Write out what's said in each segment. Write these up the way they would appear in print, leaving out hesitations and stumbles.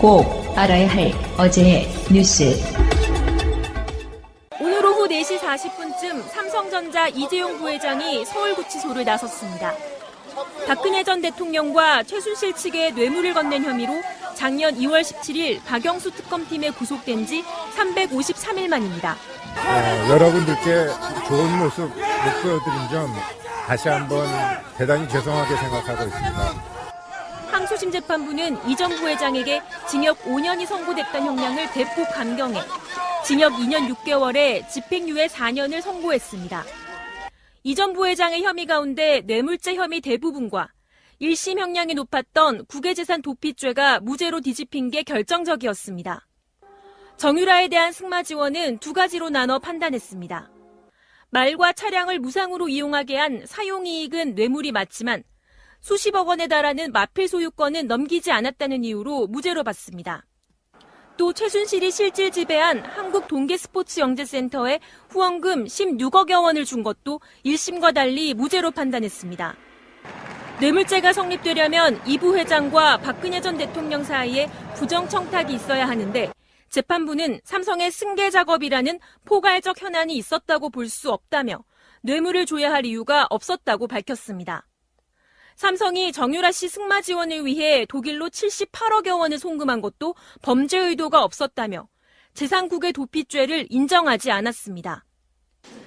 꼭 알아야 할 어제의 뉴스. 오늘 오후 4시 40분쯤 삼성전자 이재용 부회장이 서울구치소를 나섰습니다. 박근혜 전 대통령과 최순실 측에 뇌물을 건넨 혐의로 작년 2월 17일 박영수 특검팀에 구속된 지 353일 만입니다. 여러분들께 좋은 모습 못 보여드린 점 다시 한번 대단히 죄송하게 생각하고 있습니다. 항소심 재판부는 이 전 부회장에게 징역 5년이 선고됐던 형량을 대폭 감경해 징역 2년 6개월에 집행유예 4년을 선고했습니다. 이 전 부회장의 혐의 가운데 뇌물죄 혐의 대부분과 1심 형량이 높았던 국외재산 도피죄가 무죄로 뒤집힌 게 결정적이었습니다. 정유라에 대한 승마 지원은 두 가지로 나눠 판단했습니다. 말과 차량을 무상으로 이용하게 한 사용이익은 뇌물이 맞지만 수십억 원에 달하는 마필 소유권은 넘기지 않았다는 이유로 무죄로 봤습니다. 또 최순실이 실질 지배한 한국동계스포츠영재센터에 후원금 16억여 원을 준 것도 1심과 달리 무죄로 판단했습니다. 뇌물죄가 성립되려면 이 부회장과 박근혜 전 대통령 사이에 부정청탁이 있어야 하는데 재판부는 삼성의 승계 작업이라는 포괄적 현안이 있었다고 볼 수 없다며 뇌물을 줘야 할 이유가 없었다고 밝혔습니다. 삼성이 정유라 씨 승마 지원을 위해 독일로 78억여 원을 송금한 것도 범죄 의도가 없었다며 재산국외 도피죄를 인정하지 않았습니다.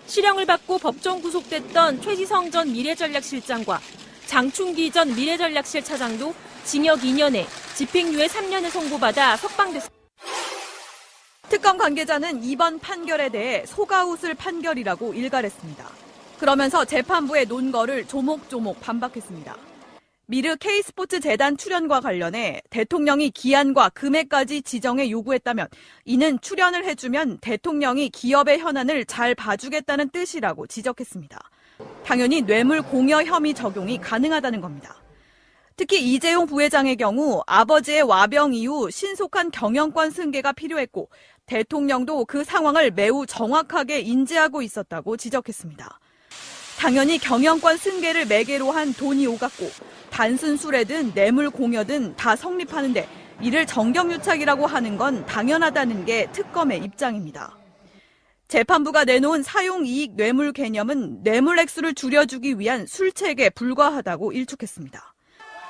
실형을 받고 법정 구속됐던 최지성 전 미래전략실장과 장충기 전 미래전략실 차장도 징역 2년에 집행유예 3년을 선고받아 석방됐습니다. 특검 관계자는 이번 판결에 대해 속아웃을 판결이라고 일갈했습니다. 그러면서 재판부의 논거를 조목조목 반박했습니다. 미르 K스포츠 재단 출연과 관련해 대통령이 기한과 금액까지 지정해 요구했다면 이는 출연을 해주면 대통령이 기업의 현안을 잘 봐주겠다는 뜻이라고 지적했습니다. 당연히 뇌물 공여 혐의 적용이 가능하다는 겁니다. 특히 이재용 부회장의 경우 아버지의 와병 이후 신속한 경영권 승계가 필요했고 대통령도 그 상황을 매우 정확하게 인지하고 있었다고 지적했습니다. 당연히 경영권 승계를 매개로 한 돈이 오갔고 단순 수뢰든 뇌물 공여든 다 성립하는데 이를 정경유착이라고 하는 건 당연하다는 게 특검의 입장입니다. 재판부가 내놓은 사용이익 뇌물 개념은 뇌물 액수를 줄여주기 위한 술책에 불과하다고 일축했습니다.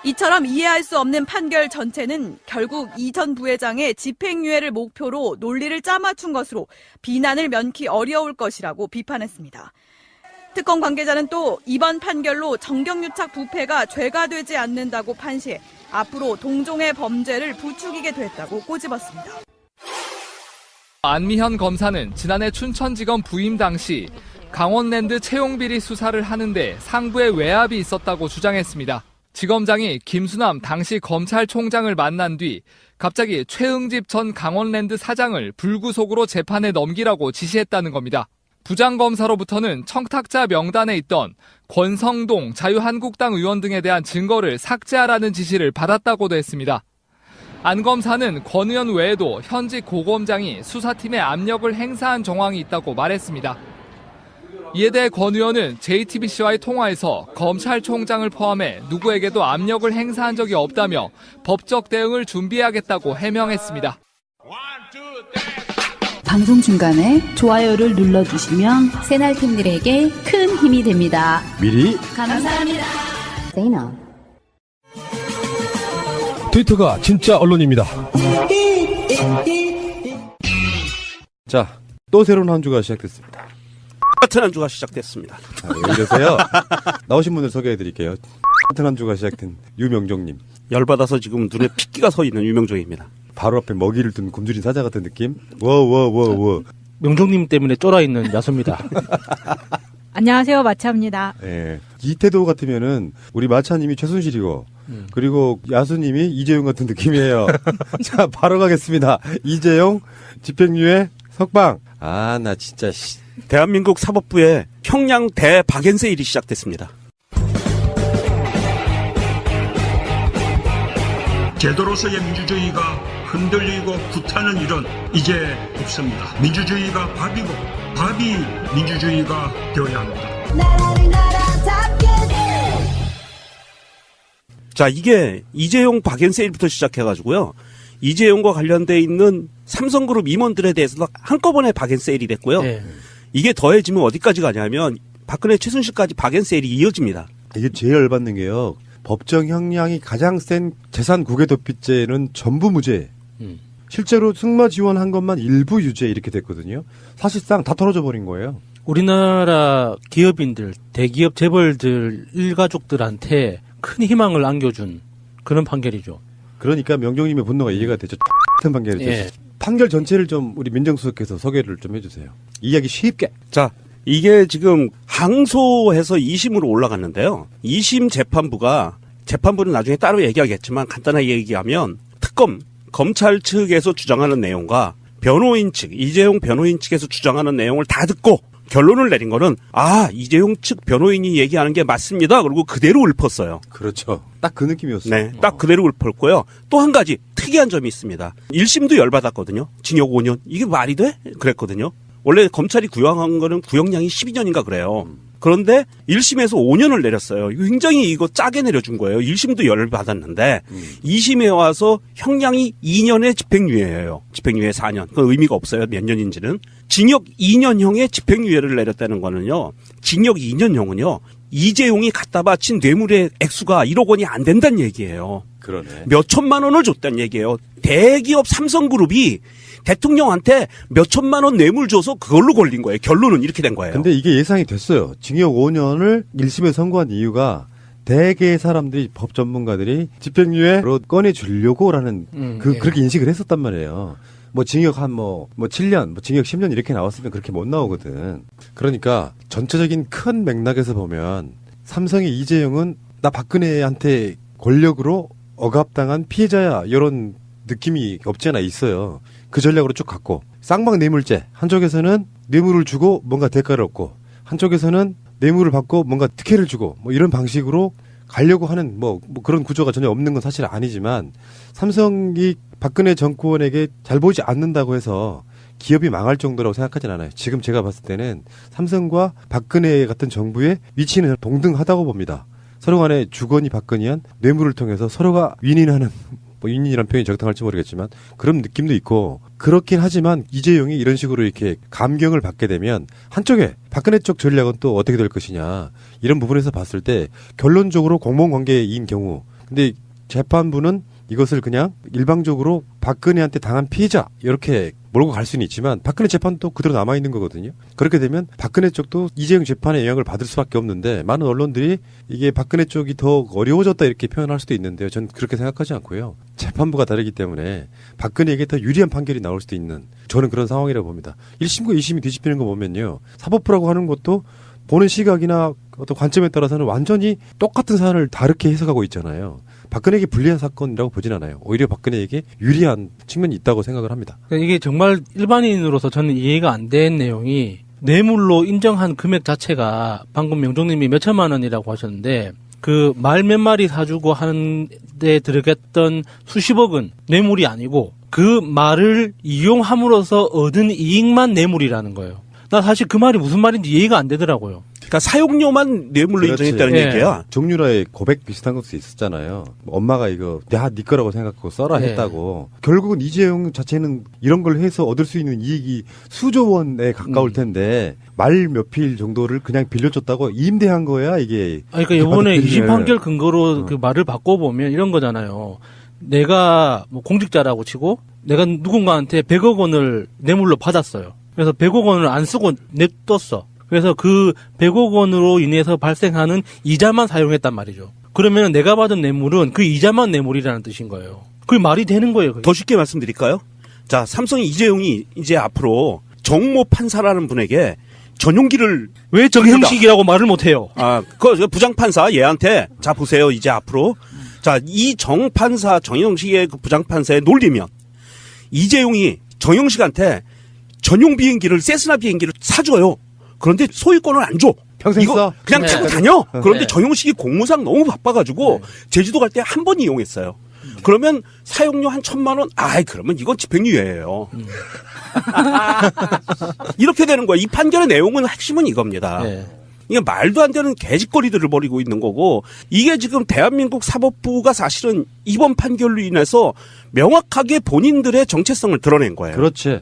이처럼 이해할 수 없는 판결 전체는 결국 이 전 부회장의 집행유예를 목표로 논리를 짜맞춘 것으로 비난을 면키 어려울 것이라고 비판했습니다. 특검 관계자는 또 이번 판결로 정경유착 부패가 죄가 되지 않는다고 판시해 앞으로 동종의 범죄를 부추기게 됐다고 꼬집었습니다. 안미현 검사는 지난해 춘천지검 부임 당시 강원랜드 채용비리 수사를 하는데 상부에 외압이 있었다고 주장했습니다. 지검장이 김수남 당시 검찰총장을 만난 뒤 갑자기 최응집 전 강원랜드 사장을 불구속으로 재판에 넘기라고 지시했다는 겁니다. 부장검사로부터는 청탁자 명단에 있던 권성동 자유한국당 의원 등에 대한 증거를 삭제하라는 지시를 받았다고도 했습니다. 안 검사는 권 의원 외에도 현직 고검장이 수사팀에 압력을 행사한 정황이 있다고 말했습니다. 이에 대해 권 의원은 JTBC와의 통화에서 검찰총장을 포함해 누구에게도 압력을 행사한 적이 없다며 법적 대응을 준비하겠다고 해명했습니다. 방송 중간에 좋아요를 눌러주시면 새날팀들에게 큰 힘이 됩니다. 미리 감사합니다. 세이나. 트위터가 진짜 언론입니다. 자, 또 새로운 한 주가 시작됐습니다. 같은 한 주가 시작됐습니다. 이러세요. 나오신 분들 소개해드릴게요. 같은 한 주가 시작된 유명종님. 열받아서 지금 눈에 핏기가 서 있는 유명종입니다. 바로 앞에 먹이를 둔 굶주린 사자 같은 느낌? 워. 명종님 때문에 쫄아있는 야수입니다. 안녕하세요. 마차입니다. 예. 이 태도 같으면은 우리 마차님이 최순실이고 그리고 야수님이 이재용 같은 느낌이에요. 자, 바로 가겠습니다. 이재용 집행유예 석방. 아, 나 진짜 대한민국 사법부의 형량 대박연세일이 시작됐습니다. 제도로서의 민주주의가 흔들리고 구타는 일은 이제 없습니다. 민주주의가 밥이고 밥이 민주주의가 되어야 합니다. 자, 이게 이재용 박연세일부터 시작해가지고요. 이재용과 관련돼 있는 삼성그룹 임원들에 대해서도 한꺼번에 박앤세일이 됐고요. 네. 이게 더해지면 어디까지 가냐면 박근혜 최순실까지 박앤세일이 이어집니다. 이게 제일 열받는 게요. 법정 형량이 가장 센 재산 국외도피죄는 전부 무죄. 실제로 승마 지원한 것만 일부 유죄 이렇게 됐거든요. 사실상 다 털어져 버린 거예요. 우리나라 기업인들, 대기업 재벌들 일가족들한테 큰 희망을 안겨준 그런 판결이죠. 그러니까 명종님의 분노가 이해가 되죠. 같은 판결이죠. 예. 판결 전체를 좀 우리 민정수석께서 소개를 좀 해주세요. 이해하기 쉽게. 자, 이게 지금 항소해서 2심으로 올라갔는데요. 2심 재판부는 나중에 따로 얘기하겠지만 간단하게 얘기하면 특검, 검찰 측에서 주장하는 내용과 변호인 측, 이재용 변호인 측에서 주장하는 내용을 다 듣고 결론을 내린 거는 이재용 측 변호인이 얘기하는 게 맞습니다. 그리고 그대로 읊었어요. 그렇죠. 딱 그 느낌이었어요. 네, 딱 그대로 읊었고요. 또 한 가지 특이한 점이 있습니다. 1심도 열받았거든요. 징역 5년. 이게 말이 돼? 그랬거든요. 원래 검찰이 구형한 거는 구형량이 12년인가 그래요. 그런데 1심에서 5년을 내렸어요. 굉장히 이거 짜게 내려준 거예요. 1심도 열받았는데 2심에 와서 형량이 2년의 집행유예예요. 집행유예 4년. 그건 의미가 없어요. 몇 년인지는. 징역 2년형의 집행유예를 내렸다는 거는요. 징역 2년형은요. 이재용이 갖다 바친 뇌물의 액수가 1억 원이 안 된다는 얘기예요. 그러네. 몇 천만 원을 줬다는 얘기예요. 대기업 삼성그룹이 대통령한테 몇 천만 원 뇌물 줘서 그걸로 걸린 거예요. 결론은 이렇게 된 거예요. 근데 이게 예상이 됐어요. 징역 5년을 1심에 선고한 이유가 대개의 사람들이 법 전문가들이 집행유예로 꺼내주려고라는 그렇게 인식을 했었단 말이에요. 뭐 징역 한 7년, 뭐 징역 10년 이렇게 나왔으면 그렇게 못 나오거든. 그러니까 전체적인 큰 맥락에서 보면 삼성의 이재용은 나 박근혜한테 권력으로 억압당한 피해자야 이런 느낌이 없지 않아 있어요. 그 전략으로 쭉 갔고 쌍방 뇌물죄 한쪽에서는 뇌물을 주고 뭔가 대가를 얻고 한쪽에서는 뇌물을 받고 뭔가 특혜를 주고 뭐 이런 방식으로 가려고 하는 뭐 그런 구조가 전혀 없는 건 사실 아니지만 삼성이 박근혜 정권에게 잘 보이지 않는다고 해서 기업이 망할 정도라고 생각하진 않아요. 지금 제가 봤을 때는 삼성과 박근혜 같은 정부의 위치는 동등하다고 봅니다. 서로 간에 주거니 받거니한 뇌물을 통해서 서로가 윈윈하는 윈윈이라는 표현이 적당할지 모르겠지만 그런 느낌도 있고 그렇긴 하지만 이재용이 이런 식으로 이렇게 감경을 받게 되면 한쪽에 박근혜 쪽 전략은 또 어떻게 될 것이냐 이런 부분에서 봤을 때 결론적으로 공범관계인 경우 근데 재판부는 이것을 그냥 일방적으로 박근혜한테 당한 피해자 이렇게 몰고 갈 수는 있지만 박근혜 재판도 그대로 남아있는 거거든요. 그렇게 되면 박근혜 쪽도 이재용 재판에 영향을 받을 수밖에 없는데 많은 언론들이 이게 박근혜 쪽이 더 어려워졌다 이렇게 표현할 수도 있는데요. 전 그렇게 생각하지 않고요. 재판부가 다르기 때문에 박근혜에게 더 유리한 판결이 나올 수도 있는 저는 그런 상황이라고 봅니다. 1심과 2심이 뒤집히는 거 보면요. 사법부라고 하는 것도 보는 시각이나 어떤 관점에 따라서는 완전히 똑같은 사안을 다르게 해석하고 있잖아요. 박근혜에게 불리한 사건이라고 보진 않아요. 오히려 박근혜에게 유리한 측면이 있다고 생각을 합니다. 이게 정말 일반인으로서 저는 이해가 안 된 내용이 뇌물로 인정한 금액 자체가 방금 명종님이 몇 천만 원이라고 하셨는데 그 말 몇 마리 사주고 하는데 들어갔던 수십억은 뇌물이 아니고 그 말을 이용함으로써 얻은 이익만 뇌물이라는 거예요. 나 사실 그 말이 무슨 말인지 이해가 안 되더라고요. 그러니까 사용료만 뇌물로 인정했다는 얘기야. 정유라의 고백 비슷한 것도 있었잖아요. 엄마가 이거 네 거라고 생각하고 써라 했다고. 결국은 이재용 자체는 이런 걸 해서 얻을 수 있는 이익이 수조 원에 가까울 텐데 말 몇 필 정도를 그냥 빌려줬다고 임대한 거야 이게. 그러니까 이번에 2심 판결 근거로 그 말을 바꿔보면 이런 거잖아요. 내가 뭐 공직자라고 치고 내가 누군가한테 100억 원을 뇌물로 받았어요. 그래서 100억 원을 안 쓰고 냅뒀어. 그래서 그 100억 원으로 인해서 발생하는 이자만 사용했단 말이죠. 그러면 내가 받은 뇌물은 그 이자만 뇌물이라는 뜻인 거예요. 그게 말이 되는 거예요. 그게. 더 쉽게 말씀드릴까요? 자, 삼성 이재용이 이제 앞으로 정모 판사라는 분에게 전용기를 왜 정형식이라고 말을 못해요? 그 부장판사 얘한테 자 보세요. 이제 앞으로 자, 이 정판사 정형식의 그 부장판사에 놀리면 이재용이 정형식한테 전용 비행기를 세스나 비행기를 사줘요. 그런데 소유권을 안 줘. 평생 이거 써? 그냥 타고 다녀. 그런데 정용식이 공무상 너무 바빠가지고 제주도 갈 때 한 번 이용했어요. 그러면 사용료 한 1,000만 원. 그러면 이건 집행유예예요. 이렇게 되는 거예요. 이 판결의 내용은 핵심은 이겁니다. 이게 말도 안 되는 개짓거리들을 벌이고 있는 거고, 이게 지금 대한민국 사법부가 사실은 이번 판결로 인해서 명확하게 본인들의 정체성을 드러낸 거예요. 그렇지.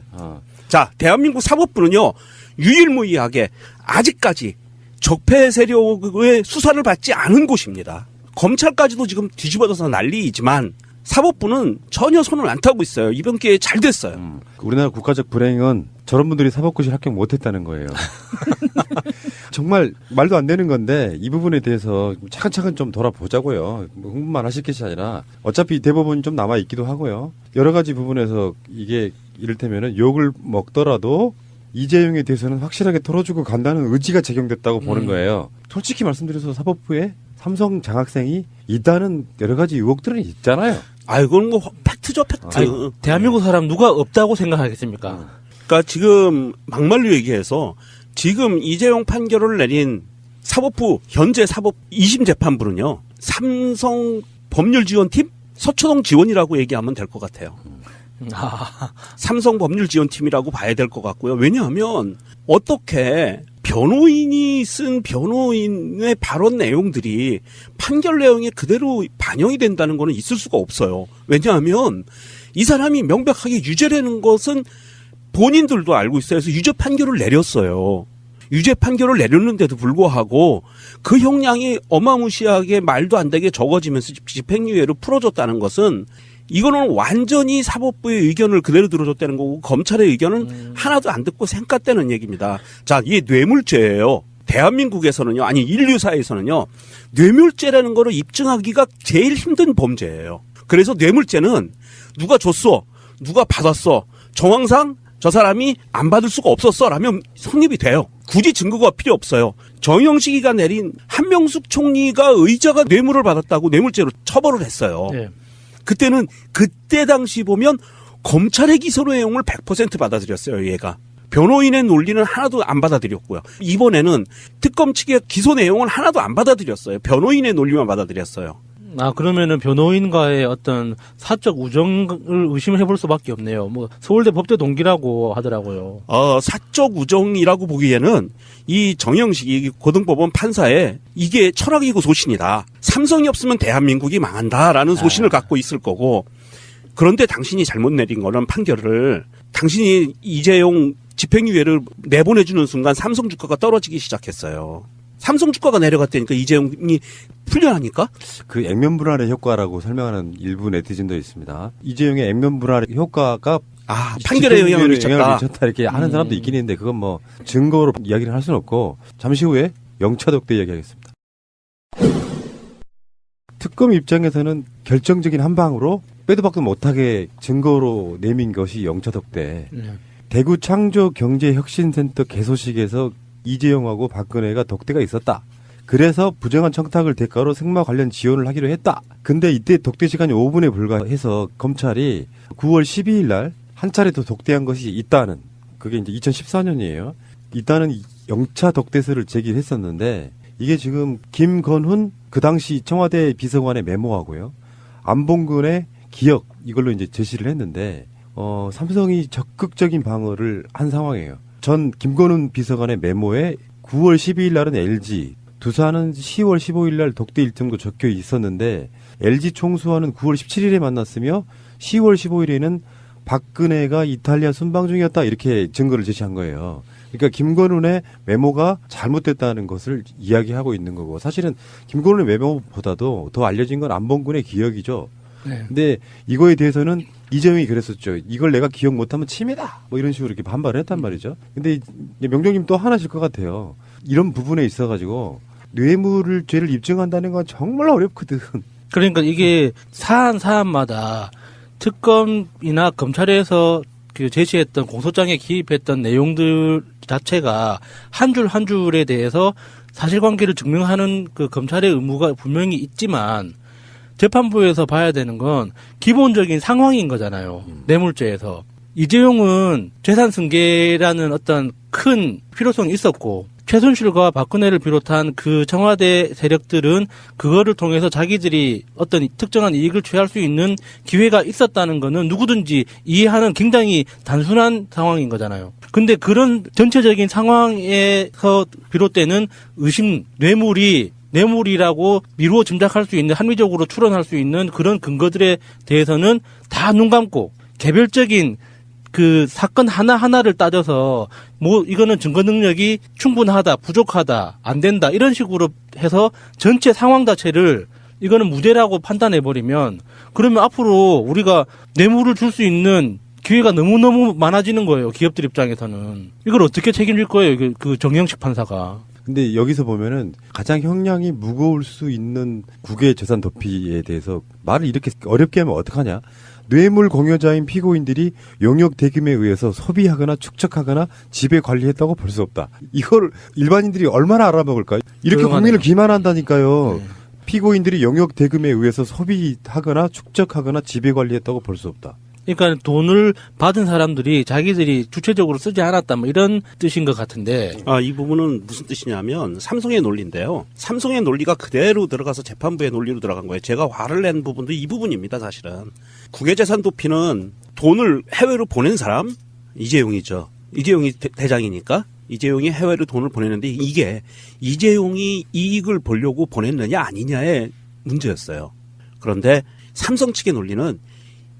자, 대한민국 사법부는요, 유일무이하게 아직까지 적폐 세력의 수사를 받지 않은 곳입니다. 검찰까지도 지금 뒤집어져서 난리이지만 사법부는 전혀 손을 안 타고 있어요. 이번 기회에 잘 됐어요. 우리나라 국가적 불행은 저런 분들이 사법고시 합격 못했다는 거예요. 정말 말도 안 되는 건데 이 부분에 대해서 차근차근 좀 돌아보자고요. 뭐 흥분만 하실 것이 아니라 어차피 대법원이 좀 남아 있기도 하고요. 여러 가지 부분에서 이게 이를테면은 욕을 먹더라도 이재용에 대해서는 확실하게 털어주고 간다는 의지가 적용됐다고 보는 거예요. 솔직히 말씀드려서 사법부에 삼성 장학생이 있다는 여러 가지 의혹들은 있잖아요. 아, 이건 뭐 팩트죠, 팩트. 아니, 대한민국 사람 누가 없다고 생각하겠습니까? 그러니까 지금 막말로 얘기해서 지금 이재용 판결을 내린 사법부 현재 사법 2심 재판부는요, 삼성 법률지원팀 서초동 지원이라고 얘기하면 될 것 같아요. 삼성 법률지원팀이라고 봐야 될 것 같고요. 왜냐하면 어떻게 변호인이 쓴 변호인의 발언 내용들이 판결 내용에 그대로 반영이 된다는 거는 있을 수가 없어요. 왜냐하면 이 사람이 명백하게 유죄라는 것은 본인들도 알고 있어요. 그래서 유죄 판결을 내렸어요. 유죄 판결을 내렸는데도 불구하고 그 형량이 어마무시하게 말도 안 되게 적어지면서 집행유예로 풀어줬다는 것은 이거는 완전히 사법부의 의견을 그대로 들어줬다는 거고 검찰의 의견은 하나도 안 듣고 생각되는 얘기입니다. 자, 이게 뇌물죄예요. 대한민국에서는요, 아니 인류사에서는요, 뇌물죄라는 거를 입증하기가 제일 힘든 범죄예요. 그래서 뇌물죄는 누가 줬어, 누가 받았어, 정황상 저 사람이 안 받을 수가 없었어 라면 성립이 돼요. 굳이 증거가 필요 없어요. 정영식이가 내린 한명숙 총리가 의자가 뇌물을 받았다고 뇌물죄로 처벌을 했어요. 네. 그때는 그때 당시 보면 검찰의 기소 내용을 100% 받아들였어요. 얘가. 변호인의 논리는 하나도 안 받아들였고요. 이번에는 특검 측의 기소 내용은 하나도 안 받아들였어요. 변호인의 논리만 받아들였어요. 아, 그러면은 변호인과의 어떤 사적 우정을 의심을 해볼 수밖에 없네요. 뭐 서울대 법대 동기라고 하더라고요. 사적 우정이라고 보기에는 이 정영식이 고등법원 판사에 이게 철학이고 소신이다. 삼성이 없으면 대한민국이 망한다라는 소신을 갖고 있을 거고, 그런데 당신이 잘못 내린 거는 판결을, 당신이 이재용 집행유예를 내보내주는 순간 삼성 주가가 떨어지기 시작했어요. 삼성 주가가 내려갔다니까 이재용이 풀려나니까? 그 액면 분할의 효과라고 설명하는 일부 네티즌도 있습니다. 이재용의 액면 분할의 효과가 판결에 영향을 미쳤다 이렇게 하는 사람도 있긴 있는데 그건 뭐 증거로 이야기를 할 수는 없고, 잠시 후에 영차독대 이야기하겠습니다. 특검 입장에서는 결정적인 한 방으로 빼도 박도 못하게 증거로 내민 것이 영차독대. 대구 창조경제혁신센터 개소식에서 이재용하고 박근혜가 독대가 있었다. 그래서 부정한 청탁을 대가로 승마 관련 지원을 하기로 했다. 근데 이때 독대 시간이 5분에 불과해서 검찰이 9월 12일 날 한 차례 더 독대한 것이 있다는, 그게 이제 2014년이에요. 있다는 영차 독대서를 제기했었는데, 이게 지금 김건훈 그 당시 청와대 비서관의 메모하고요, 안봉근의 기억, 이걸로 이제 제시를 했는데, 삼성이 적극적인 방어를 한 상황이에요. 전 김건훈 비서관의 메모에 9월 12일 날은 LG, 두산은 10월 15일 날 독대 일정도 적혀 있었는데, LG 총수와는 9월 17일에 만났으며 10월 15일에는 박근혜가 이탈리아 순방 중이었다, 이렇게 증거를 제시한 거예요. 그러니까 김건훈의 메모가 잘못됐다는 것을 이야기하고 있는 거고, 사실은 김건훈의 메모보다도 더 알려진 건 안봉근의 기억이죠. 네. 근데 이거에 대해서는 이재용이 그랬었죠. 이걸 내가 기억 못하면 침해다, 뭐 이런 식으로 이렇게 반발을 했단 말이죠. 근데 명정님 또 하나실 것 같아요. 이런 부분에 있어가지고 뇌물을 죄를 입증한다는 건 정말 어렵거든. 그러니까 이게 사안마다 특검이나 검찰에서 그 제시했던 공소장에 기입했던 내용들 자체가 한 줄 한 줄에 대해서 사실관계를 증명하는 그 검찰의 의무가 분명히 있지만, 재판부에서 봐야 되는 건 기본적인 상황인 거잖아요. 뇌물죄에서. 이재용은 재산 승계라는 어떤 큰 필요성이 있었고, 최순실과 박근혜를 비롯한 그 청와대 세력들은 그거를 통해서 자기들이 어떤 특정한 이익을 취할 수 있는 기회가 있었다는 거는 누구든지 이해하는 굉장히 단순한 상황인 거잖아요. 근데 그런 전체적인 상황에서 비롯되는 의심, 뇌물이라고 미루어 짐작할 수 있는, 합리적으로 추론할 수 있는 그런 근거들에 대해서는 다 눈 감고 개별적인 그 사건 하나하나를 따져서 뭐 이거는 증거 능력이 충분하다, 부족하다, 안 된다 이런 식으로 해서 전체 상황 자체를 이거는 무죄라고 판단해버리면 그러면 앞으로 우리가 뇌물을 줄 수 있는 기회가 너무너무 많아지는 거예요. 기업들 입장에서는. 이걸 어떻게 책임질 거예요. 그 정영식 판사가. 근데 여기서 보면은 가장 형량이 무거울 수 있는 국외 재산 도피에 대해서 말을 이렇게 어렵게 하면 어떡하냐. 뇌물 공여자인 피고인들이 용역 대금에 의해서 소비하거나 축적하거나 지배 관리했다고 볼 수 없다. 이걸 일반인들이 얼마나 알아먹을까요? 이렇게 조용하네요. 국민을 기만한다니까요. 네. 피고인들이 용역 대금에 의해서 소비하거나 축적하거나 지배 관리했다고 볼 수 없다. 그러니까 돈을 받은 사람들이 자기들이 주체적으로 쓰지 않았다 뭐 이런 뜻인 것 같은데. 이 부분은 무슨 뜻이냐면 삼성의 논리인데요. 삼성의 논리가 그대로 들어가서 재판부의 논리로 들어간 거예요. 제가 화를 낸 부분도 이 부분입니다. 사실은. 국외재산 도피는 돈을 해외로 보낸 사람 이재용이죠. 이재용이 대장이니까 이재용이 해외로 돈을 보내는데 이게 이재용이 이익을 보려고 보냈느냐 아니냐의 문제였어요. 그런데 삼성 측의 논리는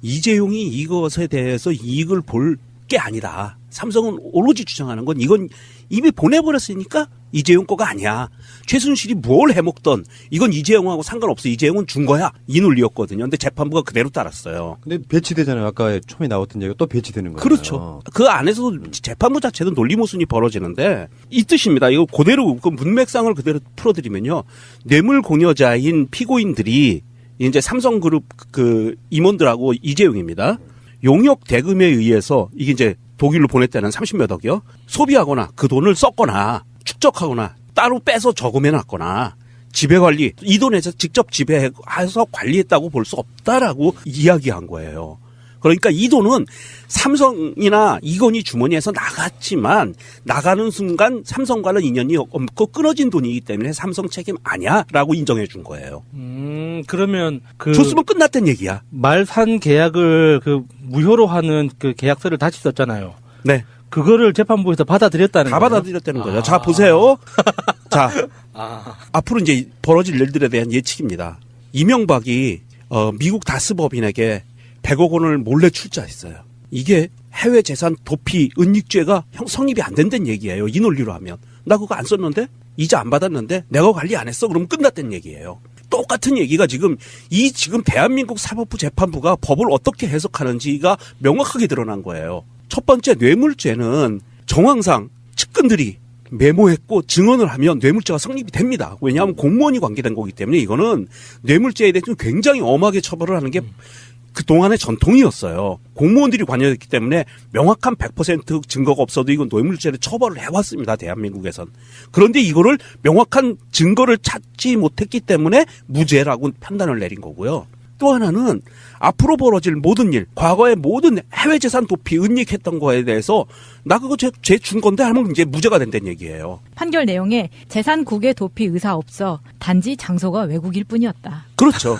이재용이 이것에 대해서 이익을 볼 게 아니다. 삼성은 오로지 주장하는 건 이건 이미 보내버렸으니까 이재용 거가 아니야. 최순실이 뭘 해먹던 이건 이재용하고 상관없어. 이재용은 준 거야. 이 논리였거든요. 근데 재판부가 그대로 따랐어요. 근데 배치되잖아요. 아까 처음에 나왔던 얘기가 또 배치되는 거예요. 그렇죠. 그 안에서 재판부 자체도 논리 모순이 벌어지는데 이 뜻입니다. 이거 그대로 그 문맥상을 그대로 풀어드리면요. 뇌물 공여자인 피고인들이 이제 삼성그룹 그 임원들하고 이재용입니다. 용역 대금에 의해서 이게 이제 독일로 보냈다는 30몇 억이요. 소비하거나 그 돈을 썼거나 축적하거나 따로 빼서 저금해놨거나 지배관리 이 돈에서 직접 지배해서 관리했다고 볼 수 없다라고 이야기한 거예요. 그러니까 이 돈은 삼성이나 이건희 주머니에서 나갔지만 나가는 순간 삼성과는 인연이 없고 끊어진 돈이기 때문에 삼성 책임 아니야라고 인정해 준 거예요. 그러면 줬으면 끝났단 얘기야. 말산 계약을 무효로 하는 그 계약서를 다시 썼잖아요. 네. 그거를 재판부에서 받아들였다는 다 거예요? 받아들였다는 거죠. 자, 보세요. 자, 앞으로 이제 벌어질 일들에 대한 예측입니다. 이명박이 미국 다스법인에게 100억 원을 몰래 출자했어요. 이게 해외 재산 도피 은닉죄가 성립이 안 된다는 얘기예요. 이 논리로 하면. 나 그거 안 썼는데? 이자 안 받았는데? 내가 관리 안 했어? 그러면 끝났다는 얘기예요. 똑같은 얘기가 지금 대한민국 사법부 재판부가 법을 어떻게 해석하는지가 명확하게 드러난 거예요. 첫 번째 뇌물죄는 정황상 측근들이 메모했고 증언을 하면 뇌물죄가 성립이 됩니다. 왜냐하면 공무원이 관계된 거기 때문에 이거는 뇌물죄에 대해서 굉장히 엄하게 처벌을 하는 게 그동안의 전통이었어요. 공무원들이 관여했기 때문에 명확한 100% 증거가 없어도 이건 뇌물죄를 처벌을 해왔습니다. 대한민국에선. 그런데 이거를 명확한 증거를 찾지 못했기 때문에 무죄라고 판단을 내린 거고요. 또 하나는 앞으로 벌어질 모든 일, 과거의 모든 해외 재산 도피 은닉했던 거에 대해서 나 그거 죄 준 건데 하면 이제 무죄가 된다는 얘기예요. 판결 내용에 재산 국외 도피 의사 없어 단지 장소가 외국일 뿐이었다. 그렇죠.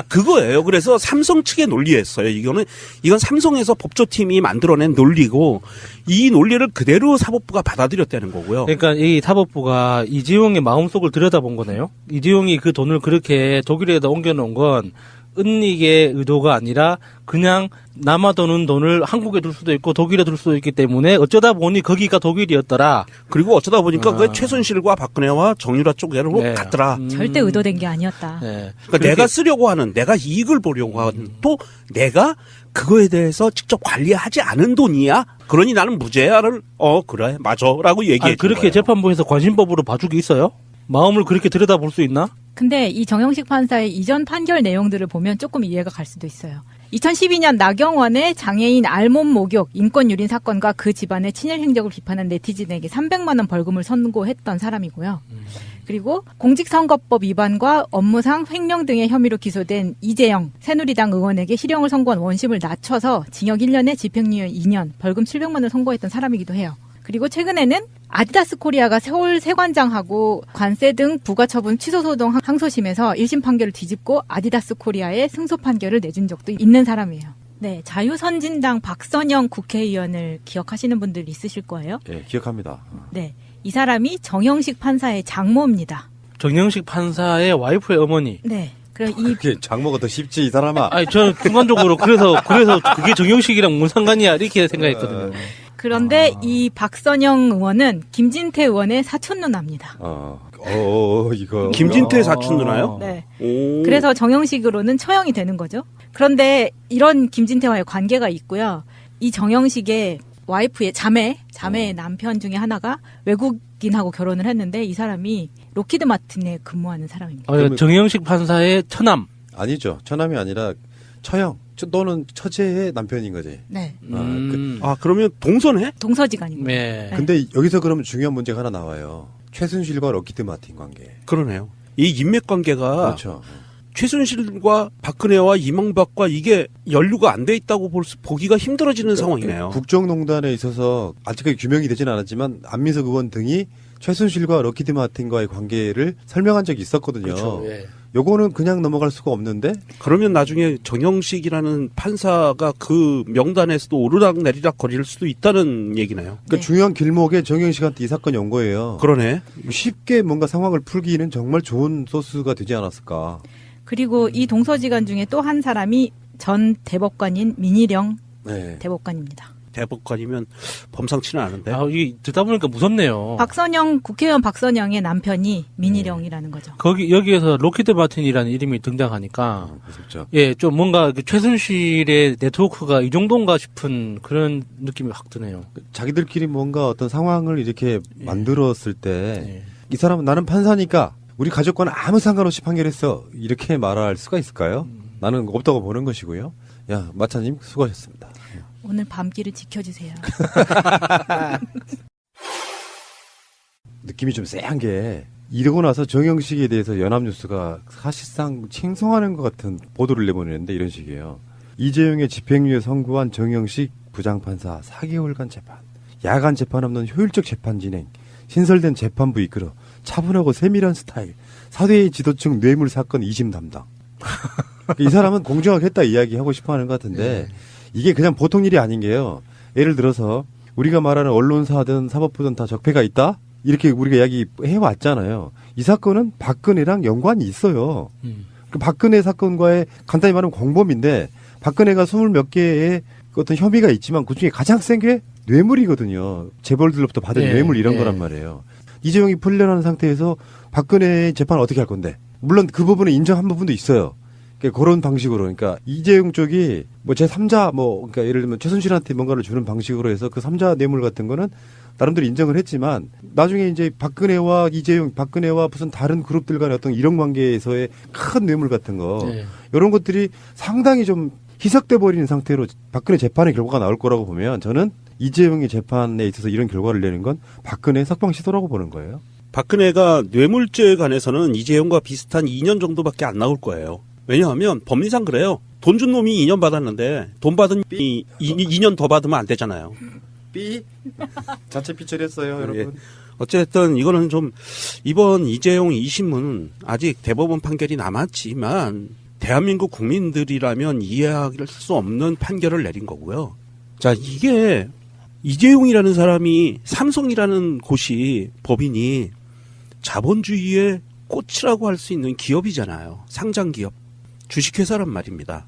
그거예요. 그래서 삼성 측의 논리였어요. 이건 삼성에서 법조팀이 만들어낸 논리고 이 논리를 그대로 사법부가 받아들였다는 거고요. 그러니까 이 사법부가 이재용의 마음속을 들여다본 거네요. 이재용이 그 돈을 그렇게 독일에다 옮겨놓은 건 은닉의 의도가 아니라 그냥 남아도는 돈을 한국에 둘 수도 있고 독일에 둘 수도 있기 때문에 어쩌다 보니 거기가 독일이었더라. 그리고 어쩌다 보니까 그게 최순실과 박근혜와 정유라 쪽으로 갔더라. 절대 의도된 게 아니었다. 네. 그러니까 내가 쓰려고 하는, 내가 이익을 보려고 하는, 또 내가 그거에 대해서 직접 관리하지 않은 돈이야. 그러니 나는 무죄야를 그래 맞아라고 얘기해 준 그렇게 거예요. 재판부에서 관심법으로 봐주기 있어요? 마음을 그렇게 들여다볼 수 있나? 근데 이 정영식 판사의 이전 판결 내용들을 보면 조금 이해가 갈 수도 있어요. 2012년 나경원의 장애인 알몸 목욕 인권 유린 사건과 그 집안의 친일 행적을 비판한 네티즌에게 300만 원 벌금을 선고했던 사람이고요. 그리고 공직선거법 위반과 업무상 횡령 등의 혐의로 기소된 이재영 새누리당 의원에게 실형을 선고한 원심을 낮춰서 징역 1년에 집행유예 2년, 벌금 700만 원을 선고했던 사람이기도 해요. 그리고 최근에는 아디다스 코리아가 서울 세관장하고 관세 등 부가처분 취소소송 항소심에서 1심 판결을 뒤집고 아디다스 코리아에 승소 판결을 내준 적도 있는 사람이에요. 네, 자유선진당 박선영 국회의원을 기억하시는 분들 있으실 거예요. 예, 기억합니다. 네, 이 사람이 정영식 판사의 장모입니다. 정영식 판사의 와이프의 어머니. 네. 그럼 그게 장모가 더 쉽지 이 사람아. 아니 저는 순간적으로 그래서 그게 정영식이랑 뭔 상관이야 이렇게 생각했거든요. 그런데 이 박선영 의원은 김진태 의원의 사촌 누나입니다. 이거. 김진태 사촌 누나요? 네. 오. 그래서 정영식으로는 처형이 되는 거죠. 그런데 이런 김진태와의 관계가 있고요. 이 정영식의 와이프의 자매의 남편 중에 하나가 외국인하고 결혼을 했는데 이 사람이 로키드 마틴에 근무하는 사람입니다. 정영식 판사의 처남. 아니죠. 처남이 아니라 처형 또는 처제의 남편인 거지. 네. 그러면 동서네? 동서지간입니다. 네. 근데 여기서 그러면 중요한 문제가 하나 나와요. 최순실과 로키드 마틴 관계. 그러네요. 이 인맥 관계가 그렇죠. 최순실과 박근혜와 이명박과 이게 연루가 안 돼 있다고 보기가 힘들어지는 상황이네요. 국정농단에 있어서 아직까지 규명이 되지는 않았지만 안민석 의원 등이 최순실과 로키드 마틴과의 관계를 설명한 적이 있었거든요. 그렇죠. 예. 요거는 그냥 넘어갈 수가 없는데. 그러면 나중에 정영식이라는 판사가 그 명단에서도 오르락 내리락 거릴 수도 있다는 얘기네요. 그러니까 중요한 길목에 정영식한테 이 사건이 온 거예요. 그러네. 쉽게 뭔가 상황을 풀기는 정말 좋은 소스가 되지 않았을까. 그리고 이 동서지간 중에 또 한 사람이 전 대법관인 민희령 대법관입니다. 대법관이면 범상치는 않은데. 이게 듣다 보니까 무섭네요. 국회의원 박선영의 남편이 민희령이라는 거죠. 여기에서 로키드 마틴이라는 이름이 등장하니까. 무섭죠. 예, 좀 뭔가 최순실의 네트워크가 이 정도인가 싶은 그런 느낌이 확 드네요. 자기들끼리 뭔가 어떤 상황을 이렇게 만들었을 때 이 사람은 나는 판사니까 우리 가족과는 아무 상관없이 판결했어. 이렇게 말할 수가 있을까요? 나는 없다고 보는 것이고요. 야, 마차님 수고하셨습니다. 오늘 밤길을 지켜주세요. 느낌이 좀 쎄한 게 이러고 나서 정영식에 대해서 연합뉴스가 사실상 칭송하는 것 같은 보도를 내보내는데 이런 식이에요. 이재용의 집행유예 선고한 정영식 부장판사 4개월간 재판. 야간 재판 없는 효율적 재판 진행. 신설된 재판부 이끌어 차분하고 세밀한 스타일. 사대의 지도층 뇌물 사건 2심 담당. 이 사람은 공정하게 했다 이야기하고 싶어하는 것 같은데 이게 그냥 보통 일이 아닌 게요. 예를 들어서 우리가 말하는 언론사든 사법부든 다 적폐가 있다? 이렇게 우리가 이야기해왔잖아요. 이 사건은 박근혜랑 연관이 있어요. 그 박근혜 사건과의 간단히 말하면 공범인데 박근혜가 20몇 개의 어떤 혐의가 있지만 그중에 가장 센 게 뇌물이거든요. 재벌들로부터 받은 뇌물 이런 거란 말이에요. 이재용이 풀려나는 상태에서 박근혜의 재판을 어떻게 할 건데? 물론 그 부분은 인정한 부분도 있어요. 그런 방식으로, 그러니까 이재용 쪽이 뭐 제3자 그러니까 예를 들면 최순실한테 뭔가를 주는 방식으로 해서 그 3자 뇌물 같은 거는 나름대로 인정을 했지만 나중에 이제 박근혜와 이재용, 박근혜와 무슨 다른 그룹들 간의 어떤 이런 관계에서의 큰 뇌물 같은 거 이런 것들이 상당히 좀 희석돼 버리는 상태로 박근혜 재판의 결과가 나올 거라고 보면 저는 이재용의 재판에 있어서 이런 결과를 내는 건 박근혜 석방 시도라고 보는 거예요. 박근혜가 뇌물죄에 관해서는 이재용과 비슷한 2년 정도밖에 안 나올 거예요. 왜냐하면 법리상 그래요. 돈 준 놈이 2년 받았는데 돈 받은 놈이 2년 더 받으면 안 되잖아요. 자체 삐처리했어요, 여러분. 어쨌든 이거는 좀 이번 이재용 2심은 아직 대법원 판결이 남았지만 대한민국 국민들이라면 이해할 수 없는 판결을 내린 거고요. 자, 이게 이재용이라는 사람이 삼성이라는 곳이 법인이 자본주의의 꽃이라고 할 수 있는 기업이잖아요. 상장기업. 주식회사란 말입니다.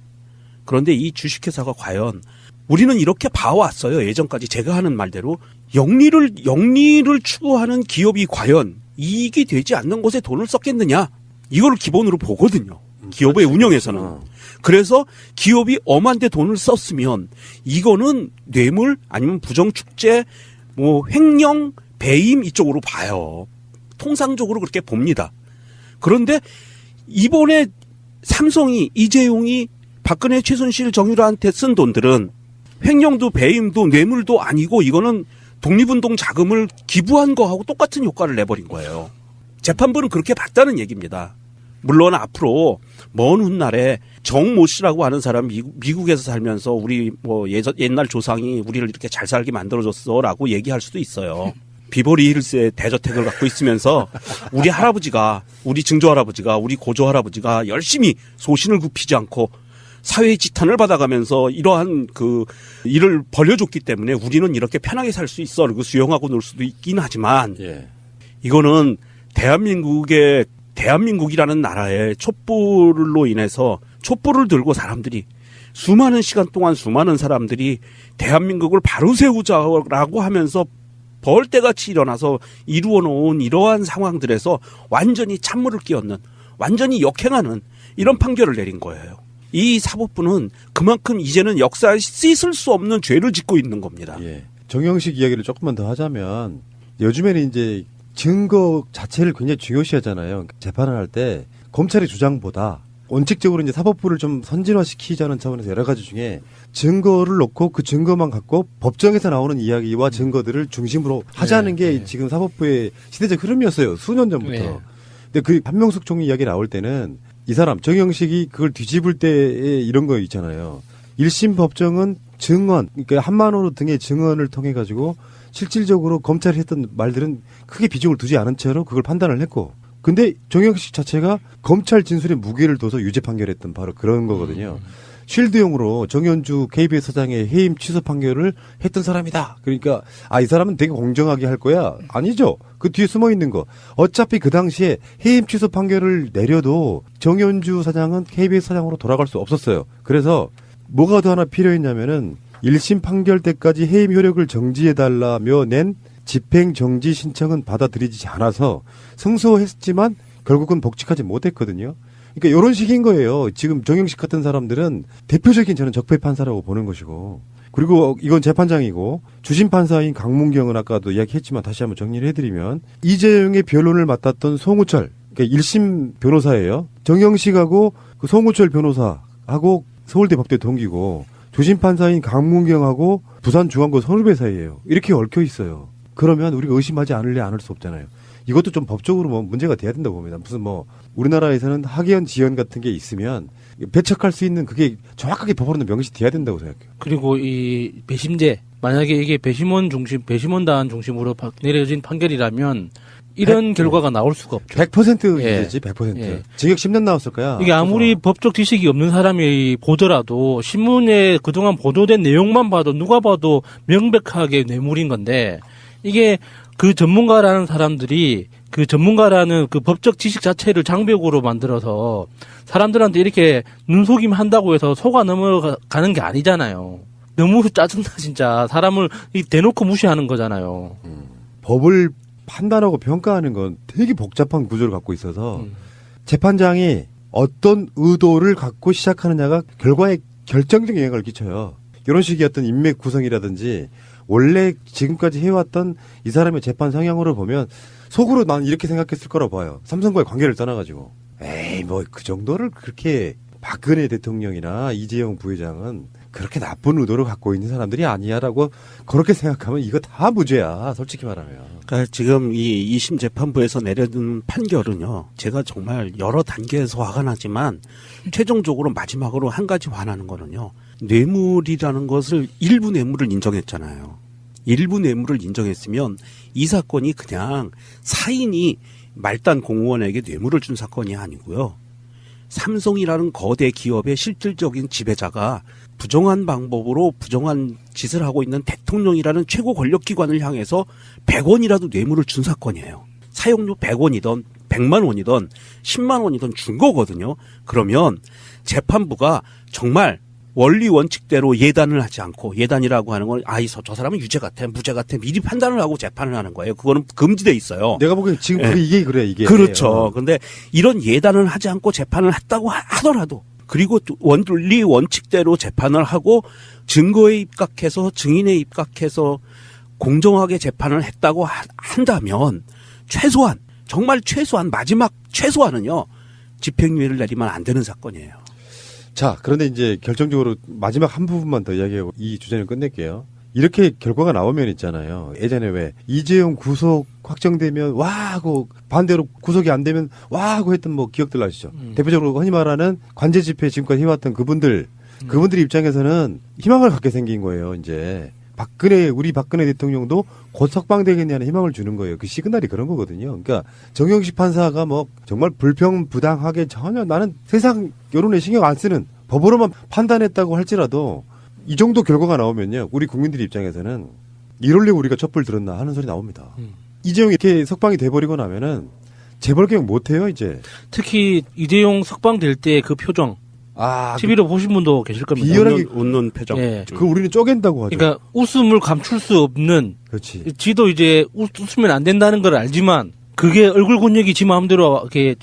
그런데 이 주식회사가 과연 우리는 이렇게 봐왔어요. 예전까지 제가 하는 말대로 영리를 추구하는 기업이 과연 이익이 되지 않는 곳에 돈을 썼겠느냐. 이걸 기본으로 보거든요. 기업의 운영에서는. 그래서 기업이 엄한데 돈을 썼으면 이거는 뇌물 아니면 부정축제 횡령 배임 이쪽으로 봐요. 통상적으로 그렇게 봅니다. 그런데 이번에 삼성이 이재용이 박근혜 최순실 정유라한테 쓴 돈들은 횡령도 배임도 뇌물도 아니고 이거는 독립운동 자금을 기부한 거하고 똑같은 효과를 내버린 거예요. 재판부는 그렇게 봤다는 얘기입니다. 물론 앞으로 먼 훗날에 정모 씨라고 하는 사람 미국에서 살면서 우리 옛날 조상이 우리를 이렇게 잘 살게 만들어줬어라고 얘기할 수도 있어요. 비버리 힐스의 대저택을 갖고 있으면서 우리 할아버지가, 우리 증조 할아버지가, 우리 고조 할아버지가 열심히 소신을 굽히지 않고 사회의 지탄을 받아가면서 이러한 그 일을 벌려줬기 때문에 우리는 이렇게 편하게 살 수 있어. 그리고 수영하고 놀 수도 있긴 하지만 이거는 대한민국이라는 나라의 촛불로 인해서 촛불을 들고 사람들이 수많은 시간 동안 수많은 사람들이 대한민국을 바로 세우자라고 하면서 벌떼같이 일어나서 이루어 놓은 이러한 상황들에서 완전히 찬물을 끼얹는, 완전히 역행하는 이런 판결을 내린 거예요. 이 사법부는 그만큼 이제는 역사에 씻을 수 없는 죄를 짓고 있는 겁니다. 정영식 이야기를 조금만 더 하자면 요즘에는 이제 증거 자체를 굉장히 중요시하잖아요. 재판을 할 때 검찰의 주장보다 원칙적으로 이제 사법부를 좀 선진화시키자는 차원에서 여러 가지 중에 증거를 놓고 그 증거만 갖고 법정에서 나오는 이야기와 증거들을 중심으로 하자는 게 지금 사법부의 시대적 흐름이었어요. 수년 전부터. 근데 그 한명숙 총리 이야기 나올 때는 이 사람 정영식이 그걸 뒤집을 때에 이런 거 있잖아요. 1심 법정은 증언, 그러니까 한만호 등의 증언을 통해 가지고 실질적으로 검찰이 했던 말들은 크게 비중을 두지 않은 채로 그걸 판단을 했고, 근데 정영식 자체가 검찰 진술에 무게를 둬서 유죄 판결했던 바로 그런 거거든요. 쉴드용으로 정현주 KBS 사장의 해임 취소 판결을 했던 사람이다. 그러니까 이 사람은 되게 공정하게 할 거야. 아니죠. 그 뒤에 숨어 있는 거. 어차피 그 당시에 해임 취소 판결을 내려도 정현주 사장은 KBS 사장으로 돌아갈 수 없었어요. 그래서 뭐가 더 하나 필요했냐면은 1심 판결 때까지 해임 효력을 정지해달라며 낸 집행정지 신청은 받아들이지 않아서 승소했지만 결국은 복직하지 못했거든요. 그러니까 이런 식인 거예요. 지금 정영식 같은 사람들은 대표적인 저는 적폐 판사라고 보는 것이고, 그리고 이건 재판장이고 주심 판사인 강문경은 아까도 이야기했지만 다시 한번 정리를 해드리면 이재용의 변론을 맡았던 송우철, 그러니까 1심 변호사예요. 정영식하고 그 송우철 변호사하고 서울대 법대 동기고, 주심 판사인 강문경하고 부산중앙고 선후배 사이예요. 이렇게 얽혀 있어요. 그러면 우리가 의심하지 않을 수 없잖아요. 이것도 좀 법적으로 뭐 문제가 돼야 된다고 봅니다. 무슨 뭐 우리나라에서는 학연 지연 같은 게 있으면 배척할 수 있는 그게 정확하게 법으로는 명시돼야 된다고 생각해요. 그리고 이 배심제, 만약에 이게 배심원단 중심으로 내려진 판결이라면 이런 결과가 나올 수가 없죠. 100% 이제지, 100%. 징역 10년 나왔을 거야. 이게 아무리 법적 지식이 없는 사람이 보더라도 신문에 그동안 보도된 내용만 봐도 누가 봐도 명백하게 뇌물인 건데, 이게 그 전문가라는 사람들이 그 전문가라는 그 법적 지식 자체를 장벽으로 만들어서 사람들한테 이렇게 눈속임 한다고 해서 속아 넘어가는 게 아니잖아요. 너무 짜증나 진짜. 사람을 대놓고 무시하는 거잖아요. 법을 판단하고 평가하는 건 되게 복잡한 구조를 갖고 있어서 재판장이 어떤 의도를 갖고 시작하느냐가 결과에 결정적 영향을 끼쳐요. 이런 식의 어떤 인맥 구성이라든지 원래 지금까지 해왔던 이 사람의 재판 성향으로 보면 속으로 난 이렇게 생각했을 거라고 봐요. 삼성과의 관계를 떠나가지고 에이 뭐 그 정도를 그렇게 박근혜 대통령이나 이재용 부회장은 그렇게 나쁜 의도를 갖고 있는 사람들이 아니야라고 그렇게 생각하면 이거 다 무죄야, 솔직히 말하면. 그러니까 지금 이 2심 재판부에서 내려진 판결은요, 제가 정말 여러 단계에서 화가 나지만 최종적으로 마지막으로 한 가지 화나는 거는요, 뇌물이라는 것을 일부 뇌물을 인정했잖아요. 일부 뇌물을 인정했으면 이 사건이 그냥 사인이 말단 공무원에게 뇌물을 준 사건이 아니고요. 삼성이라는 거대 기업의 실질적인 지배자가 부정한 방법으로 부정한 짓을 하고 있는 대통령이라는 최고 권력기관을 향해서 100원이라도 뇌물을 준 사건이에요. 사용료 100원이든 100만 원이든 10만 원이든 준 거거든요. 그러면 재판부가 정말 원리 원칙대로 예단을 하지 않고, 예단이라고 하는 건 저 사람은 유죄 같아, 무죄 같아 미리 판단을 하고 재판을 하는 거예요. 그거는 금지돼 있어요. 내가 보기엔 지금 이게 그래, 이게. 그렇죠. 그런데 이런 예단을 하지 않고 재판을 했다고 하더라도, 그리고 원리 원칙대로 재판을 하고 증거에 입각해서 증인에 입각해서 공정하게 재판을 했다고 한다면 최소한, 정말 최소한, 마지막 최소한은요, 집행유예를 내리면 안 되는 사건이에요. 자, 그런데 이제 결정적으로 마지막 한 부분만 더 이야기하고 이 주제를 끝낼게요. 이렇게 결과가 나오면 있잖아요. 예전에 왜 이재용 구속 확정되면 와 하고 반대로 구속이 안 되면 와 하고 했던 뭐 기억들 아시죠? 대표적으로 흔히 말하는 관제 집회 지금까지 해왔던 그분들 입장에서는 희망을 갖게 생긴 거예요. 이제 우리 박근혜 대통령도 곧 석방되겠냐는 희망을 주는 거예요. 그 시그널이 그런 거거든요. 그러니까 정영식 판사가 뭐 정말 불평부당하게 전혀 나는 세상 여론에 신경 안 쓰는 법으로만 판단했다고 할지라도 이 정도 결과가 나오면요. 우리 국민들 입장에서는 이럴래 우리가 촛불 들었나 하는 소리 나옵니다. 이재용이 이렇게 석방이 돼버리고 나면은 재벌 개혁 못해요 이제. 특히 이재용 석방될 때 그 표정. TV로 보신 분도 계실 겁니다. 비열하게 웃는 표정. 예. 그걸 우리는 쪼갠다고 하죠. 그러니까 웃음을 감출 수 없는. 그렇지. 지도 이제 웃으면 안 된다는 걸 알지만 그게 얼굴 근육이 지 마음대로 이렇게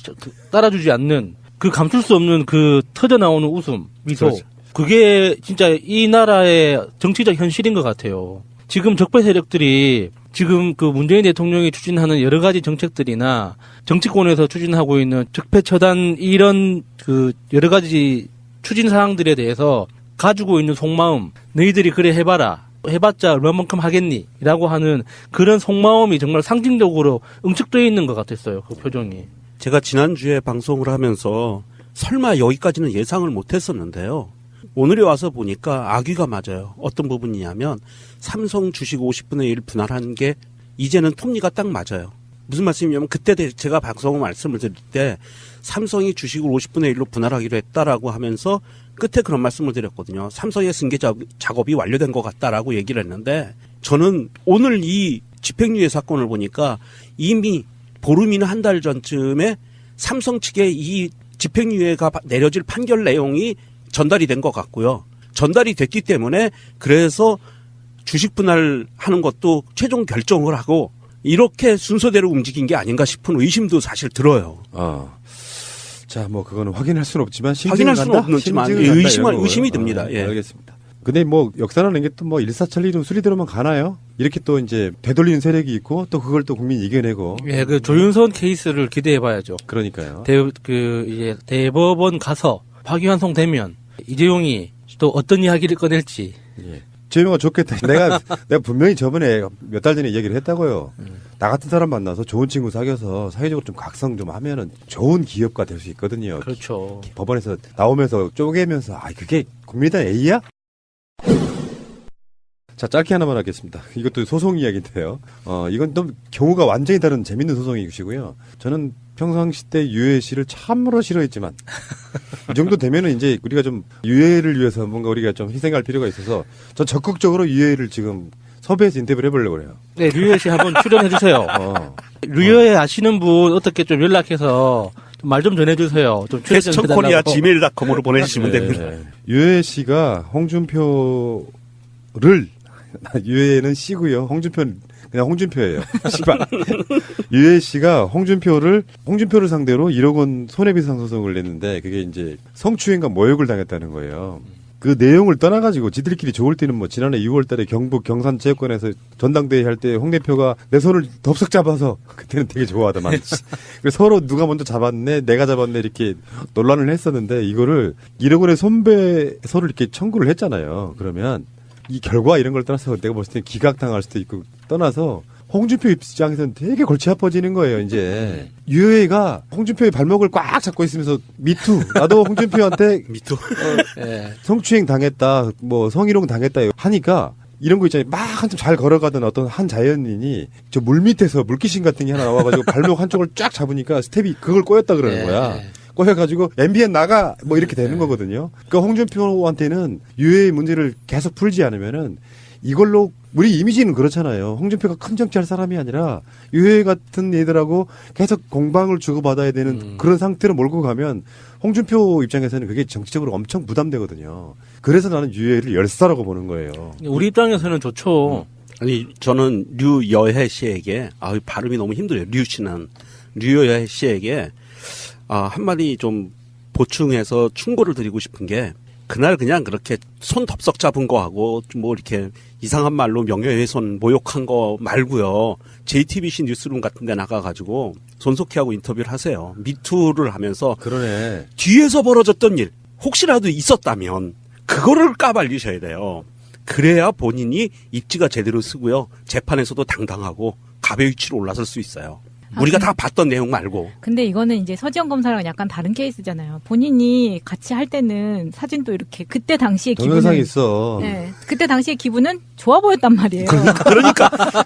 따라주지 않는 그 감출 수 없는 그 터져 나오는 웃음, 미소. 그렇죠. 그게 진짜 이 나라의 정치적 현실인 것 같아요. 지금 적폐 세력들이 지금 그 문재인 대통령이 추진하는 여러 가지 정책들이나 정치권에서 추진하고 있는 적폐 처단 이런 그 여러 가지 추진 사항들에 대해서 가지고 있는 속마음, 너희들이 그래 해봐라. 해봤자 얼마만큼 하겠니? 라고 하는 그런 속마음이 정말 상징적으로 응축되어 있는 것 같았어요. 그 표정이. 제가 지난주에 방송을 하면서 설마 여기까지는 예상을 못했었는데요. 오늘에 와서 보니까 아귀가 맞아요. 어떤 부분이냐면 삼성 주식 50분의 1 분할하는 게 이제는 톱니가 딱 맞아요. 무슨 말씀이냐면 그때 제가 방송 말씀을 드릴 때 삼성이 주식을 50분의 1로 분할하기로 했다라고 하면서 끝에 그런 말씀을 드렸거든요. 삼성의 승계 작업이 완료된 것 같다라고 얘기를 했는데 저는 오늘 이 집행유예 사건을 보니까 이미 보름이나 한 달 전쯤에 삼성 측의 이 집행유예가 내려질 판결 내용이 전달이 된 것 같고요. 전달이 됐기 때문에 그래서 주식 분할하는 것도 최종 결정을 하고 이렇게 순서대로 움직인 게 아닌가 싶은 의심도 사실 들어요. 자, 뭐 그거는 확인할 수는 없지만 확인할 수는 없지만 의심이 듭니다. 예. 알겠습니다. 근데 뭐 역사라는 게 또 뭐 일사천리로 수리대로만 가나요? 이렇게 또 이제 되돌리는 세력이 있고 또 그걸 또 국민이 이겨내고. 예, 그 조윤선 케이스를 기대해봐야죠. 그러니까요. 이제 대법원 가서 파기환송되면 이재용이 또 어떤 이야기를 꺼낼지. 예. 재명아 좋겠다. 내가 분명히 저번에 몇 달 전에 얘기를 했다고요. 나 같은 사람 만나서 좋은 친구 사귀어서 사회적으로 좀 각성 좀 하면은 좋은 기업가 될 수 있거든요. 그렇죠. 법원에서 나오면서 쪼개면서 그게 국민의당 A야? 자, 짧게 하나만 하겠습니다. 이것도 소송 이야기인데요. 이건 또 경우가 완전히 다른 재밌는 소송이시고요. 저는 평상시 때 유해 씨를 참으로 싫어했지만 이 정도 되면은 이제 우리가 좀 유해를 위해서 뭔가 우리가 좀 희생할 필요가 있어서 전 적극적으로 유해를 지금 섭외해서 인터뷰를 해보려고 그래요. 네, 류혜 씨 한번 출연해주세요. 류혜 아시는 분 어떻게 좀 연락해서 말 좀 전해주세요. 좀 출연 좀 해달라고. 캐스천코리아 gmail.com으로 보내주시면 됩니다. 유해 씨가 홍준표를 유해는 씨고요. 홍준표는 그냥 홍준표예요. 씨발. 유해 씨가 홍준표를 상대로 1억 원 손해배상 소송을 냈는데 그게 이제 성추행과 모욕을 당했다는 거예요. 그 내용을 떠나가지고 지들끼리 좋을 때는 뭐 지난해 6월 달에 경북 경산체육관에서 전당대회 할 때 홍 대표가 내 손을 덥석 잡아서 그때는 되게 좋아하더만. 그래서 서로 누가 먼저 잡았네, 내가 잡았네 이렇게 논란을 했었는데 이거를 1억 원의 손배서를 이렇게 청구를 했잖아요. 그러면 이 결과 이런 걸 떠나서 내가 봤을 때 기각당할 수도 있고 떠나서 홍준표 입장에서는 되게 골치 아파지는 거예요, 이제. 유해가 홍준표의 발목을 꽉 잡고 있으면서 미투. 나도 홍준표한테 미투. 성추행 당했다, 뭐 성희롱 당했다 하니까 이런 거 있잖아요. 막 한참 잘 걸어가던 어떤 한 자연인이 저 물 밑에서 물귀신 같은 게 하나 나와가지고 발목 한쪽을 쫙 잡으니까 스텝이 그걸 꼬였다 그러는 거야. 꼬여가지고 MBN 나가 뭐 이렇게 되는 거거든요. 그러니까 홍준표한테는 유해의 문제를 계속 풀지 않으면은 이걸로 우리 이미지는 그렇잖아요. 홍준표가 큰 정치할 사람이 아니라 유해 같은 애들하고 계속 공방을 주고받아야 되는 그런 상태로 몰고 가면 홍준표 입장에서는 그게 정치적으로 엄청 부담되거든요. 그래서 나는 유해를 열사라고 보는 거예요. 우리 입장에서는 좋죠. 아니 저는 류여해 씨에게 발음이 너무 힘들어요. 류여해 씨에게 한마디 좀 보충해서 충고를 드리고 싶은 게 그날 그냥 그렇게 손 덥석 잡은 거하고 뭐 이렇게 이상한 말로 명예훼손 모욕한 거 말고요. JTBC 뉴스룸 같은 데 나가가지고 손석희하고 인터뷰를 하세요. 미투를 하면서 그러네. 뒤에서 벌어졌던 일 혹시라도 있었다면 그거를 까발리셔야 돼요. 그래야 본인이 입지가 제대로 쓰고요. 재판에서도 당당하고 갑의 위치로 올라설 수 있어요. 우리가 다 봤던 내용 말고. 근데 이거는 이제 서지영 검사랑 약간 다른 케이스잖아요. 본인이 같이 할 때는 사진도 이렇게 그때 당시의 동영상이 기분은 있어. 네, 그때 당시의 기분은 좋아 보였단 말이에요.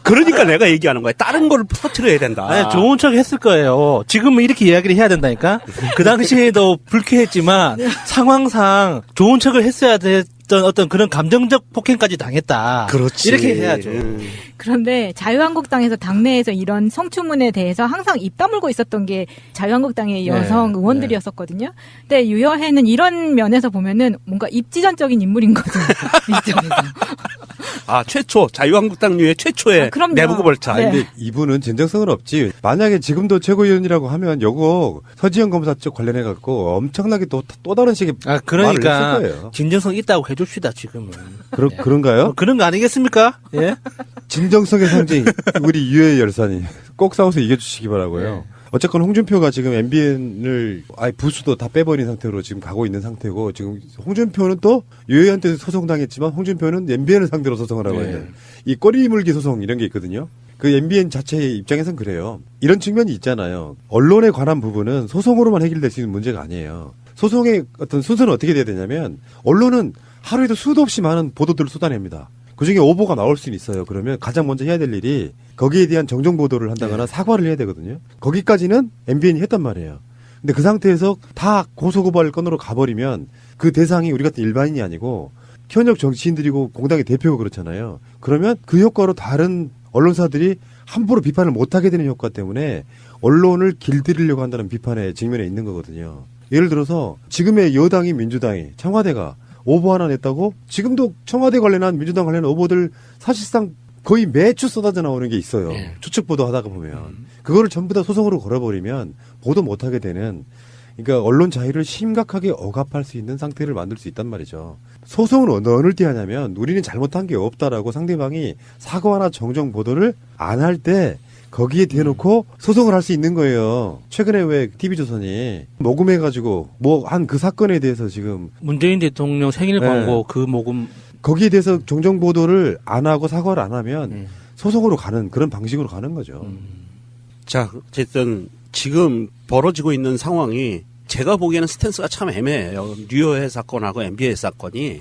그러니까 내가 얘기하는 거야. 다른 걸 터트려야 된다. 아니, 좋은 척 했을 거예요. 지금은 이렇게 이야기를 해야 된다니까? 그 당시에도 불쾌했지만 상황상 좋은 척을 했어야 됐던 어떤 그런 감정적 폭행까지 당했다. 그렇지. 이렇게 해야죠. 그런데 자유한국당에서 당내에서 이런 성추문에 대해서 항상 입 다물고 있었던 게 자유한국당의 여성 의원들이었었거든요. 근데 유여해는 이런 면에서 보면은 뭔가 입지전적인 인물인 거죠. 이쪽에서. 아, 최초 자유한국당류의 최초의 그럼요. 내부고 벌차. 네. 근데 이분은 진정성은 없지. 만약에 지금도 최고위원이라고 하면 요거 서지영 검사 쪽 관련해 갖고 엄청나게 또 다른 식의 그러니까 말을 했을 거예요. 진정성 있다고 해줍시다 지금은. 그런가요? 그런 거 아니겠습니까? 예. 진정성의 상징 우리 유해 열사님 꼭 싸워서 이겨주시기 바라고요. 어쨌건 홍준표가 지금 MBN을 아예 부수도 다 빼버린 상태로 지금 가고 있는 상태고, 지금 홍준표는 또 유해한테 소송당했지만 홍준표는 MBN을 상대로 소송을 하고 있는 이 꼬리 물기 소송 이런 게 있거든요. 그 MBN 자체의 입장에선 그래요. 이런 측면이 있잖아요. 언론에 관한 부분은 소송으로만 해결될 수 있는 문제가 아니에요. 소송의 어떤 순서는 어떻게 돼야 되냐면, 언론은 하루에도 수도 없이 많은 보도들을 쏟아냅니다. 그중에 오보가 나올 수는 있어요. 그러면 가장 먼저 해야 될 일이 거기에 대한 정정 보도를 한다거나 사과를 해야 되거든요. 거기까지는 MBN이 했단 말이에요. 근데 그 상태에서 다 고소고발 건으로 가버리면 그 대상이 우리 같은 일반인이 아니고 현역 정치인들이고 공당의 대표고 그렇잖아요. 그러면 그 효과로 다른 언론사들이 함부로 비판을 못하게 되는 효과 때문에 언론을 길들이려고 한다는 비판에 직면해 있는 거거든요. 예를 들어서 지금의 여당이 민주당이 청와대가 오보 하나 냈다고, 지금도 청와대 관련한 민주당 관련한 오보들 사실상 거의 매주 쏟아져 나오는 게 있어요. 추측 보도 하다가 보면. 그거를 전부 다 소송으로 걸어버리면 보도 못하게 되는, 그러니까 언론 자유를 심각하게 억압할 수 있는 상태를 만들 수 있단 말이죠. 소송은 어느 때 하냐면 우리는 잘못한 게 없다라고 상대방이 사과나 정정 보도를 안 할 때 거기에 대놓고 소송을 할 수 있는 거예요. 최근에 왜 TV조선이 모금해가지고 뭐 한 그 사건에 대해서 지금 문재인 대통령 생일 광고 그 모금 거기에 대해서 정정 보도를 안 하고 사과를 안 하면 소송으로 가는 그런 방식으로 가는 거죠. 자, 어쨌든 지금 벌어지고 있는 상황이 제가 보기에는 스탠스가 참 애매해요. 류여해 사건하고 MBN 사건이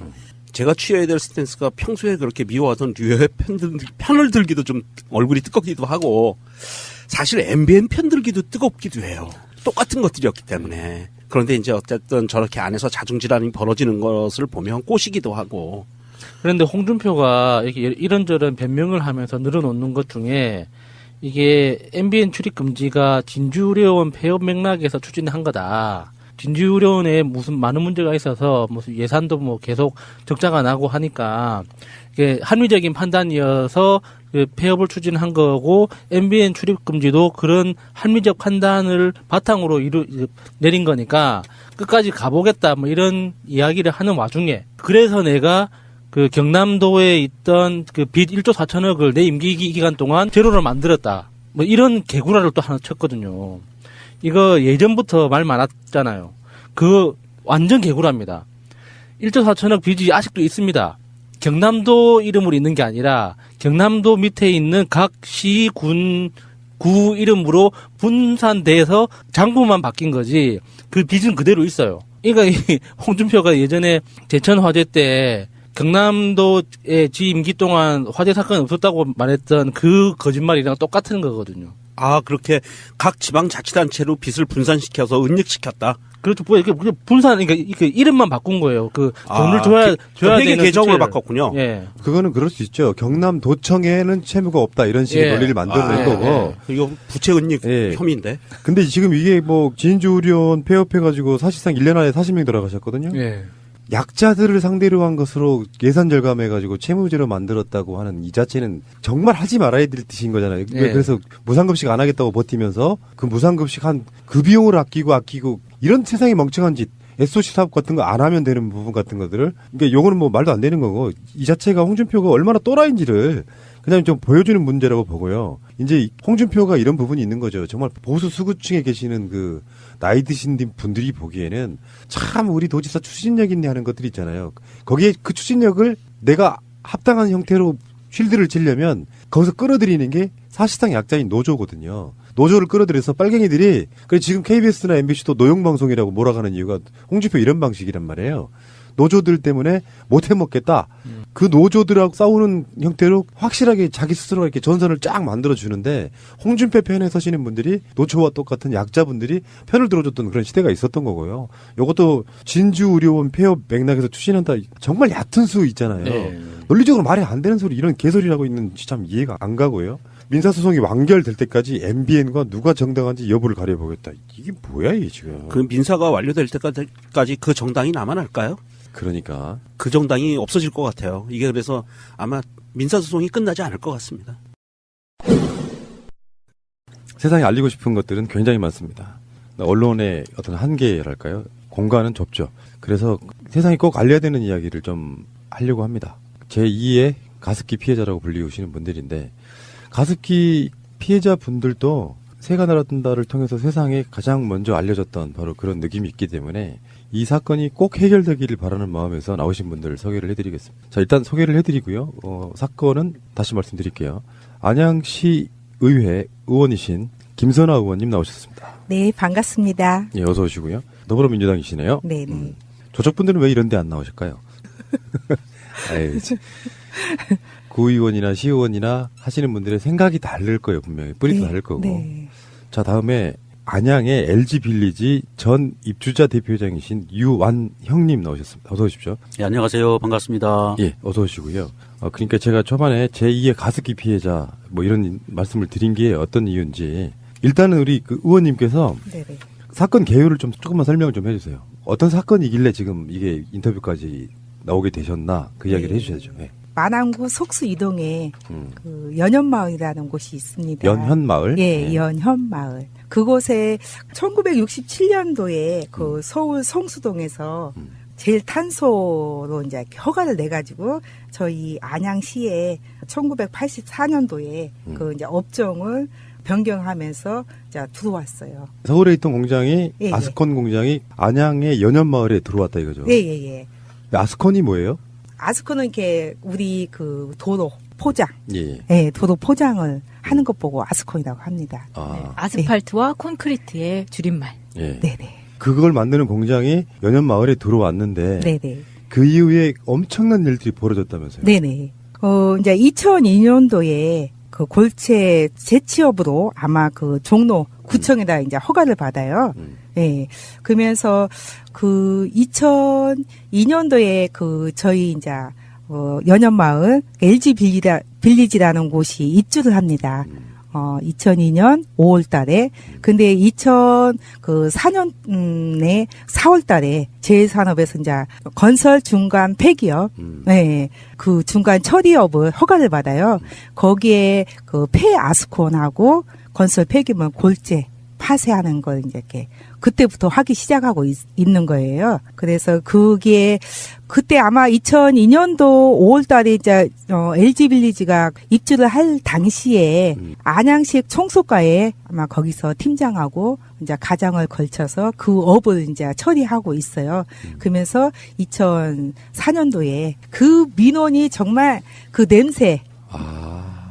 제가 취해야 될 스탠스가 평소에 그렇게 미워하던 류여해 편을 들기도 좀 얼굴이 뜨겁기도 하고, 사실 MBN 편 들기도 뜨겁기도 해요. 똑같은 것들이었기 때문에. 그런데 이제 어쨌든 저렇게 안에서 자중질환이 벌어지는 것을 보면 꼬시기도 하고. 그런데 홍준표가 이렇게 이런저런 변명을 하면서 늘어놓는 것 중에 이게 MBN 출입 금지가 진주의료원 폐업 맥락에서 추진한 거다. 진주의료원에 무슨 많은 문제가 있어서 무슨 예산도 뭐 계속 적자가 나고 하니까 이게 합리적인 판단이어서 그 폐업을 추진한 거고, MBN 출입 금지도 그런 합리적 판단을 바탕으로 내린 거니까 끝까지 가보겠다 뭐 이런 이야기를 하는 와중에, 그래서 내가 그 경남도에 있던 그 빚 1조 4천억을 내 임기 기간 동안 제로로 만들었다. 뭐 이런 개구라를 또 하나 쳤거든요. 이거 예전부터 말 많았잖아요. 그거 완전 개구라입니다. 1조 4천억 빚이 아직도 있습니다. 경남도 이름으로 있는 게 아니라 경남도 밑에 있는 각 시, 구 이름으로 분산돼서 장부만 바뀐 거지 그 빚은 그대로 있어요. 그러니까 홍준표가 예전에 제천 화재 때 경남도의 지 임기 동안 화재 사건이 없었다고 말했던 그 거짓말이랑 똑같은 거거든요. 아, 그렇게 각 지방자치단체로 빚을 분산시켜서 은닉시켰다. 그렇죠. 뭐 이렇게 분산, 그러니까 이름만 바꾼 거예요. 그 돈을 줘야 되는 계정을 주체를. 바꿨군요. 예. 그거는 그럴 수 있죠. 경남도청에는 채무가 없다 이런 식의 논리를 만드는 거고. 이거 부채 은닉 혐의인데. 근데 지금 이게 뭐 진주의료원 폐업해가지고 사실상 1년 안에 40명 돌아가셨거든요. 예. 약자들을 상대로 한 것으로 예산 절감해가지고 채무제로 만들었다고 하는 이 자체는 정말 하지 말아야 될 뜻인 거잖아요. 예. 그래서 무상급식 안 하겠다고 버티면서 그 무상급식 그 비용을 아끼고 이런 세상에 멍청한 짓, SOC 사업 같은 거 안 하면 되는 부분 같은 것들을, 그러니까 요거는 뭐 말도 안 되는 거고, 이 자체가 홍준표가 얼마나 또라이인지를 그냥 좀 보여주는 문제라고 보고요. 이제 홍준표가 이런 부분이 있는 거죠. 정말 보수 수구층에 계시는 그 나이 드신 분들이 보기에는 참 우리 도지사 추진력 있네 하는 것들이 있잖아요. 거기에 그 추진력을 내가 합당한 형태로 쉴드를 치려면 거기서 끌어들이는 게 사실상 약자인 노조거든요. 노조를 끌어들여서 빨갱이들이 그래 지금 KBS나 MBC도 노용방송이라고 몰아가는 이유가 홍준표 이런 방식이란 말이에요. 노조들 때문에 못 해먹겠다. 그 노조들하고 싸우는 형태로 확실하게 자기 스스로가 이렇게 전선을 쫙 만들어주는데 홍준표 편에 서시는 분들이 노조와 똑같은 약자분들이 편을 들어줬던 그런 시대가 있었던 거고요. 이것도 진주의료원 폐업 맥락에서 추진한다. 정말 얕은 수 있잖아요. 네. 논리적으로 말이 안 되는 소리 이런 개소리라고 있는지 참 이해가 안 가고요. 민사소송이 완결될 때까지 MBN과 누가 정당한지 여부를 가려보겠다. 이게 뭐야 이게 지금. 그 민사가 완료될 때까지 그 정당이 남아날까요? 그러니까. 그 정당이 없어질 것 같아요. 이게 그래서 아마 민사소송이 끝나지 않을 것 같습니다. 세상에 알리고 싶은 것들은 굉장히 많습니다. 언론의 어떤 한계랄까요? 공간은 좁죠. 그래서 세상이 꼭 알려야 되는 이야기를 좀 하려고 합니다. 제2의 가습기 피해자라고 불리우시는 분들인데 가습기 피해자분들도 새가 날아든다를 통해서 세상에 가장 먼저 알려졌던 바로 그런 느낌이 있기 때문에 이 사건이 꼭 해결되기를 바라는 마음에서 나오신 분들을 소개를 해드리겠습니다. 자, 일단 소개를 해드리고요. 사건은 다시 말씀드릴게요. 안양시 의회 의원이신 김선아 의원님 나오셨습니다. 네, 반갑습니다. 예, 어서 오시고요. 더불어민주당이시네요. 네네. 조적분들은 왜 이런 데 안 나오실까요? 아유, 구의원이나 시의원이나 하시는 분들의 생각이 다를 거예요, 분명히. 뿌리도 네, 다를 거고. 네. 자, 다음에 안양의 LG빌리지 전 입주자 대표장이신 유완형님 나오셨습니다. 어서 오십시오. 예, 안녕하세요. 반갑습니다. 예, 어서 오시고요. 그러니까 제가 초반에 제2의 가습기 피해자 뭐 이런 말씀을 드린 게 어떤 이유인지 일단은 우리 그 의원님께서 네네. 사건 개요를 좀 조금만 설명을 좀 해주세요. 어떤 사건이길래 지금 이게 인터뷰까지 나오게 되셨나 그 이야기를 해주셔야죠. 네. 마남구 속수 이동에 그 연현마을이라는 곳이 있습니다. 연현마을? 예, 네. 연현마을. 그곳에 1967년도에 그 서울 성수동에서 제일 탄소로 이제 허가를 내가지고 저희 안양시에 1984년도에 그 이제 업종을 변경하면서 이제 들어왔어요. 서울에 있던 공장이 예, 아스콘 공장이 안양의 연현마을에 들어왔다 이거죠. 예. 아스콘이 뭐예요? 아스콘은 이렇게 우리 그 도로 포장, 예. 예, 도로 포장을 하는 것 보고 아스콘이라고 합니다. 아스팔트와 콘크리트의 줄임말. 예. 네네. 그걸 만드는 공장이 연현마을에 들어왔는데 네네. 그 이후에 엄청난 일들이 벌어졌다면서요? 네네. 이제 2002년도에 그 골체 재취업으로 아마 그 종로 구청에다 이제 허가를 받아요. 예. 그러면서 그 2002년도에 그 저희 이제 연현마을 LG 빌리지라는 곳이 입주를 합니다. 2002년 5월 달에. 근데 2004년에 4월 달에 제일산업에서 이제 건설 중간 폐기업, 네, 그 중간 처리업을 허가를 받아요. 거기에 그 폐아스콘하고 건설 폐기물 골재 파쇄하는 걸 이제 이렇게 그때부터 하기 시작하고 있는 거예요. 그래서 그게 그때 아마 2002년도 5월 달에 이제 LG 빌리지가 입주를 할 당시에 안양시 총수과에 아마 거기서 팀장하고 이제 가장을 걸쳐서 그 업을 이제 처리하고 있어요. 그러면서 2004년도에 그 민원이 정말 그 냄새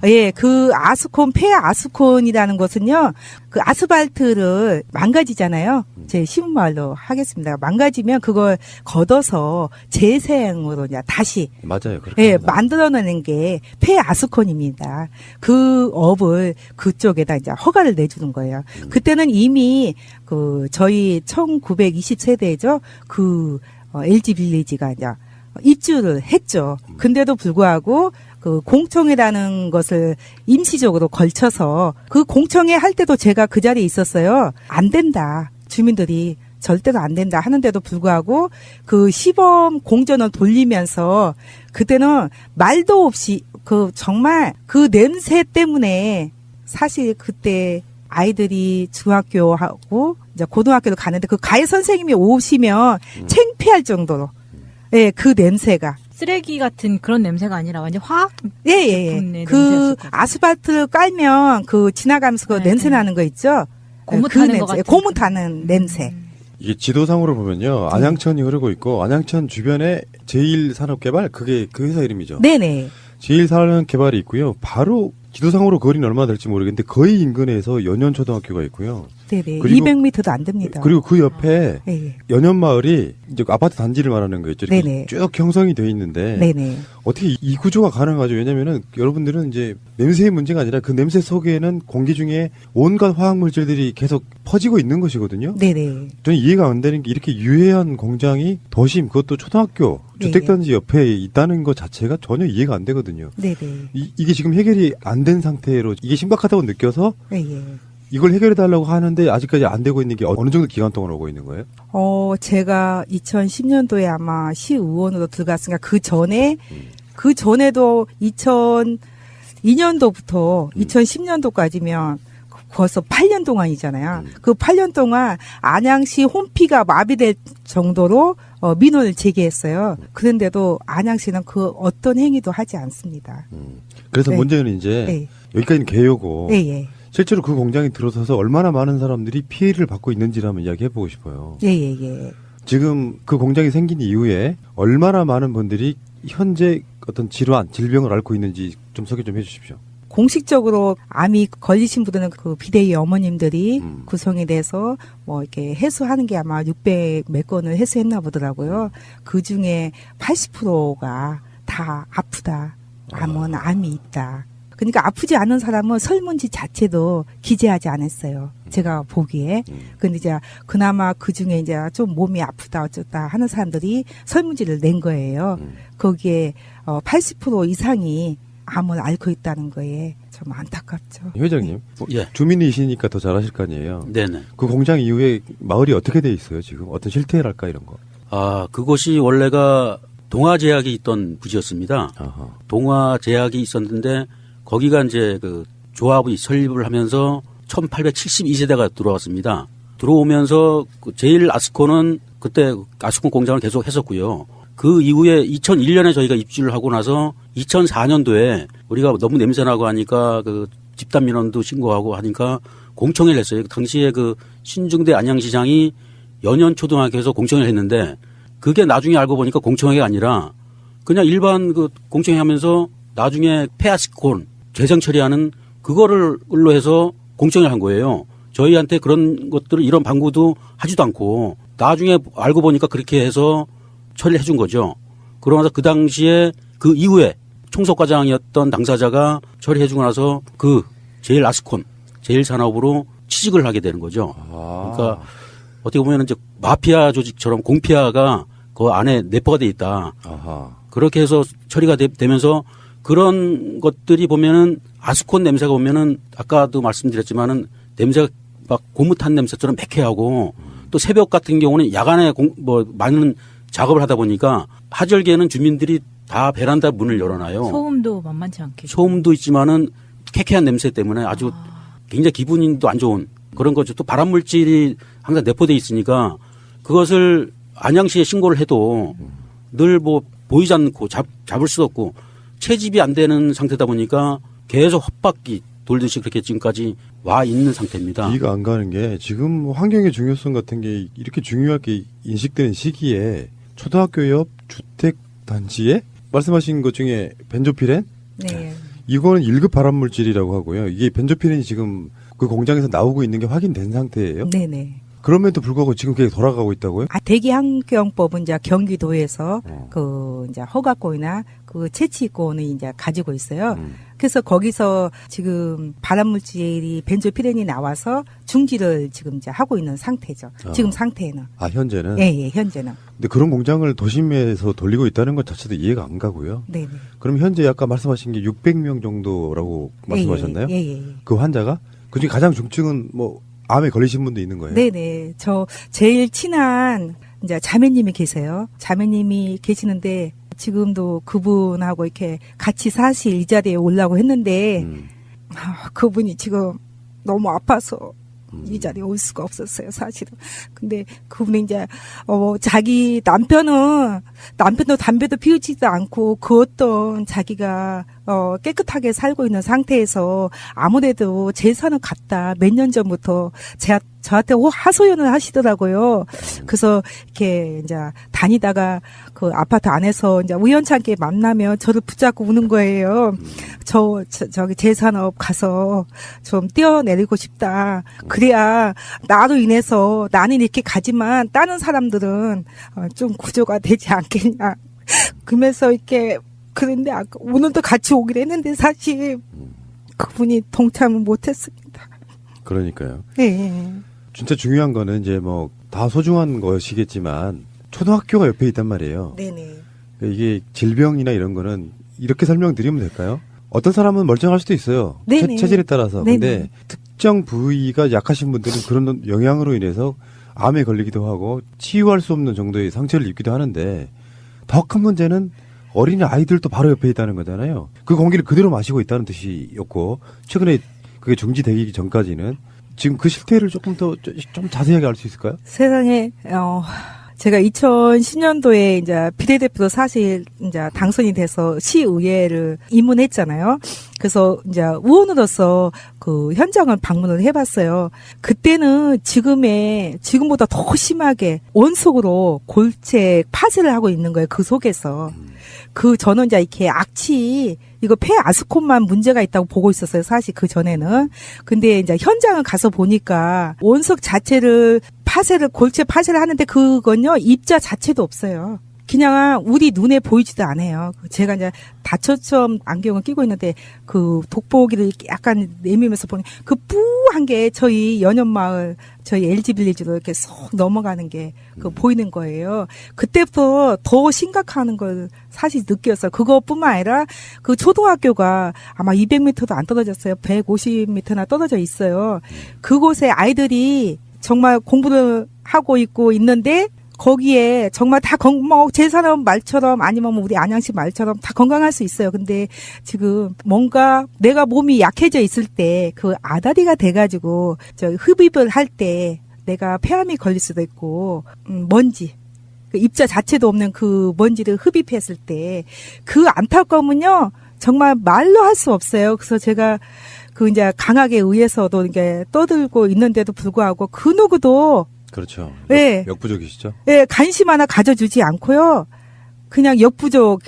예, 그 아스콘, 폐아스콘이라는 것은요, 그 아스팔트를 망가지잖아요. 제 쉬운 말로 하겠습니다. 망가지면 그걸 걷어서 재생으로 이제 다시. 맞아요. 그렇게. 예, 만들어내는 게 폐아스콘입니다. 그 업을 그쪽에다 이제 허가를 내주는 거예요. 그때는 이미 그 저희 1920세대죠. 그 LG 빌리지가 이제 입주를 했죠. 근데도 불구하고 그 공청회라는 것을 임시적으로 걸쳐서 그 공청회 할 때도 제가 그 자리에 있었어요. 안 된다. 주민들이 절대로 안 된다 하는데도 불구하고 그 시범 공전을 돌리면서 그때는 말도 없이 그 정말 그 냄새 때문에 사실 그때 아이들이 중학교하고 이제 고등학교도 가는데 그 가해 선생님이 오시면 창피할 정도로 예, 그 냄새가 쓰레기 같은 그런 냄새가 아니라 완전 화학 예. 그 아스팔트를 깔면 그 지나가면서 그 냄새 나는 거 있죠? 고무 그 타는 냄새, 것 같은. 고무 타는 냄새. 이게 지도상으로 보면요. 안양천이 흐르고 있고 안양천 주변에 제1산업개발 그게 그 회사 이름이죠. 네네. 제1산업개발이 있고요. 바로 지도상으로 거리는 얼마나 될지 모르겠는데 거의 인근에서 연현초등학교가 있고요. 네네. 그리고 200m도 안 됩니다. 그리고 그 옆에 예. 연현마을이 이제 아파트 단지를 말하는 거였죠. 이렇게 네네. 쭉 형성이 돼 있는데 네네. 어떻게 이 구조가 가능하죠? 왜냐면은 여러분들은 이제 냄새의 문제가 아니라 그 냄새 속에는 공기 중에 온갖 화학 물질들이 계속 퍼지고 있는 것이거든요. 네네. 저는 이해가 안 되는 게 이렇게 유해한 공장이 도심 그것도 초등학교 네네. 주택단지 옆에 있다는 것 자체가 전혀 이해가 안 되거든요. 네네. 이게 지금 해결이 안 된 상태로 이게 심각하다고 느껴서 예, 예. 이걸 해결해달라고 하는데 아직까지 안 되고 있는 게 어느 정도 기간 동안 오고 있는 거예요? 제가 2010년도에 아마 시의원으로 들어갔으니까 그 전에도 2002년도부터 2010년도까지면 벌써 8년 동안이잖아요. 그 8년 동안 안양시 홈피가 마비될 정도로 민원을 제기했어요. 그런데도 안양시는 그 어떤 행위도 하지 않습니다. 그래서 네. 문제는 이제 네. 여기까지는 개요고 예, 예. 실제로 그 공장이 들어서서 얼마나 많은 사람들이 피해를 받고 있는지를 한번 이야기해보고 싶어요. 예, 예, 예. 지금 그 공장이 생긴 이후에 얼마나 많은 분들이 현재 어떤 질병을 앓고 있는지 좀 소개 좀 해주십시오. 공식적으로 암이 걸리신 분들은 그 비대위 어머님들이 구성이 돼서 뭐 이렇게 해소하는 게 아마 600 몇 건을 해소했나 보더라고요. 그 중에 80%가 다 아프다. 암은 암이 있다. 그러니까 아프지 않은 사람은 설문지 자체도 기재하지 않았어요. 제가 보기에. 근데 이제 그나마 그 중에 이제 좀 몸이 아프다 어쩌다 하는 사람들이 설문지를 낸 거예요. 거기에 80% 이상이 암을 앓고 있다는 거에 좀 안타깝죠. 회장님, 예. 주민이시니까 더 잘하실 거 아니에요? 네네. 그 공장 이후에 마을이 어떻게 돼 있어요, 지금? 어떤 실태랄까, 이런 거? 그곳이 원래가 동화제약이 있던 부지였습니다. 아하. 동화제약이 있었는데 거기가 이제 그 조합이 설립을 하면서 1872세대가 들어왔습니다. 들어오면서 제일 아스콘은 그때 아스콘 공장을 계속 했었고요. 그 이후에 2001년에 저희가 입주를 하고 나서 2004년도에 우리가 너무 냄새나고 하니까 그 집단 민원도 신고하고 하니까 공청회를 했어요. 당시에 그 신중대 안양시장이 연현초등학교에서 공청회를 했는데 그게 나중에 알고 보니까 공청회가 아니라 그냥 일반 그 공청회 하면서 나중에 폐아스콘 재생 처리하는 그거를로 해서 공청회를 한 거예요. 저희한테 그런 것들을 이런 방구도 하지도 않고 나중에 알고 보니까 그렇게 해서 처리를 해준 거죠. 그러면서 그 당시에 그 이후에 총석과장이었던 당사자가 처리해주고 나서 그 제일 아스콘, 제일 산업으로 취직을 하게 되는 거죠. 그러니까 어떻게 보면 이제 마피아 조직처럼 공피아가 그 안에 내포가 돼 있다. 그렇게 해서 처리가 되면서 그런 것들이 보면은 아스콘 냄새가 보면은 아까도 말씀드렸지만은 냄새가 막 고무탄 냄새처럼 매캐하고 또 새벽 같은 경우는 야간에 많은 작업을 하다 보니까 하절기에는 주민들이 다 베란다 문을 열어놔요. 소음도 만만치 않게. 소음도 있지만은 쾌쾌한 냄새 때문에 아주 굉장히 기분도 안 좋은 그런 거죠. 또 발암 물질이 항상 내포돼 있으니까 그것을 안양시에 신고를 해도 늘 뭐 보이지 않고 잡을 수도 없고 채집이 안 되는 상태다 보니까 계속 헛바퀴 돌듯이 그렇게 지금까지 와 있는 상태입니다. 이해가 안 가는 게 지금 환경의 중요성 같은 게 이렇게 중요하게 인식되는 시기에 초등학교 옆 주택 단지에 말씀하신 것 중에 벤조피렌? 네. 이거는 1급 발암물질이라고 하고요. 이게 벤조피렌이 지금 그 공장에서 나오고 있는 게 확인된 상태예요. 네네. 그럼에도 불구하고 지금 그게 돌아가고 있다고요? 대기환경법은 이제 경기도에서 그 이제 허가권이나 그 채취권을 이제 가지고 있어요. 그래서 거기서 지금 발암물질이 벤조피렌이 나와서 중지를 지금 이제 하고 있는 상태죠. 지금 상태는. 현재는? 예, 현재는. 근데 그런 공장을 도심에서 돌리고 있다는 것 자체도 이해가 안 가고요. 네네. 그럼 현재 아까 말씀하신 게 600명 정도라고 말씀하셨나요? 예. 그 환자가? 그중에 가장 중증은 뭐 암에 걸리신 분도 있는 거예요? 네네. 저 제일 친한 이제 자매님이 계세요. 자매님이 계시는데 지금도 그분하고 이렇게 같이 사실 이 자리에 오려고 했는데 그분이 지금 너무 아파서 이 자리에 올 수가 없었어요, 사실은. 근데 그분이 이제 자기 남편도 담배도 피우지도 않고 그 어떤 자기가 깨끗하게 살고 있는 상태에서 아무래도 재산은 같다. 몇 년 전부터 저한테 하소연을 하시더라고요. 그래서 이렇게 이제 다니다가 그 아파트 안에서 이제 우연찮게 만나면 저를 붙잡고 우는 거예요. 저기 재산업 가서 좀 뛰어내리고 싶다. 그래야 나로 인해서 나는 이렇게 가지만 다른 사람들은 좀 구조가 되지 않겠냐. 그러면서 이렇게 그런데 아까 오늘도 같이 오기로 했는데 사실 그분이 동참을 못했습니다. 그러니까요. 네. 진짜 중요한 거는 이제 뭐 다 소중한 것이겠지만 초등학교가 옆에 있단 말이에요. 네네. 이게 질병이나 이런 거는 이렇게 설명드리면 될까요? 어떤 사람은 멀쩡할 수도 있어요. 네네. 체질에 따라서. 네네. 근데 특정 부위가 약하신 분들은 그런 영향으로 인해서 암에 걸리기도 하고 치유할 수 없는 정도의 상처를 입기도 하는데 더 큰 문제는 어린이 아이들도 바로 옆에 있다는 거잖아요. 그 공기를 그대로 마시고 있다는 뜻이었고 최근에 그게 중지되기 전까지는 지금 그 실태를 조금 더 좀 자세하게 알 수 있을까요? 세상에 제가 2010년도에 이제 비례대표로 사실 이제 당선이 돼서 시의회를 입문했잖아요. 그래서 이제 의원으로서 그 현장을 방문을 해봤어요. 그때는 지금보다 더 심하게 원속으로 골체 파쇄를 하고 있는 거예요. 그 속에서. 저는 이제 이렇게 이거 폐 아스콘만 문제가 있다고 보고 있었어요. 사실 그 전에는. 근데 이제 현장을 가서 보니까 원석 자체를 골체 파쇄를 하는데 그건요, 입자 자체도 없어요. 그냥 우리 눈에 보이지도 않아요. 제가 이제 다처럼 안경을 끼고 있는데 그 돋보기를 약간 내밀면서 보니 그 뿌한 게 저희 연현마을 저희 LG 빌리지로 이렇게 쏙 넘어가는 게 보이는 거예요. 그때부터 더 심각한 걸 사실 느꼈어요. 그것뿐만 아니라 그 초등학교가 아마 200m도 안 떨어졌어요. 150m나 떨어져 있어요. 그곳에 아이들이 정말 공부를 하고 있는데 거기에 정말 다 제사람 말처럼 아니면 우리 안양시 말처럼 다 건강할 수 있어요. 근데 지금 뭔가 내가 몸이 약해져 있을 때 그 아다리가 돼가지고 흡입을 할 때 내가 폐암이 걸릴 수도 있고 먼지 그 입자 자체도 없는 그 먼지를 흡입했을 때 그 안타까움은요 정말 말로 할 수 없어요. 그래서 제가 이제 강하게 의해서도 이게 떠들고 있는데도 불구하고 그 누구도 그렇죠. 네. 역부족이시죠? 네, 관심 하나 가져주지 않고요. 그냥 역부족,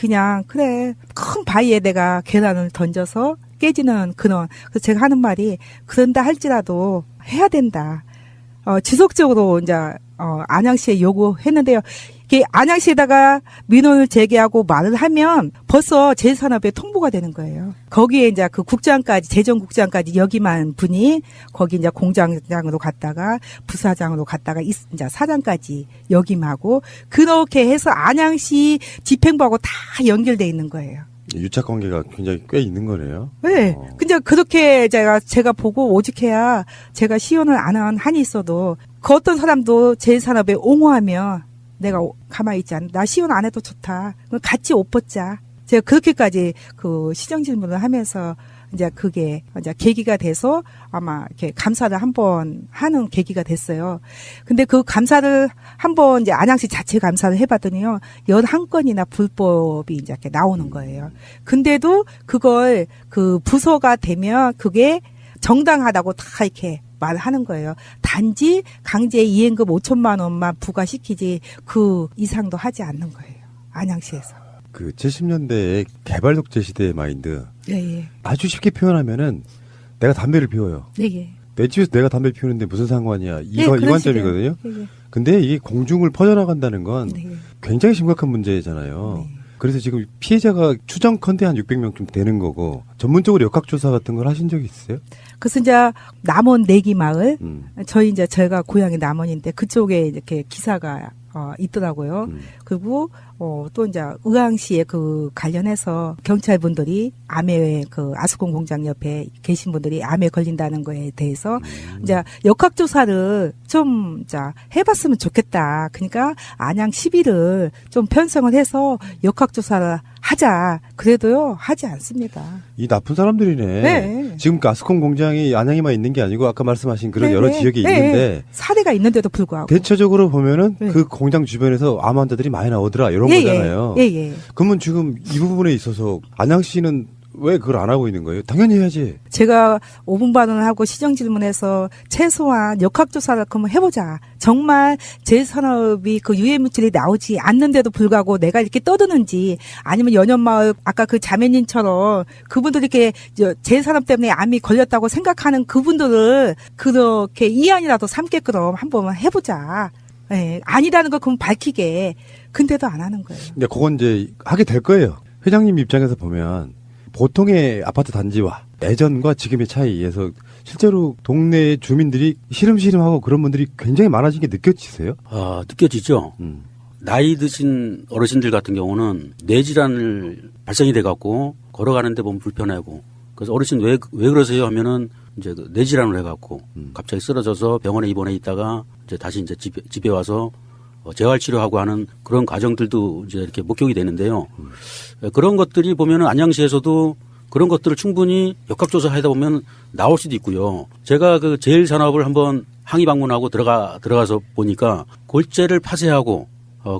그래. 큰 바위에 내가 계란을 던져서 깨지는 근원. 그래서 제가 하는 말이, 그런다 할지라도 해야 된다. 지속적으로 이제, 안양시에 요구했는데요. 이게 안양시에다가 민원을 제기하고 말을 하면 벌써 제일산업에 통보가 되는 거예요. 거기에 이제 그 국장까지, 재정국장까지 역임한 분이 거기 이제 공장장으로 갔다가 부사장으로 갔다가 이제 사장까지 역임하고 그렇게 해서 안양시 집행부하고 다 연결돼 있는 거예요. 유착 관계가 굉장히 꽤 있는 거네요. 네. 근데 그렇게 제가 보고 오직해야 제가 시연을 안 한 한이 있어도 그 어떤 사람도 제일산업에 옹호하면 내가 가만히 있지 않아. 나 시연 안 해도 좋다. 같이 옷 벗자. 제가 그렇게까지 그 시정 질문을 하면서 이제 그게 이제 계기가 돼서 아마 이렇게 감사를 한번 하는 계기가 됐어요. 근데 그 감사를 한번 이제 안양시 자체 감사를 해봤더니요. 11건이나 불법이 이제 이렇게 나오는 거예요. 근데도 그걸 그 부서가 되면 그게 정당하다고 다 이렇게 말하는 거예요. 단지 강제 이행금 5천만 원만 부과시키지 그 이상도 하지 않는 거예요. 안양시에서. 그 70년대의 개발독재 시대의 마인드. 예. 아주 쉽게 표현하면은 내가 담배를 피워요. 네. 내 집에서 내가 담배 피우는데 무슨 상관이야. 이 네, 관점이거든요. 네. 근데 이게 공중을 퍼져나간다는 건 굉장히 심각한 문제잖아요. 네. 그래서 지금 피해자가 추정컨대 한 600명쯤 되는 거고 전문적으로 역학조사 같은 걸 하신 적이 있어요? 그래서 이제 남원 내기 마을 저희가 고향이 남원인데 그쪽에 이렇게 기사가 있더라고요. 그리고 또 이제 의왕시에 그 관련해서 경찰분들이 암에 그 아스콘 공장 옆에 계신 분들이 암에 걸린다는 거에 대해서 이제 역학조사를 좀 해봤으면 좋겠다. 그러니까 안양 10일을 좀 편성을 해서 역학조사를 하자. 그래도요 하지 않습니다. 이 나쁜 사람들이네. 네. 지금 아스콘 공장이 안양에만 있는 게 아니고 아까 말씀하신 그런 여러 지역에 있는데 사례가 있는데도 불구하고 대체적으로 보면은 그 공장 주변에서 암 환자들이 많이 나오더라 이런 거잖아요. 예. 그러면 지금 이 부분에 있어서 안양시는 왜 그걸 안 하고 있는 거예요? 당연히 해야지. 제가 5분 반응을 하고 시정 질문해서 최소한 역학조사를 그러면 해보자. 정말 제일산업이 그 유해 물질이 나오지 않는데도 불구하고 내가 이렇게 떠드는지, 아니면 연연마을 아까 그 자매님처럼 그분들이 이렇게 제일산업 때문에 암이 걸렸다고 생각하는 그분들을 그렇게 이안이라도 삼게끔 한번 해보자. 예, 아니라는 걸 그럼 밝히게. 근데도 안 하는 거예요. 근데 그건 이제 하게 될 거예요. 회장님 입장에서 보면 보통의 아파트 단지와 예전과 지금의 차이에서 실제로 동네 주민들이 시름시름하고 그런 분들이 굉장히 많아진 게 느껴지세요? 느껴지죠. 나이 드신 어르신들 같은 경우는 뇌질환을 발생이 돼갖고 걸어가는데 보면 불편하고, 그래서 어르신 왜 그러세요 하면은 이제 뇌질환을 해갖고 갑자기 쓰러져서 병원에 입원해 있다가 이제 다시 이제 집에 와서 재활 치료하고 하는 그런 과정들도 이제 이렇게 목격이 되는데요. 그런 것들이 보면은 안양시에서도 그런 것들을 충분히 역학조사 하다 보면 나올 수도 있고요. 제가 그 제일산업을 한번 항의 방문하고 들어가서 보니까 골재를 파쇄하고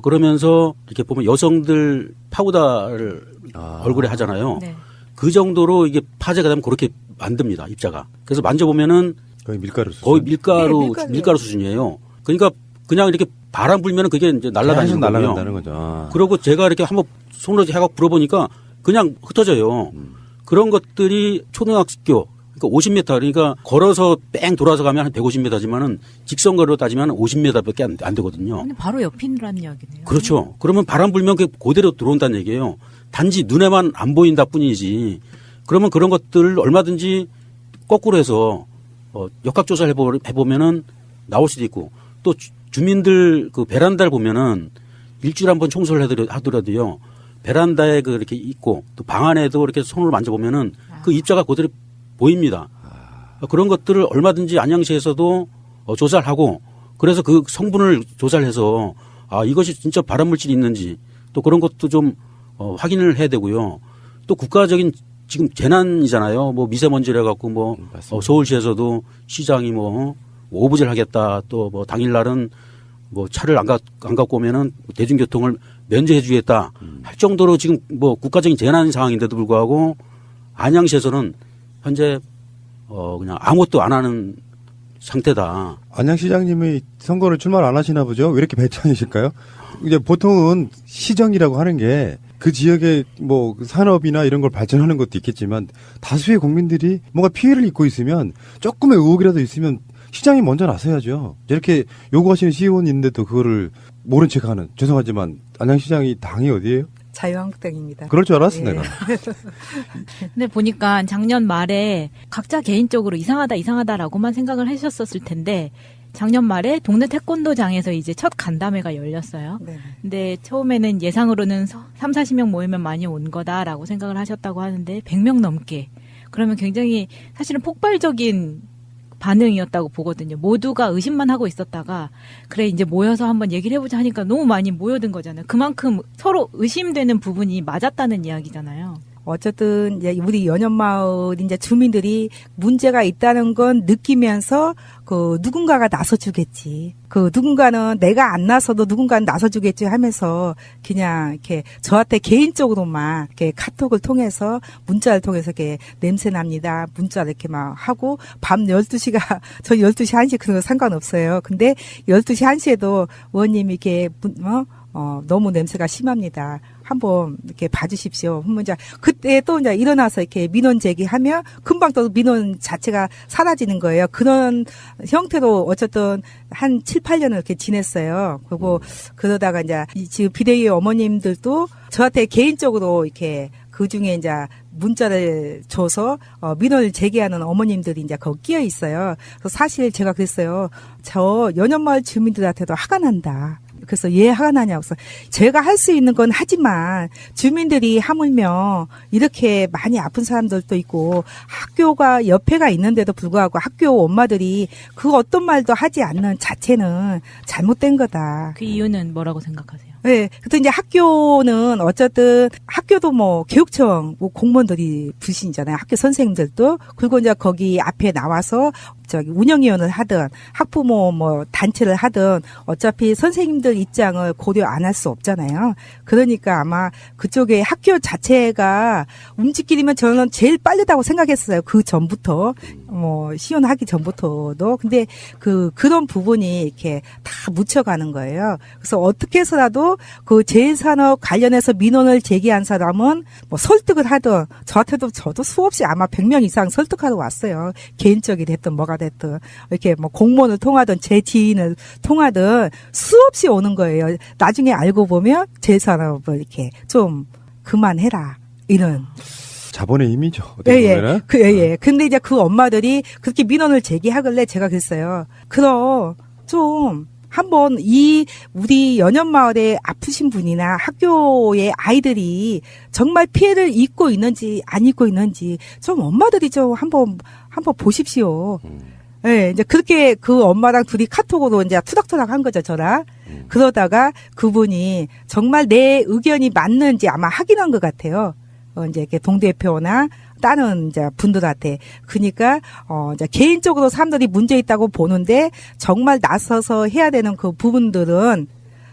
그러면서 이렇게 보면 여성들 파우더를 얼굴에 하잖아요. 네. 그 정도로 이게 파쇄가 되면 그렇게 만듭니다, 입자가. 그래서 만져보면은 거의 밀가루 수준. 거의 밀가루 수준이에요. 그러니까 그냥 이렇게 바람 불면은 그게 이제 날아다니는 거고요. 날아간다는 거죠. 그리고 제가 이렇게 한번 손으로 해갖고 불어보니까 그냥 흩어져요. 그런 것들이 초등학교, 그러니까 50m, 그러니까 걸어서 뺑 돌아서 가면 한 150m지만은 직선거리로 따지면 50m밖에 안 되거든요. 근데 바로 옆이라는 이야기네요. 그렇죠. 그러면 바람 불면 그게 그대로 들어온다는 얘기예요. 단지 눈에만 안 보인다 뿐이지. 그러면 그런 것들을 얼마든지 거꾸로 해서 역학조사를 해보면은 나올 수도 있고, 또 주민들 그 베란다를 보면은 일주일에 한 번 청소를 하더라도요, 베란다에 그 이렇게 있고 또 방 안에도 이렇게 손으로 만져보면은 그 입자가 그대로 보입니다. 그런 것들을 얼마든지 안양시에서도 조사를 하고, 그래서 그 성분을 조사를 해서 이것이 진짜 발암물질이 있는지 또 그런 것도 좀 확인을 해야 되고요. 또 국가적인 지금 재난이잖아요. 뭐 미세먼지를 해갖고 뭐 서울시에서도 시장이 뭐 오부제를 하겠다. 또 뭐 당일날은 뭐 차를 안 갖고 오면은 대중교통을 면제해 주겠다 할 정도로 지금 뭐 국가적인 재난 상황인데도 불구하고 안양시에서는 현재 그냥 아무것도 안 하는 상태다. 안양시장님이 선거를 출마를 안 하시나 보죠? 왜 이렇게 배짱이실까요? 이제 보통은 시정이라고 하는 게 그 지역의 뭐 산업이나 이런 걸 발전하는 것도 있겠지만 다수의 국민들이 뭔가 피해를 입고 있으면 조금의 의혹이라도 있으면 시장이 먼저 나서야죠. 이렇게 요구하시는 시의원인데도 그거를 모른 척하는, 죄송하지만 안양시장이 당이 어디예요? 자유한국당입니다. 그럴 줄 알았어, 예. 내가. 근데 보니까 작년 말에 각자 개인적으로 이상하다라고만 생각을 하셨었을 텐데, 작년 말에 동네 태권도장에서 이제 첫 간담회가 열렸어요. 네. 근데 처음에는 예상으로는 30-40명 모이면 많이 온 거다라고 생각을 하셨다고 하는데 100명 넘게. 그러면 굉장히 사실은 폭발적인 반응이었다고 보거든요. 모두가 의심만 하고 있었다가 그래 이제 모여서 한번 얘기를 해보자 하니까 너무 많이 모여든 거잖아요. 그만큼 서로 의심되는 부분이 맞았다는 이야기잖아요. 어쨌든 이제 우리 연연마을 이제 주민들이 문제가 있다는 건 느끼면서 그 누군가가 나서주겠지. 그 누군가는 내가 안 나서도 누군가는 나서주겠지 하면서 그냥 이렇게 저한테 개인적으로만 이렇게 카톡을 통해서 문자를 통해서 이렇게 냄새 납니다. 문자를 이렇게 막 하고 밤 12시가 저 12시 1시 그런 거 상관없어요. 근데 12시 1시에도 의원님이 이렇게 너무 냄새가 심합니다. 한번 이렇게 봐주십시오. 이제 그때 또 이제 일어나서 이렇게 민원 제기하면 금방 또 민원 자체가 사라지는 거예요. 그런 형태로 어쨌든 한 7, 8년을 이렇게 지냈어요. 그리고 그러다가 이제 지금 비대위 어머님들도 저한테 개인적으로 이렇게 그 중에 이제 문자를 줘서 민원을 제기하는 어머님들이 이제 거기 끼어 있어요. 그래서 사실 제가 그랬어요. 저 연연마을 주민들한테도 화가 난다. 그래서 왜 화가 나냐고. 그래서 제가 할 수 있는 건 하지만 주민들이 하물며 이렇게 많이 아픈 사람들도 있고 학교가 옆에가 있는데도 불구하고 학교 엄마들이 그 어떤 말도 하지 않는 자체는 잘못된 거다. 그 이유는 뭐라고 생각하세요? 네. 그래서 이제 학교는 어쨌든 학교도 뭐 교육청 뭐 공무원들이 부신이잖아요. 학교 선생님들도. 그리고 이제 거기 앞에 나와서 저기 운영위원을 하든 학부모 뭐 단체를 하든 어차피 선생님들 입장을 고려 안 할 수 없잖아요. 그러니까 아마 그쪽에 학교 자체가 움직이면 저는 제일 빠르다고 생각했어요. 그 전부터 뭐 시연하기 전부터도. 근데 그런 부분이 이렇게 다 묻혀가는 거예요. 그래서 어떻게 해서라도 그 제일산업 관련해서 민원을 제기한 사람은 뭐 설득을 하든 저도 수없이 아마 100명 이상 설득하러 왔어요. 개인적이 됐든 뭐가 됐든 이렇게 뭐 공무원을 통하든 제 지인을 통하든 수없이 오는 거예요. 나중에 알고 보면 제일산업을 이렇게 좀 그만해라 이런. 자본의 힘이죠. 어떻게 보면은. 예. 근데 이제 그 엄마들이 그렇게 민원을 제기하길래 제가 그랬어요. 그럼 좀 한번 우리 연현마을에 아프신 분이나 학교의 아이들이 정말 피해를 입고 있는지 안 입고 있는지 좀 엄마들이 좀 한번 보십시오. 예, 이제 그렇게 그 엄마랑 둘이 카톡으로 이제 투닥투닥 한 거죠, 저랑. 그러다가 그분이 정말 내 의견이 맞는지 아마 확인한 것 같아요. 이제 이렇게 동대표나 다른 이제 분들한테. 그러니까 이제 개인적으로 사람들이 문제 있다고 보는데 정말 나서서 해야 되는 그 부분들은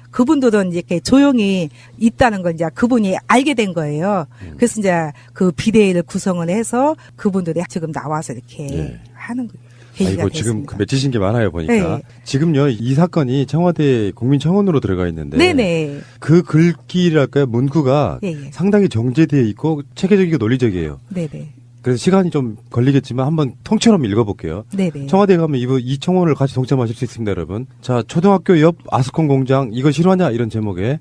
그분들은 이렇게 조용히 있다는 걸 이제 그분이 알게 된 거예요. 그래서 이제 그 비대위를 구성을 해서 그분들이 지금 나와서 이렇게 하는 거예요. 아이고, 지금 맺히신 게 많아요, 보니까. 네. 지금요, 이 사건이 청와대 국민청원으로 들어가 있는데. 네네. 그 글귀랄까요, 문구가 예. 상당히 정제되어 있고 체계적이고 논리적이에요. 네네. 그래서 시간이 좀 걸리겠지만 한번 통째로 읽어볼게요. 네네. 청와대에 가면 이 청원을 같이 동참하실 수 있습니다, 여러분. 자, 초등학교 옆 아스콘 공장, 이거 실화냐? 이런 제목의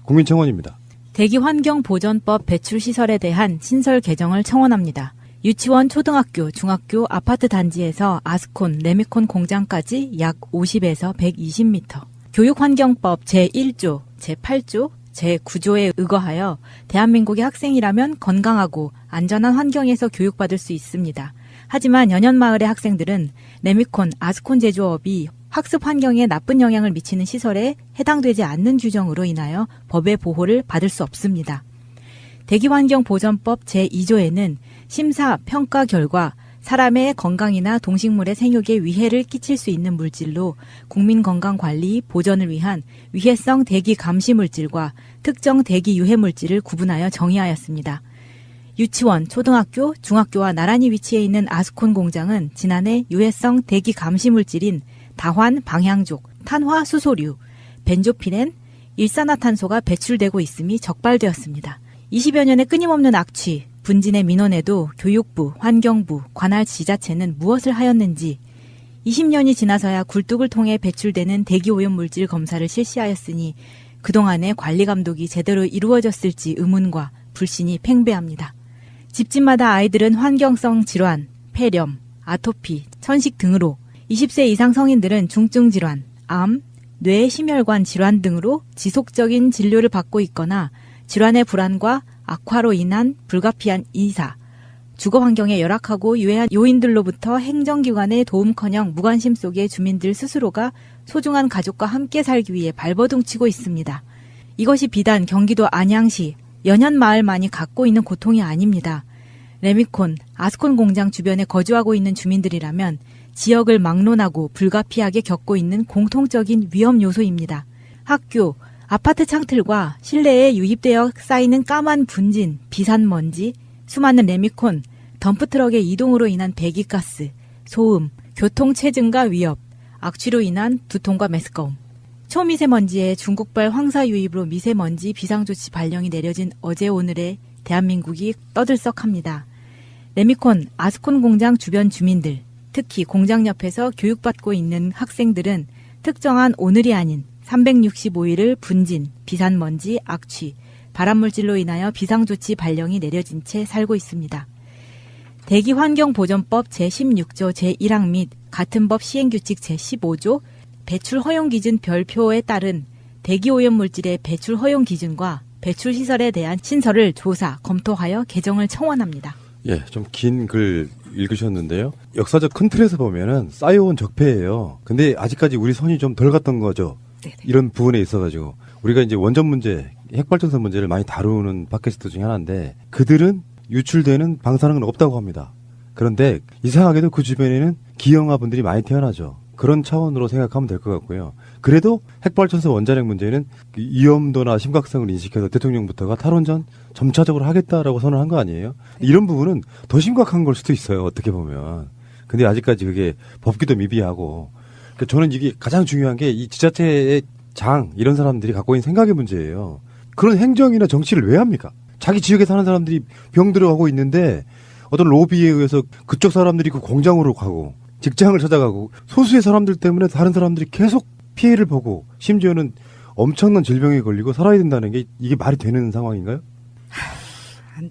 국민청원입니다. 대기환경보전법 배출시설에 대한 신설 개정을 청원합니다. 유치원, 초등학교, 중학교, 아파트 단지에서 아스콘, 레미콘 공장까지 약 50에서 120m. 교육환경법 제1조, 제8조, 제9조에 의거하여 대한민국의 학생이라면 건강하고 안전한 환경에서 교육받을 수 있습니다. 하지만 연현마을의 학생들은 레미콘, 아스콘 제조업이 학습 환경에 나쁜 영향을 미치는 시설에 해당되지 않는 규정으로 인하여 법의 보호를 받을 수 없습니다. 대기환경보전법 제2조에는 심사, 평가 결과 사람의 건강이나 동식물의 생육에 위해를 끼칠 수 있는 물질로 국민건강관리, 보전을 위한 위해성 대기 감시 물질과 특정 대기 유해 물질을 구분하여 정의하였습니다. 유치원, 초등학교, 중학교와 나란히 위치해 있는 아스콘 공장은 지난해 유해성 대기 감시 물질인 다환, 방향족, 탄화 수소류, 벤조피렌, 일산화탄소가 배출되고 있음이 적발되었습니다. 20여 년의 끊임없는 악취, 분진의 민원에도 교육부, 환경부, 관할 지자체는 무엇을 하였는지 20년이 지나서야 굴뚝을 통해 배출되는 대기오염 물질 검사를 실시하였으니 그동안의 관리 감독이 제대로 이루어졌을지 의문과 불신이 팽배합니다. 집집마다 아이들은 환경성 질환, 폐렴, 아토피, 천식 등으로 20세 이상 성인들은 중증 질환, 암, 뇌 심혈관 질환 등으로 지속적인 진료를 받고 있거나 질환의 불안과 악화로 인한 불가피한 이사, 주거 환경의 열악하고 유해한 요인들로부터 행정기관의 도움커녕 무관심 속에 주민들 스스로가 소중한 가족과 함께 살기 위해 발버둥치고 있습니다. 이것이 비단 경기도 안양시 연현마을만이 갖고 있는 고통이 아닙니다. 레미콘, 아스콘 공장 주변에 거주하고 있는 주민들이라면 지역을 막론하고 불가피하게 겪고 있는 공통적인 위험 요소입니다. 학교, 아파트 창틀과 실내에 유입되어 쌓이는 까만 분진, 비산먼지, 수많은 레미콘, 덤프트럭의 이동으로 인한 배기가스, 소음, 교통체증과 위협, 악취로 인한 두통과 메스꺼움. 초미세먼지의 중국발 황사 유입으로 미세먼지 비상조치 발령이 내려진 어제 오늘의 대한민국이 떠들썩합니다. 레미콘, 아스콘 공장 주변 주민들, 특히 공장 옆에서 교육받고 있는 학생들은 특정한 오늘이 아닌 365일을 분진, 비산먼지, 악취, 발암물질로 인하여 비상조치 발령이 내려진 채 살고 있습니다. 대기환경보전법 제16조 제1항 및 같은 법 시행규칙 제15조 배출 허용기준 별표에 따른 대기오염물질의 배출 허용기준과 배출시설에 대한 신설을 조사, 검토하여 개정을 청원합니다. 예, 좀 긴 글 읽으셨는데요. 역사적 큰 틀에서 보면은 쌓여온 적폐예요. 근데 아직까지 우리 손이 좀 덜 갔던 거죠. 네네. 이런 부분에 있어가지고 우리가 이제 원전 문제, 핵발전소 문제를 많이 다루는 팟캐스트 중에 하나인데 그들은 유출되는 방사능은 없다고 합니다. 그런데 이상하게도 그 주변에는 기형아분들이 많이 태어나죠. 그런 차원으로 생각하면 될 것 같고요. 그래도 핵발전소 원자력 문제는 그 위험도나 심각성을 인식해서 대통령부터가 탈원전 점차적으로 하겠다라고 선언한 거 아니에요? 이런 부분은 더 심각한 걸 수도 있어요. 어떻게 보면. 근데 아직까지 그게 법규도 미비하고. 그러니까 저는 이게 가장 중요한 게 이 지자체의 장 이런 사람들이 갖고 있는 생각의 문제예요. 그런 행정이나 정치를 왜 합니까? 자기 지역에 사는 사람들이 병들어가고 있는데 어떤 로비에 의해서 그쪽 사람들이 그 공장으로 가고 직장을 찾아가고 소수의 사람들 때문에 다른 사람들이 계속 피해를 보고 심지어는 엄청난 질병에 걸리고 살아야 된다는 게 이게 말이 되는 상황인가요?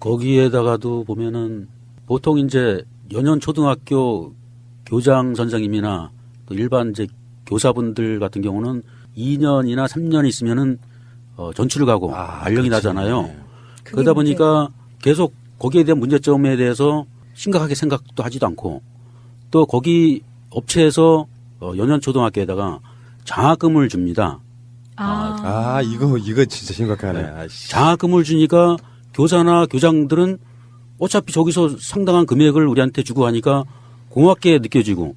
거기에다가도 보면은 보통 이제 연연 초등학교 교장 선생님이나 또 일반 이제 교사분들 같은 경우는 2년이나 3년 있으면은 전출을 가고 발령이 나잖아요. 그러다 보니까 계속 거기에 대한 문제점에 대해서 심각하게 생각도 하지도 않고 또 거기 업체에서 연연 초등학교에다가 장학금을 줍니다. 이거 진짜 심각하네. 장학금을 주니까 교사나 교장들은 어차피 저기서 상당한 금액을 우리한테 주고 하니까 고맙게 느껴지고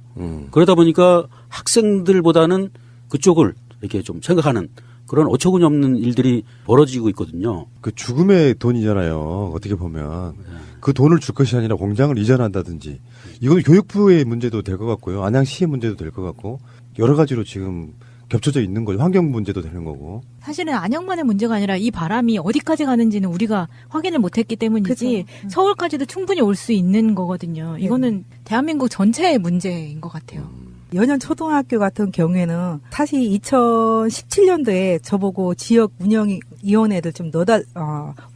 그러다 보니까 학생들보다는 그쪽을 이렇게 좀 생각하는 그런 어처구니 없는 일들이 벌어지고 있거든요. 그 죽음의 돈이잖아요. 어떻게 보면. 그 돈을 줄 것이 아니라 공장을 이전한다든지. 이건 교육부의 문제도 될 것 같고요. 안양시의 문제도 될 것 같고. 여러 가지로 지금 겹쳐져 있는 거죠. 환경 문제도 되는 거고. 사실은 안양만의 문제가 아니라 이 바람이 어디까지 가는지는 우리가 확인을 못했기 때문이지 서울까지도 충분히 올 수 있는 거거든요. 이거는 대한민국 전체의 문제인 것 같아요. 연연 초등학교 같은 경우에는 사실 2017년도에 저보고 지역 운영위원회를 좀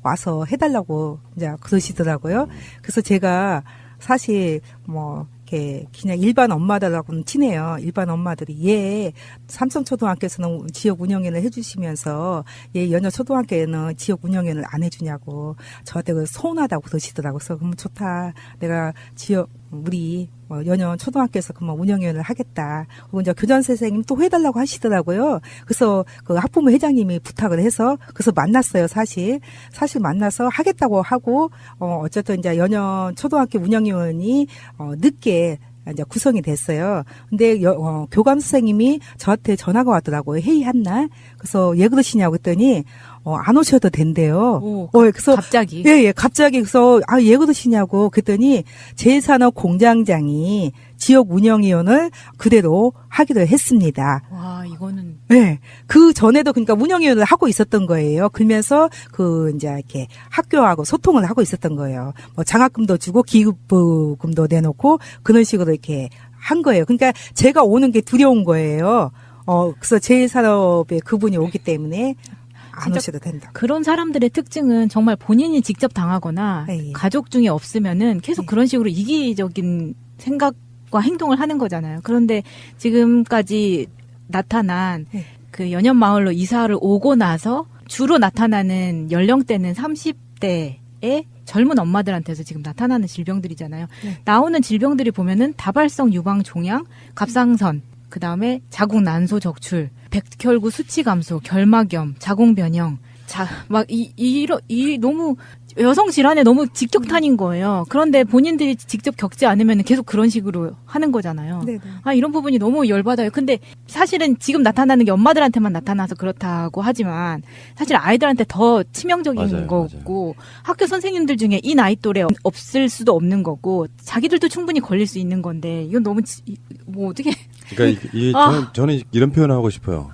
와서 해달라고 이제 그러시더라고요. 그래서 제가 사실 이렇게 그냥 일반 엄마들하고는 친해요. 일반 엄마들이 삼성초등학교에서는 지역 운영위원회를 해주시면서 연연 초등학교에는 지역 운영위원회를 안 해주냐고 저한테 서운하다고 그러시더라고요. 그래서 그럼 좋다. 내가 우리 연연 초등학교에서 그만 운영위원회를 하겠다. 그리고 이제 교장 선생님 또 해달라고 하시더라고요. 그래서 그 학부모 회장님이 부탁을 해서 그래서 만났어요. 사실 만나서 하겠다고 하고 어쨌든 이제 연연 초등학교 운영위원이 늦게 이제 구성이 됐어요. 근데 교감 선생님이 저한테 전화가 왔더라고요. 회의한 날. 그래서 왜 그러시냐고 했더니 안 오셔도 된대요. 그래서 갑자기. 갑자기 그래서 왜 그러시냐고 그랬더니 제3업 공장장이 지역 운영위원을 그대로 하기로 했습니다. 와, 이거는. 그 전에도 그러니까 운영위원을 하고 있었던 거예요. 그러면서 이제 이렇게 학교하고 소통을 하고 있었던 거예요. 장학금도 주고 기부금도 내놓고 그런 식으로 이렇게 한 거예요. 그러니까 제가 오는 게 두려운 거예요. 그래서 제3업에 그분이 오기 때문에 안 오셔도 된다. 그런 사람들의 특징은 정말 본인이 직접 당하거나 가족 중에 없으면은 계속 그런 식으로 이기적인 생각과 행동을 하는 거잖아요. 그런데 지금까지 나타난 그 연연마을로 이사를 오고 나서 주로 나타나는 연령대는 30대의 젊은 엄마들한테서 지금 나타나는 질병들이잖아요. 나오는 질병들이 보면은 다발성 유방 종양, 갑상선, 그 다음에 자궁 난소 적출, 백혈구 수치 감소, 결막염, 자궁 변형, 너무 여성 질환에 너무 직격탄인 거예요. 그런데 본인들이 직접 겪지 않으면 계속 그런 식으로 하는 거잖아요. 네네. 이런 부분이 너무 열받아요. 근데 사실은 지금 나타나는 게 엄마들한테만 나타나서 그렇다고 하지만 사실 아이들한테 더 치명적인 거고 학교 선생님들 중에 이 나이 또래 없을 수도 없는 거고 자기들도 충분히 걸릴 수 있는 건데 이건 너무 어떻게? 그러니까 저는 이런 표현을 하고 싶어요.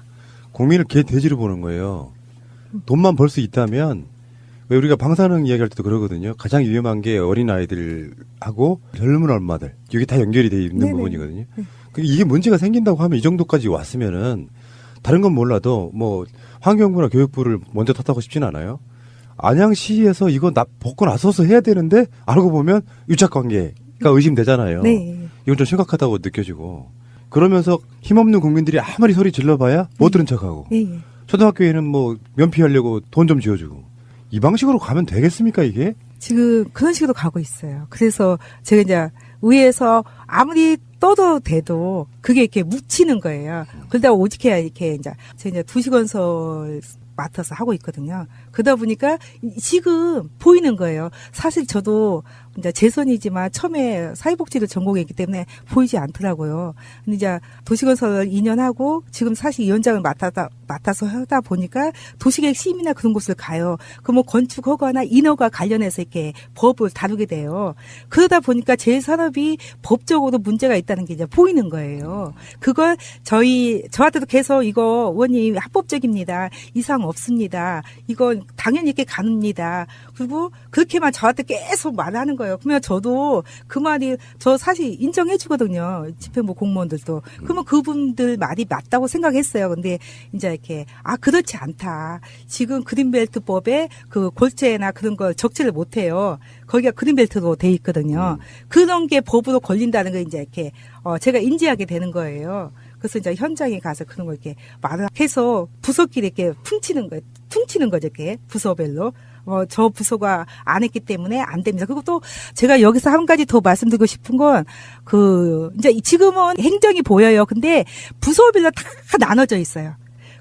국민을 개 돼지로 보는 거예요. 돈만 벌 수 있다면 왜 우리가 방사능 이야기할 때도 그러거든요. 가장 위험한 게 어린아이들하고 젊은 엄마들. 이게 다 연결이 돼 있는 부분이거든요. 이게 문제가 생긴다고 하면 이 정도까지 왔으면은 다른 건 몰라도 환경부나 교육부를 먼저 탓하고 싶진 않아요. 안양시에서 이거 벗고 나서서 해야 되는데 알고 보면 유착관계가 의심되잖아요. 이건 좀 심각하다고 느껴지고 그러면서 힘없는 국민들이 아무리 소리 질러봐야 못 들은 척하고 초등학교에는 면피하려고 돈 좀 지어주고 이 방식으로 가면 되겠습니까 이게? 지금 그런 식으로 가고 있어요. 그래서 제가 이제 위에서 아무리 떠도 돼도 그게 이렇게 묻히는 거예요. 그러다 오직해야 이렇게 제가 이제 도시건설 맡아서 하고 있거든요. 그러다 보니까 지금 보이는 거예요. 사실 저도 이제 제 손이지만 처음에 사회복지를 전공했기 때문에 보이지 않더라고요. 근데 이제 도시건설 2년 하고 지금 사실 위원장을 맡아서 하다 보니까 도시계획 심의나 그런 곳을 가요. 그 뭐 건축 허가나 인허가 관련해서 이렇게 법을 다루게 돼요. 그러다 보니까 제 산업이 법적으로 문제가 있다는 게 이제 보이는 거예요. 그걸 저한테도 계속 이거 의원님 합법적입니다. 이상 없습니다. 이건 당연히 이렇게 갑니다. 그리고 그렇게만 저한테 계속 말하는 거예요. 그러면 저도 그 말이 저 사실 인정해 주거든요. 집행부 공무원들도. 그러면 그분들 말이 맞다고 생각했어요. 근데 이제 이렇게 그렇지 않다. 지금 그린벨트법에 그 골재나 그런 걸 적지를 못 해요. 거기가 그린벨트로 돼 있거든요. 그런 게 법으로 걸린다는 걸 이제 이렇게 제가 인지하게 되는 거예요. 그래서 이제 현장에 가서 그런 걸 이렇게 말을 해서 부서끼리 이렇게 퉁치는 거죠, 이렇게 부서별로. 저 부서가 안 했기 때문에 안 됩니다. 그리고 또 제가 여기서 한 가지 더 말씀드리고 싶은 건 이제 지금은 행정이 보여요. 근데 부서별로 다 나눠져 있어요.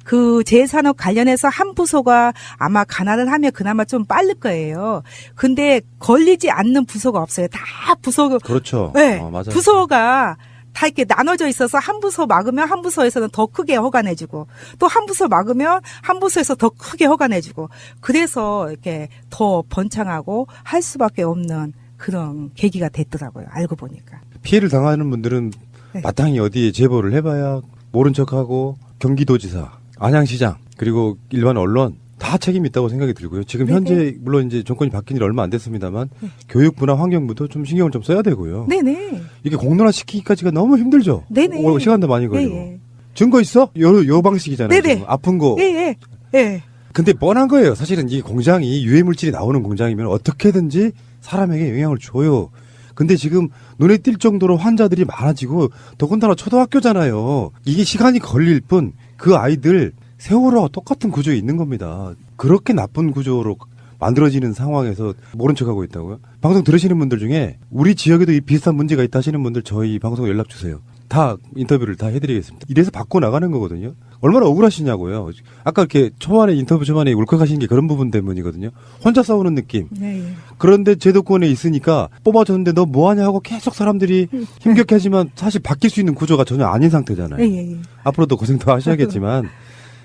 그 재산업 관련해서 한 부서가 아마 간화를 하면 그나마 좀 빠를 거예요. 근데 걸리지 않는 부서가 없어요. 다 부서가. 그렇죠. 네. 맞아요. 부서가 다 이렇게 나눠져 있어서 한 부서 막으면 한 부서에서는 더 크게 허가 내주고 또 한 부서 막으면 한 부서에서 더 크게 허가 내주고 그래서 이렇게 더 번창하고 할 수밖에 없는 그런 계기가 됐더라고요. 알고 보니까. 피해를 당하는 분들은 네. 마땅히 어디에 제보를 해봐야 모른 척하고 경기도지사, 안양시장 그리고 일반 언론 다 책임이 있다고 생각이 들고요. 지금 네네. 현재 물론 이제 정권이 바뀐 지 얼마 안 됐습니다만 교육부나 환경부도 좀 신경을 좀 써야 되고요. 네네. 이게 공론화 시키기까지가 너무 힘들죠. 네네. 시간도 많이 걸리고. 예, 예. 증거 있어? 요 방식이잖아요. 네네. 지금. 아픈 거. 예, 예. 예. 근데 뻔한 거예요. 사실은 이 공장이 유해물질이 나오는 공장이면 어떻게든지 사람에게 영향을 줘요. 근데 지금 눈에 띌 정도로 환자들이 많아지고 더군다나 초등학교잖아요. 이게 시간이 걸릴 뿐 그 아이들 세월호 똑같은 구조에 있는 겁니다. 그렇게 나쁜 구조로 만들어지는 상황에서 모른 척하고 있다고요? 방송 들으시는 분들 중에 우리 지역에도 이 비슷한 문제가 있다 하시는 분들 저희 방송 연락 주세요. 다 인터뷰를 다 해드리겠습니다. 이래서 바꿔 나가는 거거든요. 얼마나 억울하시냐고요. 아까 이렇게 인터뷰 초반에 울컥하시는 게 그런 부분 때문이거든요. 혼자 싸우는 느낌. 네. 그런데 제도권에 있으니까 뽑아줬는데 너 뭐하냐 하고 계속 사람들이 힘겹게하지만 사실 바뀔 수 있는 구조가 전혀 아닌 상태잖아요. 예. 앞으로도 고생 더 하셔야겠지만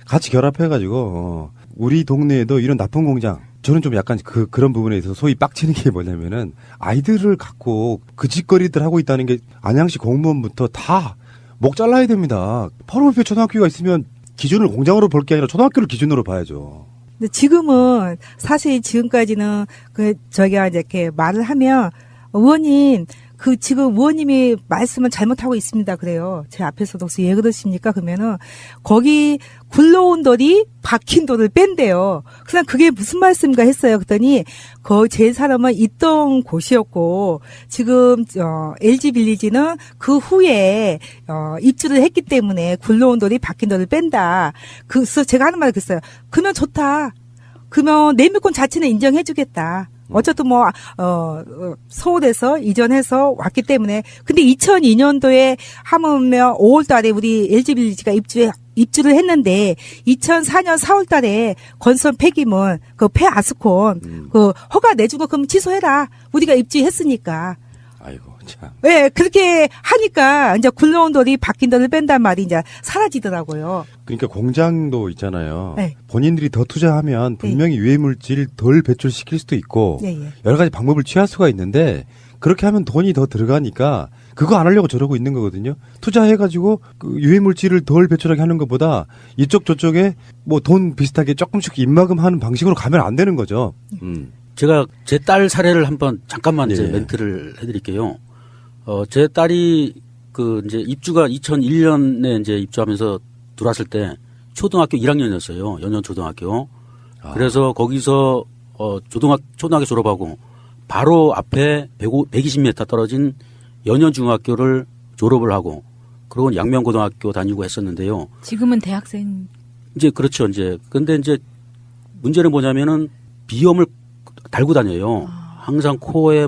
같이 결합해가지고 우리 동네에도 이런 나쁜 공장 저는 좀 약간 그런 부분에 있어서 소위 빡치는 게 뭐냐면은 아이들을 갖고 그 짓거리들 하고 있다는 게 안양시 공무원부터 다 목 잘라야 됩니다. 8월표 초등학교가 있으면 기준을 공장으로 볼 게 아니라 초등학교를 기준으로 봐야죠. 근데 지금은 사실 지금까지는 저희가 이제 이렇게 말을 하면 의원님 지금 의원님이 말씀은 잘못하고 있습니다. 그래요. 제 앞에서도 혹시 왜 그러십니까? 그러면은 거기 굴러온 돌이 박힌 돌을 뺀대요. 그냥 그게 무슨 말씀인가 했어요. 그랬더니 제 사람은 있던 곳이었고 지금 LG 빌리지는 그 후에 입주를 했기 때문에 굴러온 돌이 박힌 돌을 뺀다. 그래서 제가 하는 말이 그랬어요. 그러면 좋다. 그러면 내밀권 자체는 인정해주겠다. 어쨌든 서울에서 이전해서 왔기 때문에. 근데 2002년도에 하물며 5월 달에 우리 LG빌리지가 입주를 했는데 2004년 4월 달에 건설 폐기물, 폐아스콘, 허가 내주고 그럼 취소해라. 우리가 입주했으니까. 아이고, 참. 네, 그렇게 하니까 이제 굴러온 돌이 박힌 돌을 뺀단 말이 이제 사라지더라고요. 그러니까 공장도 있잖아요. 네. 본인들이 더 투자하면 분명히 유해물질 덜 배출시킬 수도 있고 예, 예. 여러 가지 방법을 취할 수가 있는데 그렇게 하면 돈이 더 들어가니까 그거 안 하려고 저러고 있는 거거든요. 투자해가지고 그 유해물질을 덜 배출하게 하는 것보다 이쪽 저쪽에 뭐 돈 비슷하게 조금씩 입막음하는 방식으로 가면 안 되는 거죠. 제가 제 딸 사례를 한번 잠깐만 이제 예. 멘트를 해드릴게요. 제 딸이 이제 입주가 2001년에 이제 입주하면서 들어왔을 때 초등학교 1학년이었어요. 연년 초등학교. 그래서 거기서 초등학교 졸업하고 바로 앞에 120m 떨어진 연년 중학교를 졸업을 하고 그리고 양명고등학교 다니고 했었는데요. 지금은 대학생. 이제 그렇죠. 근데 이제 문제는 뭐냐면은 비염을 달고 다녀요. 항상 코에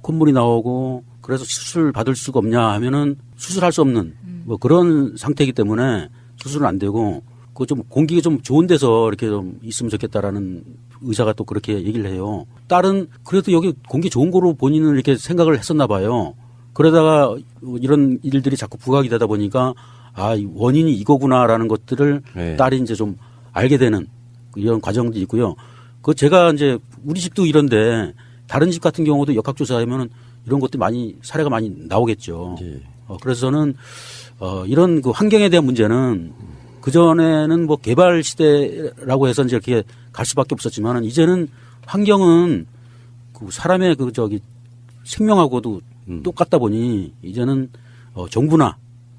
콧물이 나오고 그래서 수술 받을 수가 없냐 하면은 수술할 수 없는 그런 상태이기 때문에 수술은 안 되고 그 좀 공기가 좀 좋은 데서 이렇게 좀 있으면 좋겠다라는 의사가 또 그렇게 얘기를 해요. 딸은 그래도 여기 공기 좋은 거로 본인은 이렇게 생각을 했었나 봐요. 그러다가 이런 일들이 자꾸 부각이 되다 보니까 아, 원인이 이거구나라는 것들을 네. 딸이 이제 좀 알게 되는 이런 과정도 있고요. 그 제가 이제 우리 집도 이런데 다른 집 같은 경우도 역학조사하면은 이런 것들이 많이 사례가 많이 나오겠죠. 예. 그래서 저는 이런 그 환경에 대한 문제는 그 전에는 뭐 개발 시대라고 해서 이제 이렇게 갈 수밖에 없었지만은 이제는 환경은 그 사람의 그 저기 생명하고도 똑같다 보니 이제는 정부나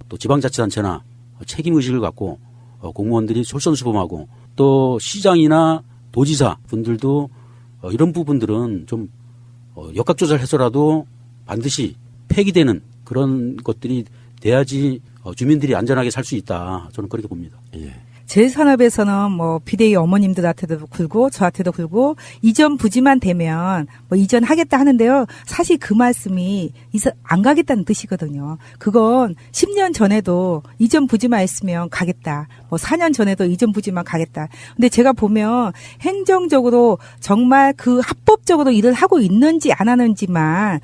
또 지방자치단체나 책임 의식을 갖고 공무원들이 솔선수범하고 또 시장이나 도지사 분들도 이런 부분들은 좀 역학조사를 해서라도 반드시 폐기되는 그런 것들이 돼야지 주민들이 안전하게 살 수 있다. 저는 그렇게 봅니다. 예. 제일산업에서는 뭐 비대위 어머님들한테도 굴고 저한테도 굴고 이전 부지만 되면 뭐 이전하겠다 하는데요. 사실 그 말씀이 안 가겠다는 뜻이거든요. 그건 10년 전에도 이전 부지만 있으면 가겠다. 뭐 4년 전에도 이전 부지만 가겠다. 근데 제가 보면 행정적으로 정말 그 합법적으로 일을 하고 있는지 안 하는지만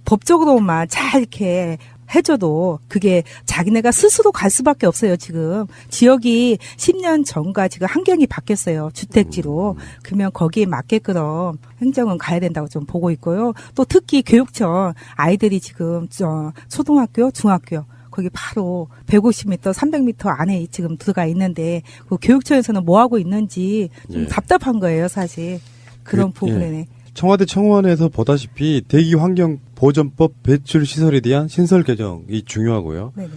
법적으로만 잘 이렇게 해줘도 그게 자기네가 스스로 갈 수밖에 없어요. 지금 지역이 10년 전과 지금 환경이 바뀌었어요. 주택지로. 그러면 거기에 맞게끔 행정은 가야 된다고 좀 보고 있고요. 또 특히 교육청 아이들이 지금 초등학교, 중학교 거기 바로 150m, 300m 안에 지금 들어가 있는데 그 교육청에서는 뭐 하고 있는지 좀 답답한 거예요, 사실. 그런 부분에. 예. 청와대 청원에서 보다시피 대기환경보전법 배출 시설에 대한 신설 개정이 중요하고요. 네네.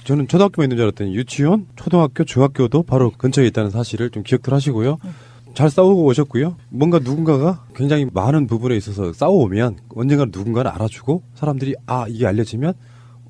저는 초등학교만 있는 줄 알았더니 유치원, 초등학교, 중학교도 바로 근처에 있다는 사실을 좀 기억들 하시고요. 잘 싸우고 오셨고요. 뭔가 누군가가 굉장히 많은 부분에 있어서 싸워오면 언젠가 누군가는 알아주고 사람들이 이게 알려지면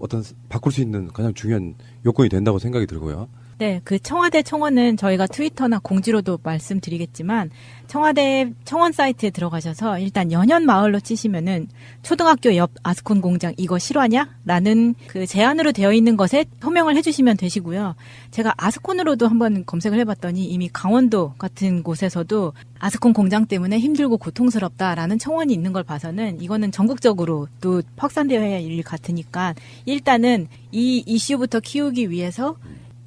어떤 바꿀 수 있는 가장 중요한 요건이 된다고 생각이 들고요. 네, 그 청와대 청원은 저희가 트위터나 공지로도 말씀드리겠지만 청와대 청원 사이트에 들어가셔서 일단 연현마을로 치시면은 초등학교 옆 아스콘 공장 이거 실화냐? 라는 그 제안으로 되어 있는 것에 호명을 해주시면 되시고요. 제가 아스콘으로도 한번 검색을 해봤더니 이미 강원도 같은 곳에서도 아스콘 공장 때문에 힘들고 고통스럽다라는 청원이 있는 걸 봐서는 이거는 전국적으로 또 확산되어야 할 일 같으니까 일단은 이 이슈부터 키우기 위해서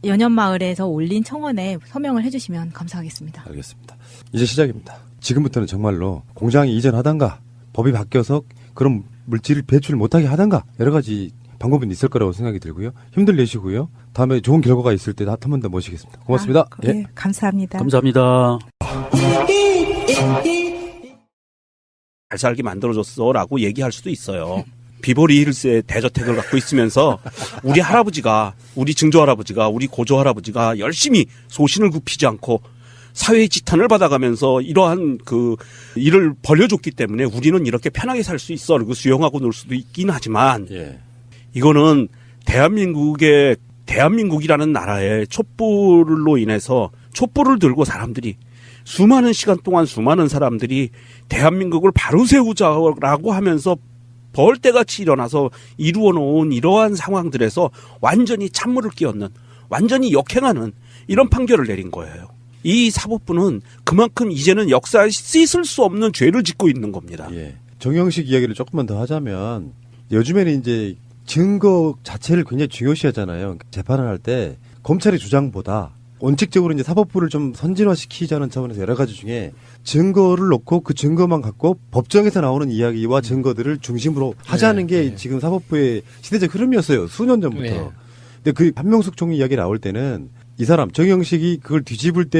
연현마을에서 올린 청원에 서명을 해주시면 감사하겠습니다. 알겠습니다. 이제 시작입니다. 지금부터는 정말로 공장이 이전하던가 법이 바뀌어서 그런 물질을 배출 못하게 하던가 여러 가지 방법은 있을 거라고 생각이 들고요. 힘들 내시고요. 다음에 좋은 결과가 있을 때 한 번 더 모시겠습니다. 고맙습니다. 네, 감사합니다. 감사합니다. 잘 살게 만들어줬어라고 얘기할 수도 있어요. 비버리 힐스의 대저택을 갖고 있으면서 우리 할아버지가, 우리 증조 할아버지가, 우리 고조 할아버지가 열심히 소신을 굽히지 않고 사회의 지탄을 받아가면서 이러한 그 일을 벌려줬기 때문에 우리는 이렇게 편하게 살 수 있어. 그리고 수용하고 놀 수도 있긴 하지만 이거는 대한민국이라는 나라의 촛불로 인해서 촛불을 들고 사람들이 수많은 시간 동안 수많은 사람들이 대한민국을 바로 세우자라고 하면서 벌떼같이 일어나서 이루어놓은 이러한 상황들에서 완전히 찬물을 끼얹는 완전히 역행하는 이런 판결을 내린 거예요. 이 사법부는 그만큼 이제는 역사에 씻을 수 없는 죄를 짓고 있는 겁니다. 예. 정영식 이야기를 조금만 더 하자면 요즘에는 이제 증거 자체를 굉장히 중요시하잖아요. 재판을 할 때 검찰의 주장보다 원칙적으로 이제 사법부를 좀 선진화시키자는 차원에서 여러 가지 중에 증거를 놓고 그 증거만 갖고 법정에서 나오는 이야기와 증거들을 중심으로 하자는 게 지금 사법부의 시대적 흐름이었어요. 수년 전부터. 근데 그 한명숙 총리 이야기 나올 때는 이 사람 정영식이 그걸 뒤집을 때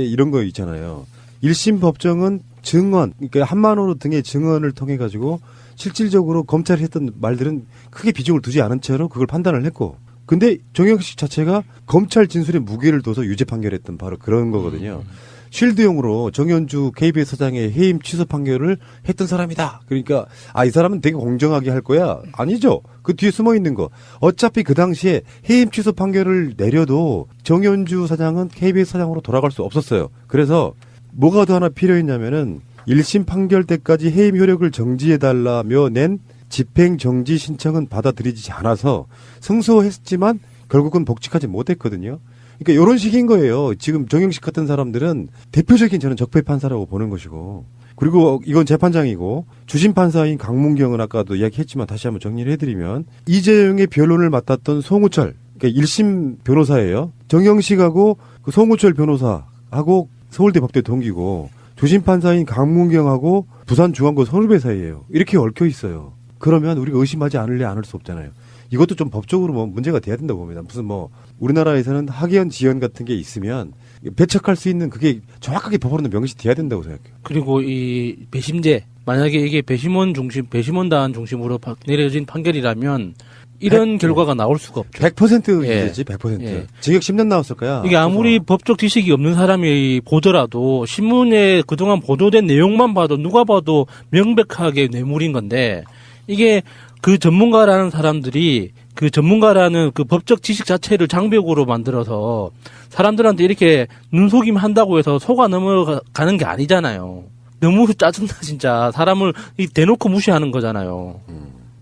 이런 거 있잖아요. 1심 법정은 증언, 그러니까 한만호 등의 증언을 통해 가지고 실질적으로 검찰이 했던 말들은 크게 비중을 두지 않은 채로 그걸 판단을 했고, 근데 정영식 자체가 검찰 진술에 무게를 둬서 유죄 판결했던 바로 그런 거거든요. 쉴드용으로 정현주 KBS 사장의 해임 취소 판결을 했던 사람이다. 그러니까 이 사람은 되게 공정하게 할 거야. 아니죠. 그 뒤에 숨어 있는 거. 어차피 그 당시에 해임 취소 판결을 내려도 정현주 사장은 KBS 사장으로 돌아갈 수 없었어요. 그래서 뭐가 더 하나 필요했냐면은 1심 판결 때까지 해임 효력을 정지해달라며 낸 집행정지 신청은 받아들이지 않아서 승소했지만 결국은 복직하지 못했거든요. 그러니까 이런 식인 거예요. 지금 정영식 같은 사람들은 대표적인 저는 적폐 판사라고 보는 것이고, 그리고 이건 재판장이고 주심 판사인 강문경은 아까도 이야기했지만 다시 한번 정리를 해드리면 이재용의 변론을 맡았던 송우철, 그러니까 1심 변호사예요. 정영식하고 그 송우철 변호사하고 서울대 법대 동기고 주심 판사인 강문경하고 부산중앙고 선후배 사이예요. 이렇게 얽혀 있어요. 그러면 우리가 의심하지 않을래 않을 수 없잖아요. 이것도 좀 법적으로 뭐 문제가 돼야 된다고 봅니다. 무슨 뭐 우리나라에서는 학연 지연 같은 게 있으면 배척할 수 있는 그게 정확하게 법으로는 명시돼야 된다고 생각해요. 그리고 이 배심제, 만약에 이게 배심원단 중심으로 내려진 판결이라면 이런 결과가 나올 수가 없죠. 100% 이제지, 100%. 예. 징역 10년 나왔을 거야. 이게 아무리 법적 지식이 없는 사람이 보더라도 신문에 그동안 보도된 내용만 봐도 누가 봐도 명백하게 뇌물인 건데, 이게 그 전문가라는 사람들이 그 전문가라는 그 법적 지식 자체를 장벽으로 만들어서 사람들한테 이렇게 눈속임 한다고 해서 속아 넘어가는 게 아니잖아요. 너무 짜증나, 진짜. 사람을 대놓고 무시하는 거잖아요.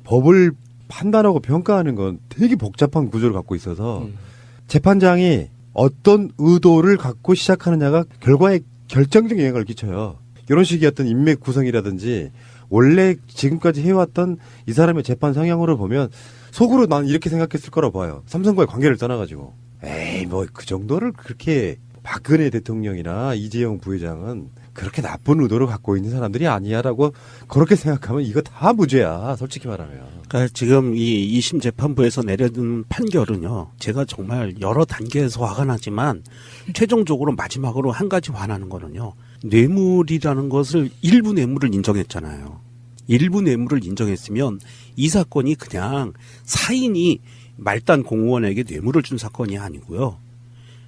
법을 판단하고 평가하는 건 되게 복잡한 구조를 갖고 있어서 재판장이 어떤 의도를 갖고 시작하느냐가 결과에 결정적인 영향을 끼쳐요. 이런 식의 어떤 인맥 구성이라든지 원래 지금까지 해왔던 이 사람의 재판 성향으로 보면 속으로 난 이렇게 생각했을 거라고 봐요. 삼성과의 관계를 떠나가지고. 에이, 뭐 그 정도를 그렇게 박근혜 대통령이나 이재용 부회장은 그렇게 나쁜 의도를 갖고 있는 사람들이 아니야라고 그렇게 생각하면 이거 다 무죄야, 솔직히 말하면. 그러니까 지금 이 2심 재판부에서 내려진 판결은요, 제가 정말 여러 단계에서 화가 나지만 최종적으로 마지막으로 한 가지 화나는 거는요, 뇌물이라는 것을 일부 뇌물을 인정했잖아요. 일부 뇌물을 인정했으면 이 사건이 그냥 사인이 말단 공무원에게 뇌물을 준 사건이 아니고요.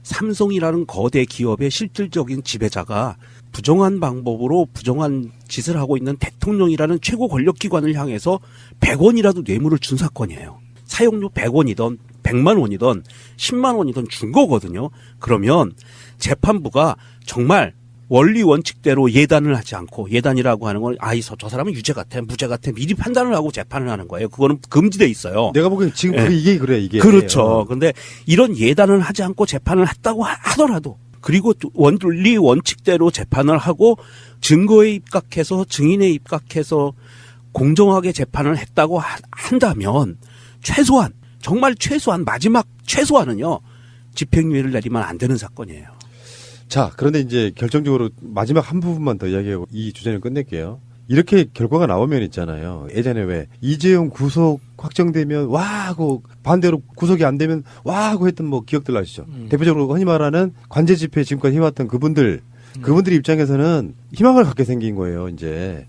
삼성이라는 거대 기업의 실질적인 지배자가 부정한 방법으로 부정한 짓을 하고 있는 대통령이라는 최고 권력기관을 향해서 100원이라도 뇌물을 준 사건이에요. 사용료 100원이든 100만 원이든 10만 원이든 준 거거든요. 그러면 재판부가 정말 원리 원칙대로 예단을 하지 않고, 예단이라고 하는 건 저 사람은 유죄 같아, 무죄 같아 미리 판단을 하고 재판을 하는 거예요. 그거는 금지돼 있어요. 내가 보기엔 지금 이게 그래, 이게. 그렇죠. 근데 이런 예단을 하지 않고 재판을 했다고 하더라도, 그리고 원리 원칙대로 재판을 하고 증거에 입각해서 증인에 입각해서 공정하게 재판을 했다고 한다면 최소한, 정말 최소한, 마지막 최소한은요, 집행유예를 내리면 안 되는 사건이에요. 자, 그런데 이제 결정적으로 마지막 한 부분만 더 이야기하고 이 주제는 끝낼게요. 이렇게 결과가 나오면 있잖아요. 예전에 왜 이재용 구속 확정되면 와 하고 반대로 구속이 안 되면 와 하고 했던 뭐 기억들 나시죠? 대표적으로 흔히 말하는 관제 집회 지금까지 해왔던 그분들 입장에서는 희망을 갖게 생긴 거예요. 이제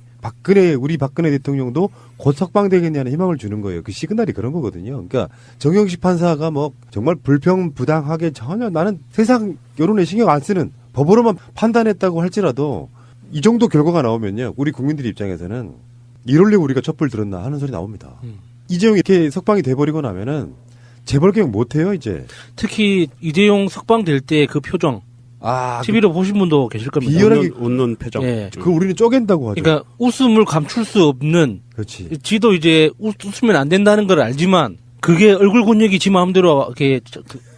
우리 박근혜 대통령도 곧 석방되겠냐는 희망을 주는 거예요. 그 시그널이 그런 거거든요. 그러니까 정영식 판사가 뭐 정말 불평부당하게 전혀 나는 세상 여론에 신경 안 쓰는 법으로만 판단했다고 할지라도 이 정도 결과가 나오면요, 우리 국민들 입장에서는 이럴려고 우리가 촛불 들었나 하는 소리 나옵니다. 이재용이 이렇게 석방이 돼버리고 나면은 재벌 개혁 못해요, 이제. 특히 이재용 석방될 때 그 표정. TV로 보신 분도 계실 겁니다. 비열하게 웃는 표정. 예. 그 우리는 쪼갠다고 하죠. 그러니까 웃음을 감출 수 없는. 그렇지. 지도 이제 웃으면 안 된다는 걸 알지만 그게 얼굴 근육이 지 마음대로 이렇게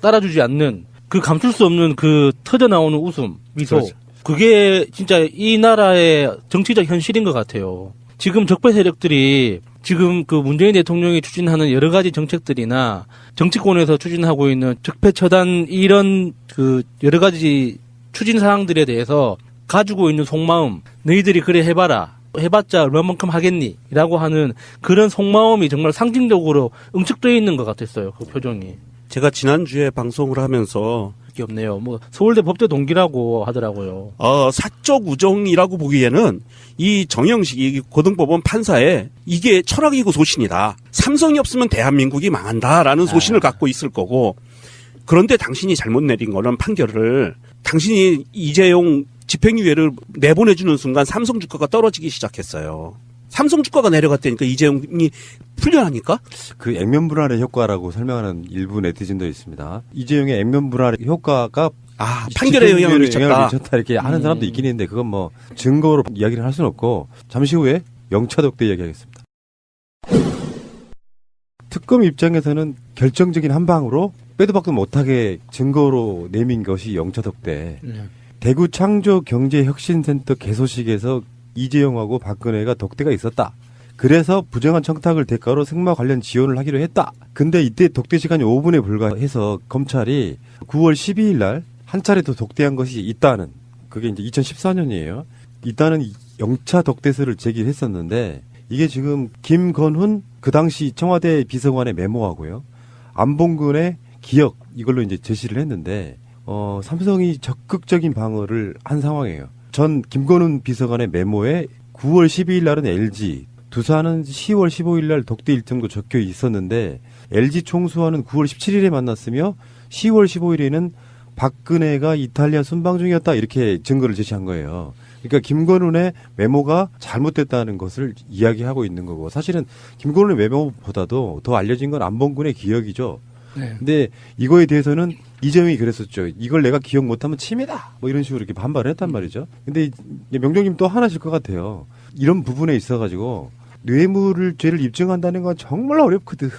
따라주지 않는, 그 감출 수 없는 그 터져 나오는 웃음, 미소. 그렇죠. 그게 진짜 이 나라의 정치적 현실인 것 같아요. 지금 적폐 세력들이 지금 그 문재인 대통령이 추진하는 여러 가지 정책들이나 정치권에서 추진하고 있는 적폐 처단 이런 그 여러 가지 추진 사항들에 대해서 가지고 있는 속마음, 너희들이 그래 해봐라, 해봤자 얼마만큼 하겠니? 라고 하는 그런 속마음이 정말 상징적으로 응축되어 있는 것 같았어요. 그 표정이. 제가 지난주에 방송을 하면서 게 없네요. 뭐 서울대 법대 동기라고 하더라고요. 사적 우정이라고 보기에는 이 정영식 이 고등법원 판사의 이게 철학이고 소신이다. 삼성이 없으면 대한민국이 망한다라는 소신을 갖고 있을 거고, 그런데 당신이 잘못 내린 거는 판결을, 당신이 이재용 집행유예를 내보내주는 순간 삼성 주가가 떨어지기 시작했어요. 삼성 주가가 내려갔다니까 이재용이 풀려나니까? 그 액면 분할의 효과라고 설명하는 일부 네티즌도 있습니다. 이재용의 액면 분할의 효과가 판결에 영향을 미쳤다. 이렇게 하는 사람도 있긴 있는데 그건 뭐 증거로 이야기를 할 수는 없고, 잠시 후에 영차독 때 이야기하겠습니다. 특검 입장에서는 결정적인 한 방으로 빼도 박도 못하게 증거로 내민 것이 영차덕대. 네. 대구 창조경제혁신센터 개소식에서 이재용하고 박근혜가 덕대가 있었다. 그래서 부정한 청탁을 대가로 승마 관련 지원을 하기로 했다. 근데 이때 독대 시간이 5분에 불과해서 검찰이 9월 12일 날 한 차례 더 독대한 것이 있다는, 그게 이제 2014년이에요. 있다는 영차 덕대서를 제기를 했었는데, 이게 지금 김건훈 그 당시 청와대 비서관의 메모하고요, 안봉근의 기억, 이걸로 이제 제시를 했는데, 삼성이 적극적인 방어를 한 상황이에요. 전 김건훈 비서관의 메모에 9월 12일 날은 LG, 두산은 10월 15일 날 독대 일정도 적혀 있었는데, LG 총수와는 9월 17일에 만났으며 10월 15일에는 박근혜가 이탈리아 순방 중이었다, 이렇게 증거를 제시한 거예요. 그러니까 김건훈의 메모가 잘못됐다는 것을 이야기하고 있는 거고, 사실은 김건훈의 메모보다도 더 알려진 건 안봉근의 기억이죠. 네. 근데 이거에 대해서는 이재용이 그랬었죠. 이걸 내가 기억 못하면 침해다, 뭐 이런 식으로 이렇게 반발을 했단 말이죠. 근데 명정님 또 하나실 것 같아요. 이런 부분에 있어가지고 뇌물을 죄를 입증한다는 건 정말 어렵거든.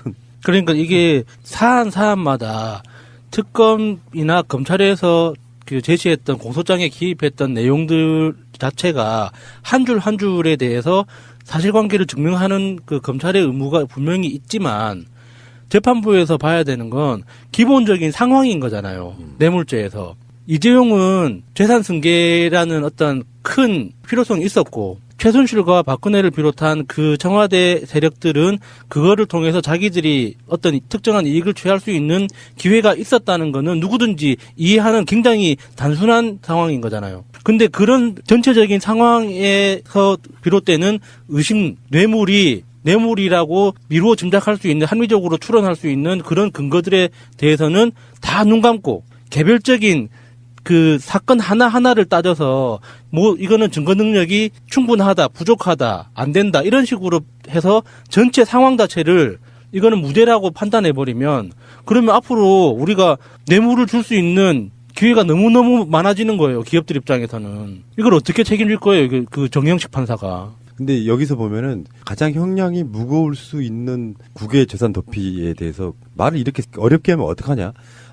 그러니까 이게 사안마다 특검이나 검찰에서 그 제시했던 공소장에 기입했던 내용들 자체가 한 줄 한 줄에 대해서 사실관계를 증명하는 그 검찰의 의무가 분명히 있지만, 재판부에서 봐야 되는 건 기본적인 상황인 거잖아요. 뇌물죄에서. 이재용은 재산 승계라는 어떤 큰 필요성이 있었고, 최순실과 박근혜를 비롯한 그 청와대 세력들은 그거를 통해서 자기들이 어떤 특정한 이익을 취할 수 있는 기회가 있었다는 거는 누구든지 이해하는 굉장히 단순한 상황인 거잖아요. 근데 그런 전체적인 상황에서 비롯되는 의심, 뇌물이라고 미루어 짐작할 수 있는, 합리적으로 추론할 수 있는 그런 근거들에 대해서는 다 눈 감고 개별적인 그 사건 하나하나를 따져서 뭐 이거는 증거 능력이 충분하다, 부족하다, 안 된다, 이런 식으로 해서 전체 상황 자체를 이거는 무죄라고 판단해버리면, 그러면 앞으로 우리가 뇌물을 줄 수 있는 기회가 너무너무 많아지는 거예요. 기업들 입장에서는. 이걸 어떻게 책임질 거예요, 그 정영식 판사가. 근데 여기서 보면은 가장 형량이 무거울 수 있는 국외 재산 도피에 대해서 말을 이렇게 어렵게 하면 어떡하냐.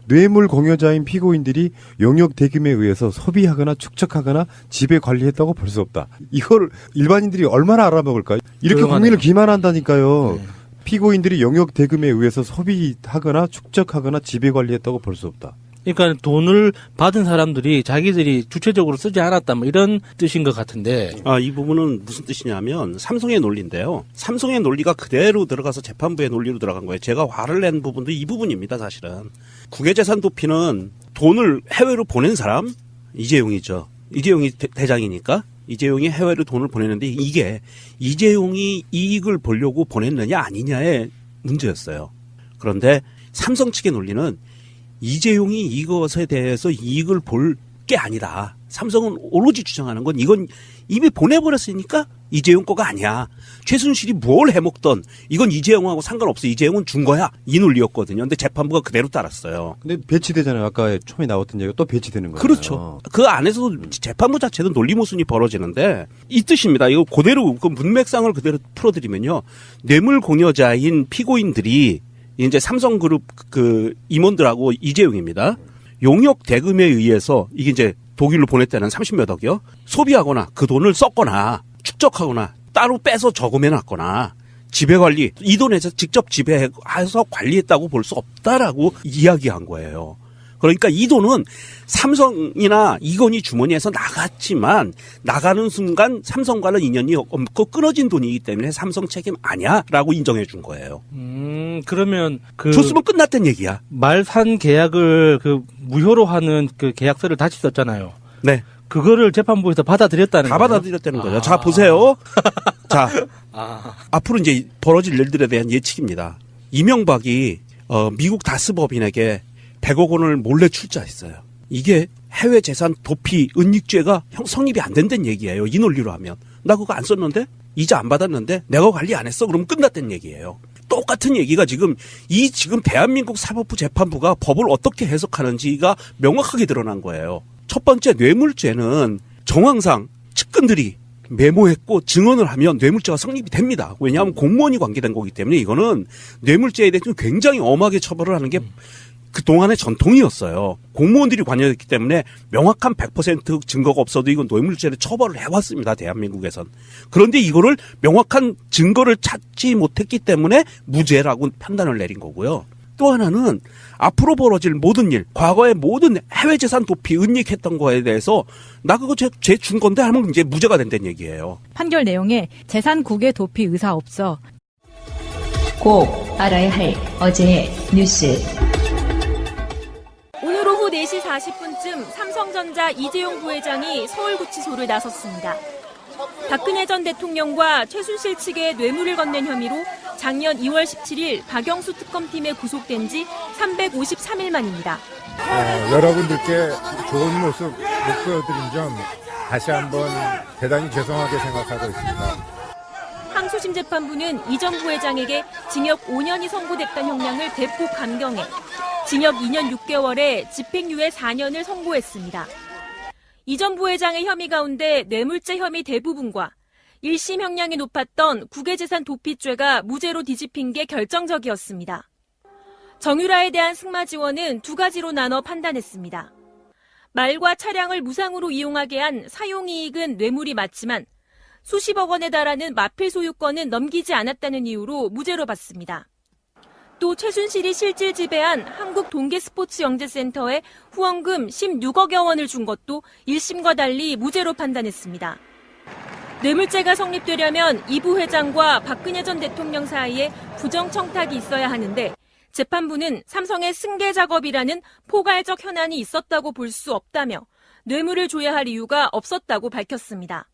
뇌물 공여자인 피고인들이 용역 대금에 의해서 소비하거나 축적하거나 지배 관리했다고 볼 수 없다. 이걸 일반인들이 얼마나 알아먹을까요? 이렇게 조용하네요. 국민을 기만한다니까요. 네. 피고인들이 용역 대금에 의해서 소비하거나 축적하거나 지배 관리했다고 볼 수 없다. 그러니까 돈을 받은 사람들이 자기들이 주체적으로 쓰지 않았다, 뭐 이런 뜻인 것 같은데. 이 부분은 무슨 뜻이냐면 삼성의 논리인데요. 삼성의 논리가 그대로 들어가서 재판부의 논리로 들어간 거예요. 제가 화를 낸 부분도 이 부분입니다, 사실은. 국외재산 도피는 돈을 해외로 보낸 사람 이재용이죠. 이재용이 대장이니까 이재용이 해외로 돈을 보내는데, 이게 이재용이 이익을 보려고 보냈느냐 아니냐의 문제였어요. 그런데 삼성 측의 논리는 이재용이 이것에 대해서 이익을 볼 게 아니다. 삼성은 오로지 주장하는 건 이건 이미 보내버렸으니까 이재용 거가 아니야. 최순실이 뭘 해먹던 이건 이재용하고 상관없어. 이재용은 준 거야. 이 논리였거든요. 근데 재판부가 그대로 따랐어요. 근데 배치되잖아요. 아까 처음에 나왔던 얘기가 또 배치되는 거예요. 그렇죠. 그 안에서 재판부 자체도 논리 모순이 벌어지는데, 이 뜻입니다. 이거 그대로 그 문맥상을 그대로 풀어드리면요. 뇌물 공여자인 피고인들이 이제 삼성그룹 그 임원들하고 이재용입니다. 용역 대금에 의해서 이게 이제 독일로 보냈다는 30몇 억이요. 소비하거나 그 돈을 썼거나 축적하거나 따로 빼서 저금해놨거나 지배관리, 이 돈에서 직접 지배해서 관리했다고 볼 수 없다라고 이야기한 거예요. 그러니까 이 돈은 삼성이나 이건희 주머니에서 나갔지만 나가는 순간 삼성과는 인연이 없고 끊어진 돈이기 때문에 삼성 책임 아니야라고 인정해 준 거예요. 그러면 줬으면 끝났던 얘기야. 말산 계약을 그 무효로 하는 그 계약서를 다시 썼잖아요. 네. 그거를 재판부에서 받아들였다는 거예요. 다 받아들였다는 거죠. 자, 보세요. 자, 앞으로 이제 벌어질 일들에 대한 예측입니다. 이명박이 미국 다스법인에게 100억 원을 몰래 출자했어요. 이게 해외 재산 도피 은닉죄가 성립이 안 된다는 얘기예요. 이 논리로 하면. 나 그거 안 썼는데? 이자 안 받았는데? 내가 관리 안 했어? 그러면 끝났다는 얘기예요. 똑같은 얘기가 지금 대한민국 사법부 재판부가 법을 어떻게 해석하는지가 명확하게 드러난 거예요. 첫 번째, 뇌물죄는 정황상 측근들이 메모했고 증언을 하면 뇌물죄가 성립이 됩니다. 왜냐하면 공무원이 관계된 거기 때문에 이거는 뇌물죄에 대해서 굉장히 엄하게 처벌을 하는 게 그동안의 전통이었어요. 공무원들이 관여했기 때문에 명확한 100% 증거가 없어도 이건 뇌물죄를 처벌을 해왔습니다. 대한민국에선. 그런데 이거를 명확한 증거를 찾지 못했기 때문에 무죄라고 판단을 내린 거고요. 또 하나는 앞으로 벌어질 모든 일, 과거의 모든 해외 재산 도피, 은닉했던 거에 대해서 나 그거 죄 준 건데 하면 이제 무죄가 된다는 얘기예요. 판결 내용에 재산 국외 도피 의사 없어. 꼭 알아야 할 어제의 뉴스. 오늘 오후 4시 40분쯤 삼성전자 이재용 부회장이 서울구치소를 나섰습니다. 박근혜 전 대통령과 최순실 측에 뇌물을 건넨 혐의로 작년 2월 17일 박영수 특검팀에 구속된 지 353일 만입니다. 여러분들께 좋은 모습 못 보여드린 점 다시 한번 대단히 죄송하게 생각하고 있습니다. 항소심 재판부는 이 전 부회장에게 징역 5년이 선고됐다는 형량을 대폭 감경해 징역 2년 6개월에 집행유예 4년을 선고했습니다. 이 전 부회장의 혐의 가운데 뇌물죄 혐의 대부분과 1심 형량이 높았던 국외재산 도피죄가 무죄로 뒤집힌 게 결정적이었습니다. 정유라에 대한 승마 지원은 두 가지로 나눠 판단했습니다. 말과 차량을 무상으로 이용하게 한 사용이익은 뇌물이 맞지만 수십억 원에 달하는 마필 소유권은 넘기지 않았다는 이유로 무죄로 봤습니다. 또 최순실이 실질 지배한 한국동계스포츠영재센터에 후원금 16억여 원을 준 것도 1심과 달리 무죄로 판단했습니다. 뇌물죄가 성립되려면 이 부회장과 박근혜 전 대통령 사이에 부정청탁이 있어야 하는데 재판부는 삼성의 승계 작업이라는 포괄적 현안이 있었다고 볼 수 없다며 뇌물을 줘야 할 이유가 없었다고 밝혔습니다.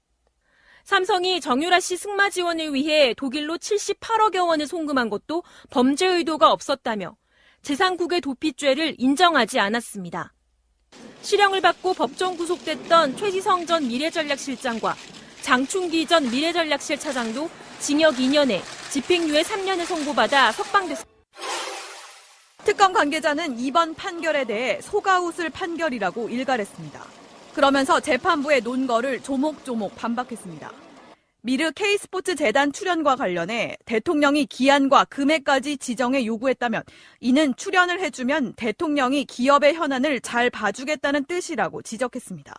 삼성이 정유라 씨 승마 지원을 위해 독일로 78억여 원을 송금한 것도 범죄 의도가 없었다며 재산국외 도피죄를 인정하지 않았습니다. 실형을 받고 법정 구속됐던 최지성 전 미래전략실장과 장충기 전 미래전략실 차장도 징역 2년에 집행유예 3년을 선고받아 석방됐습니다. 특검 관계자는 이번 판결에 대해 속아웃을 판결이라고 일갈했습니다. 그러면서 재판부의 논거를 조목조목 반박했습니다. 미르 K스포츠 재단 출연과 관련해 대통령이 기한과 금액까지 지정해 요구했다면 이는 출연을 해주면 대통령이 기업의 현안을 잘 봐주겠다는 뜻이라고 지적했습니다.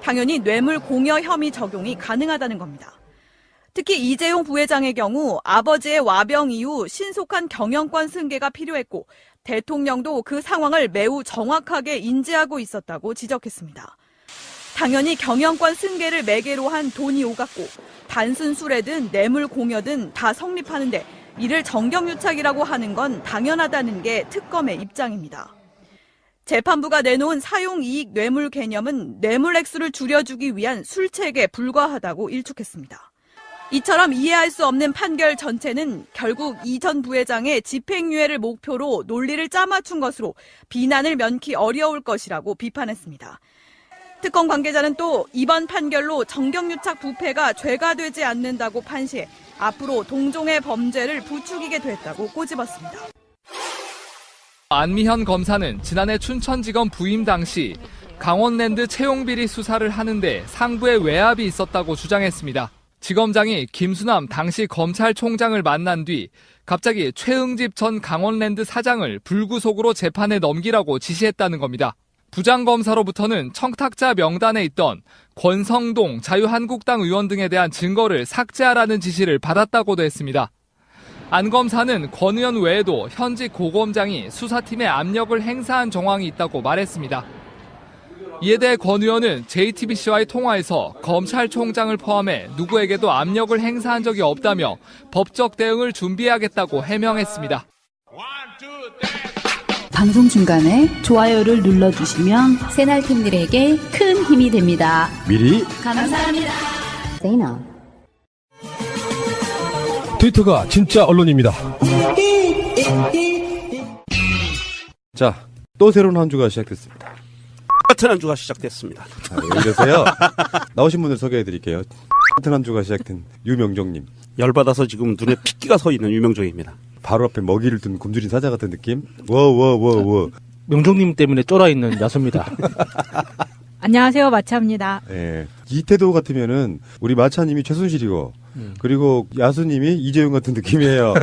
당연히 뇌물 공여 혐의 적용이 가능하다는 겁니다. 특히 이재용 부회장의 경우 아버지의 와병 이후 신속한 경영권 승계가 필요했고 대통령도 그 상황을 매우 정확하게 인지하고 있었다고 지적했습니다. 당연히 경영권 승계를 매개로 한 돈이 오갔고 단순 수뢰든 뇌물 공여든 다 성립하는데 이를 정경유착이라고 하는 건 당연하다는 게 특검의 입장입니다. 재판부가 내놓은 사용이익 뇌물 개념은 뇌물 액수를 줄여주기 위한 술책에 불과하다고 일축했습니다. 이처럼 이해할 수 없는 판결 전체는 결국 이 전 부회장의 집행유예를 목표로 논리를 짜맞춘 것으로 비난을 면키 어려울 것이라고 비판했습니다. 특검 관계자는 또 이번 판결로 정경유착 부패가 죄가 되지 않는다고 판시해 앞으로 동종의 범죄를 부추기게 됐다고 꼬집었습니다. 안미현 검사는 지난해 춘천지검 부임 당시 강원랜드 채용비리 수사를 하는데 상부에 외압이 있었다고 주장했습니다. 지검장이 김수남 당시 검찰총장을 만난 뒤 갑자기 최응집 전 강원랜드 사장을 불구속으로 재판에 넘기라고 지시했다는 겁니다. 부장검사로부터는 청탁자 명단에 있던 권성동 자유한국당 의원 등에 대한 증거를 삭제하라는 지시를 받았다고도 했습니다. 안 검사는 권 의원 외에도 현직 고검장이 수사팀에 압력을 행사한 정황이 있다고 말했습니다. 이에 대해 권 의원은 JTBC와의 통화에서 검찰총장을 포함해 누구에게도 압력을 행사한 적이 없다며 법적 대응을 준비하겠다고 해명했습니다. 방송 중간에 좋아요를 눌러주시면 새날팀들에게 큰 힘이 됩니다. 미리 감사합니다. 세이나. 트위터가 진짜 언론입니다. 자, 또 새로운 한 주가 시작됐습니다. 같은 한 주가 시작됐습니다. 왜 이러세요? 나오신 분들 소개해드릴게요. 같은 한 주가 시작된 유명종님. 열받아서 지금 눈에 핏기가 서 있는 유명종입니다. 바로 앞에 먹이를 둔 굶주린 사자 같은 느낌? 워. 명종님 때문에 쫄아있는 야수입니다. 안녕하세요, 마차입니다. 예. 이 태도 같으면은 우리 마차님이 최순실이고 그리고 야수님이 이재용 같은 느낌이에요.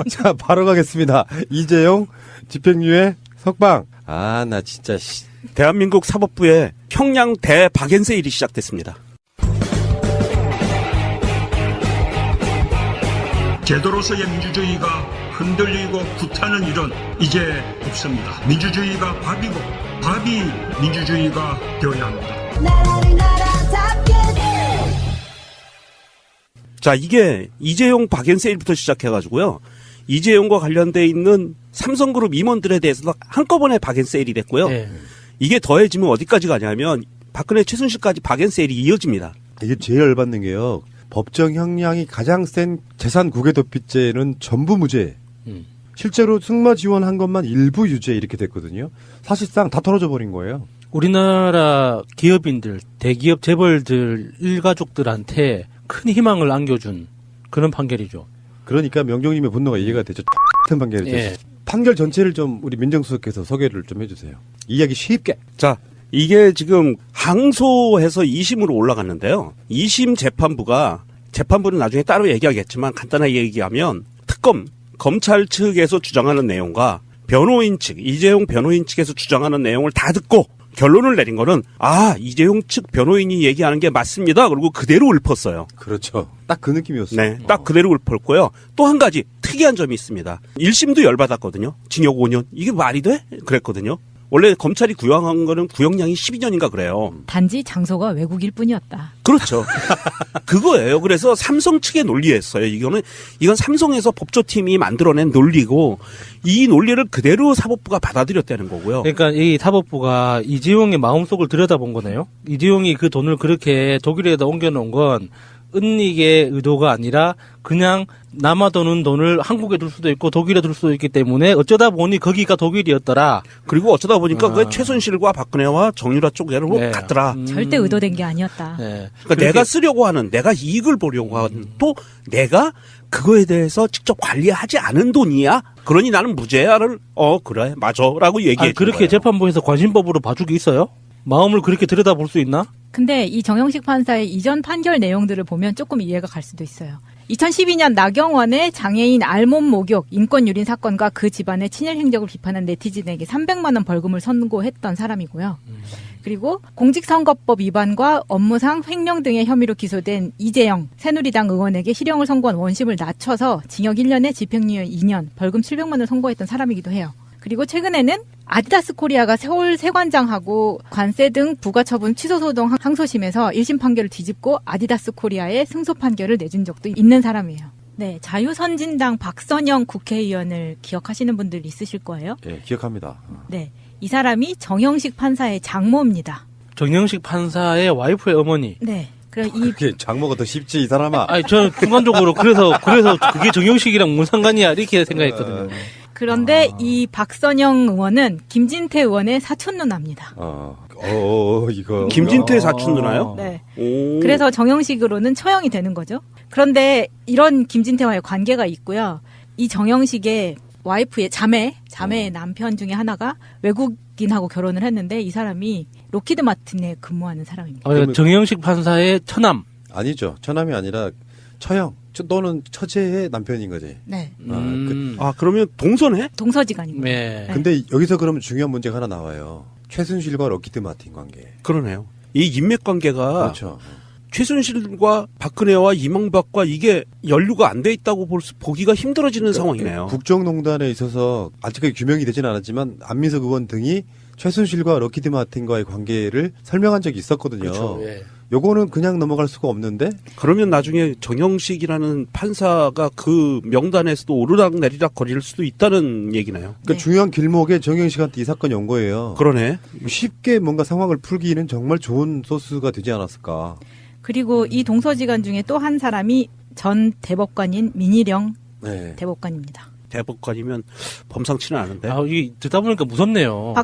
자, 바로 가겠습니다. 이재용 집행유예 석방. 아, 나 진짜 대한민국 사법부의 형량 대박연 세일이 시작됐습니다. 제도로서의 민주주의가 흔들리고 구타는 일은 이제 없습니다. 민주주의가 밥이고 밥이 민주주의가 되어야 합니다. 자, 이게 이재용 박연 세일부터 시작해가지고요. 이재용과 관련돼 있는 삼성그룹 임원들에 대해서도 한꺼번에 박연 세일이 됐고요. 네. 이게 더해지면 어디까지 가냐면 박근혜 최순실까지 박연 세일이 이어집니다. 이게 제일 열받는 게요. 법정 형량이 가장 센 재산 국외도피죄는 전부 무죄. 실제로 승마 지원한 것만 일부 유죄 이렇게 됐거든요. 사실상 다 털어져 버린 거예요. 우리나라 기업인들, 대기업 재벌들 일가족들한테 큰 희망을 안겨준 그런 판결이죠. 그러니까 명종님의 분노가 이해가 되죠. 같은 판결이죠. 예. 판결 전체를 좀 우리 민정수석께서 소개를 좀 해주세요. 이해하기 쉽게. 자, 이게 지금 항소해서 2심으로 올라갔는데요. 2심 재판부는 나중에 따로 얘기하겠지만 간단하게 얘기하면 특검, 검찰 측에서 주장하는 내용과 변호인 측, 이재용 변호인 측에서 주장하는 내용을 다 듣고 결론을 내린 거는 이재용 측 변호인이 얘기하는 게 맞습니다. 그리고 그대로 읊었어요. 그렇죠. 딱 그 느낌이었어요. 네, 딱 그대로 읊었고요. 또 한 가지 특이한 점이 있습니다. 1심도 열받았거든요. 징역 5년. 이게 말이 돼? 그랬거든요. 원래 검찰이 구형한 거는 구형량이 12년인가 그래요. 단지 장소가 외국일 뿐이었다. 그렇죠. 그거예요. 그래서 삼성 측의 논리였어요. 이건 삼성에서 법조팀이 만들어낸 논리고 이 논리를 그대로 사법부가 받아들였다는 거고요. 그러니까 이 사법부가 이재용의 마음속을 들여다본 거네요. 이재용이 그 돈을 그렇게 독일에다 옮겨놓은 건 은닉의 의도가 아니라 그냥 남아도는 돈을 한국에 둘 수도 있고 독일에 둘 수도 있기 때문에 어쩌다 보니 거기가 독일이었더라. 그리고 어쩌다 보니까 그 최순실과 박근혜와 정유라 쪽으로 네. 갔더라. 절대 의도된 게 아니었다. 네. 그러니까 내가 쓰려고 하는, 내가 이익을 보려고 하는, 또 내가 그거에 대해서 직접 관리하지 않은 돈이야? 그러니 나는 무죄야를, 그래, 맞아. 라고 얘기해. 그렇게 거예요. 재판부에서 관심법으로 봐주기 있어요? 마음을 그렇게 들여다볼 수 있나? 근데 이 정영식 판사의 이전 판결 내용들을 보면 조금 이해가 갈 수도 있어요. 2012년 나경원의 장애인 알몸 목욕 인권 유린 사건과 그 집안의 친일 행적을 비판한 네티즌에게 300만 원 벌금을 선고했던 사람이고요. 그리고 공직선거법 위반과 업무상 횡령 등의 혐의로 기소된 이재영 새누리당 의원에게 실형을 선고한 원심을 낮춰서 징역 1년에 집행유예 2년, 벌금 700만 원을 선고했던 사람이기도 해요. 그리고 최근에는 아디다스 코리아가 서울 세관장하고 관세 등 부가처분 취소소송 항소심에서 1심 판결을 뒤집고 아디다스 코리아에 승소 판결을 내준 적도 있는 사람이에요. 네, 자유선진당 박선영 국회의원을 기억하시는 분들 있으실 거예요. 네, 기억합니다. 네, 이 사람이 정영식 판사의 장모입니다. 정영식 판사의 와이프의 어머니. 네. 그게 장모가 더 쉽지 이 사람아. 아니 저는 순간적으로 그래서 그게 정영식이랑 무슨 상관이야 이렇게 생각했거든요. 그런데 이 박선영 의원은 김진태 의원의 사촌 누나입니다. 이거. 김진태 사촌 누나요? 네. 오. 그래서 정영식으로는 처형이 되는 거죠. 그런데 이런 김진태와의 관계가 있고요. 이 정영식의 와이프의 자매의 남편 중에 하나가 외국인하고 결혼을 했는데 이 사람이 로키드 마틴에 근무하는 사람입니다. 정영식 판사의 처남. 아니죠. 처남이 아니라 처형. 너는 처제의 남편인 거지. 네. 그러면 동서네? 동서지간입니다. 네. 근데 여기서 그러면 중요한 문제가 하나 나와요. 최순실과 럭키드 마틴 관계. 그러네요. 이 인맥 관계가 그렇죠. 최순실과 박근혜와 이명박과 이게 연루가 안 돼 있다고 보기가 힘들어지는 상황이네요. 국정농단에 있어서 아직까지 규명이 되진 않았지만 안민석 의원 등이 최순실과 럭키드 마틴과의 관계를 설명한 적이 있었거든요. 그렇죠. 예. 요거는 그냥 넘어갈 수가 없는데. 그러면 나중에 정영식이라는 판사가 그 명단에서도 오르락 내리락 거릴 수도 있다는 얘기나요? 그러니까 중요한 길목에 정영식한테 이 사건이 온 거예요. 그러네. 쉽게 뭔가 상황을 풀기는 정말 좋은 소스가 되지 않았을까. 그리고 이 동서지간 중에 또 한 사람이 전 대법관인 민희령 대법관입니다. 대법관이면 범상치는 않은데. 이게 듣다 보니까 무섭네요.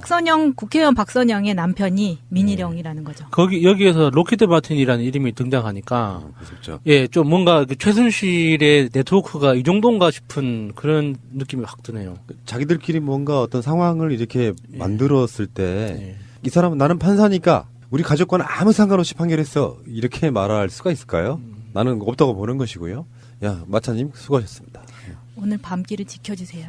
국회의원 박선영의 남편이 민희령이라는 거죠. 여기에서 로키드 마틴이라는 이름이 등장하니까. 무섭죠. 예, 좀 뭔가 최순실의 네트워크가 이 정도인가 싶은 그런 느낌이 확 드네요. 자기들끼리 뭔가 어떤 상황을 이렇게 만들었을 때 이 사람은 나는 판사니까 우리 가족과는 아무 상관없이 판결했어. 이렇게 말할 수가 있을까요? 나는 없다고 보는 것이고요. 야, 마차님 수고하셨습니다. 오늘 밤길을 지켜주세요.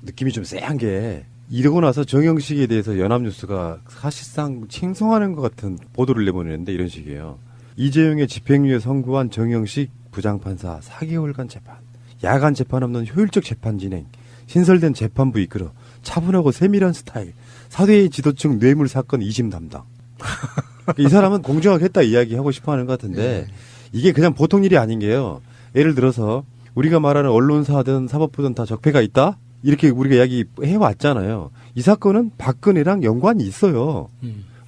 느낌이 좀 쎄한 게 이러고 나서 정영식에 대해서 연합뉴스가 사실상 칭송하는 것 같은 보도를 내보내는데 이런 식이에요. 이재용의 집행유예 선고한 정영식 부장판사 4개월간 재판, 야간 재판 없는 효율적 재판 진행, 신설된 재판부 이끌어 차분하고 세밀한 스타일, 사대의 지도층 뇌물 사건 2심 담당. 이 사람은 공정하게 했다 이야기하고 싶어하는 것 같은데 이게 그냥 보통 일이 아닌 게요. 예를 들어서 우리가 말하는 언론사든 사법부든 다 적폐가 있다? 이렇게 우리가 이야기해왔잖아요. 이 사건은 박근혜랑 연관이 있어요.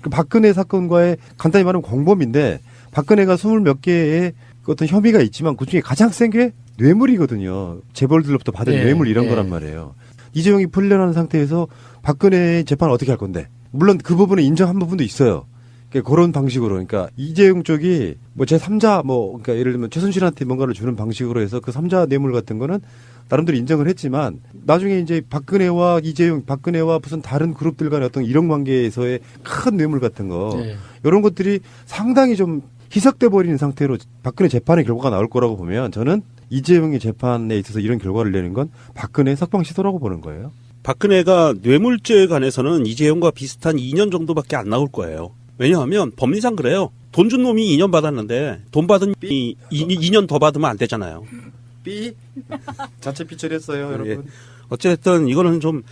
그 박근혜 사건과의 간단히 말하면 공범인데 박근혜가 20몇 개의 어떤 혐의가 있지만 그중에 가장 센 게 뇌물이거든요. 재벌들로부터 받은 뇌물 이런 거란 말이에요. 이재용이 풀려나는 상태에서 박근혜의 재판을 어떻게 할 건데? 물론 그 부분은 인정한 부분도 있어요. 그러니까 그런 방식으로, 그러니까 이재용 쪽이 뭐 제3자 그러니까 예를 들면 최순실한테 뭔가를 주는 방식으로 해서 그 3자 뇌물 같은 거는 나름대로 인정을 했지만 나중에 이제 박근혜와 이재용, 박근혜와 무슨 다른 그룹들 간의 어떤 이런 관계에서의 큰 뇌물 같은 거 이런 것들이 상당히 좀 희석돼 버리는 상태로 박근혜 재판의 결과가 나올 거라고 보면 저는 이재용의 재판에 있어서 이런 결과를 내는 건 박근혜 석방 시도라고 보는 거예요. 박근혜가 뇌물죄에 관해서는 이재용과 비슷한 2년 정도밖에 안 나올 거예요. 왜냐하면 법리상 그래요. 돈 준 놈이 2년 받았는데 돈 받은 놈이 2년 더 받으면 안 되잖아요. 삐 자체 삐처리했어요, 여러분. 어쨌든 이거는 좀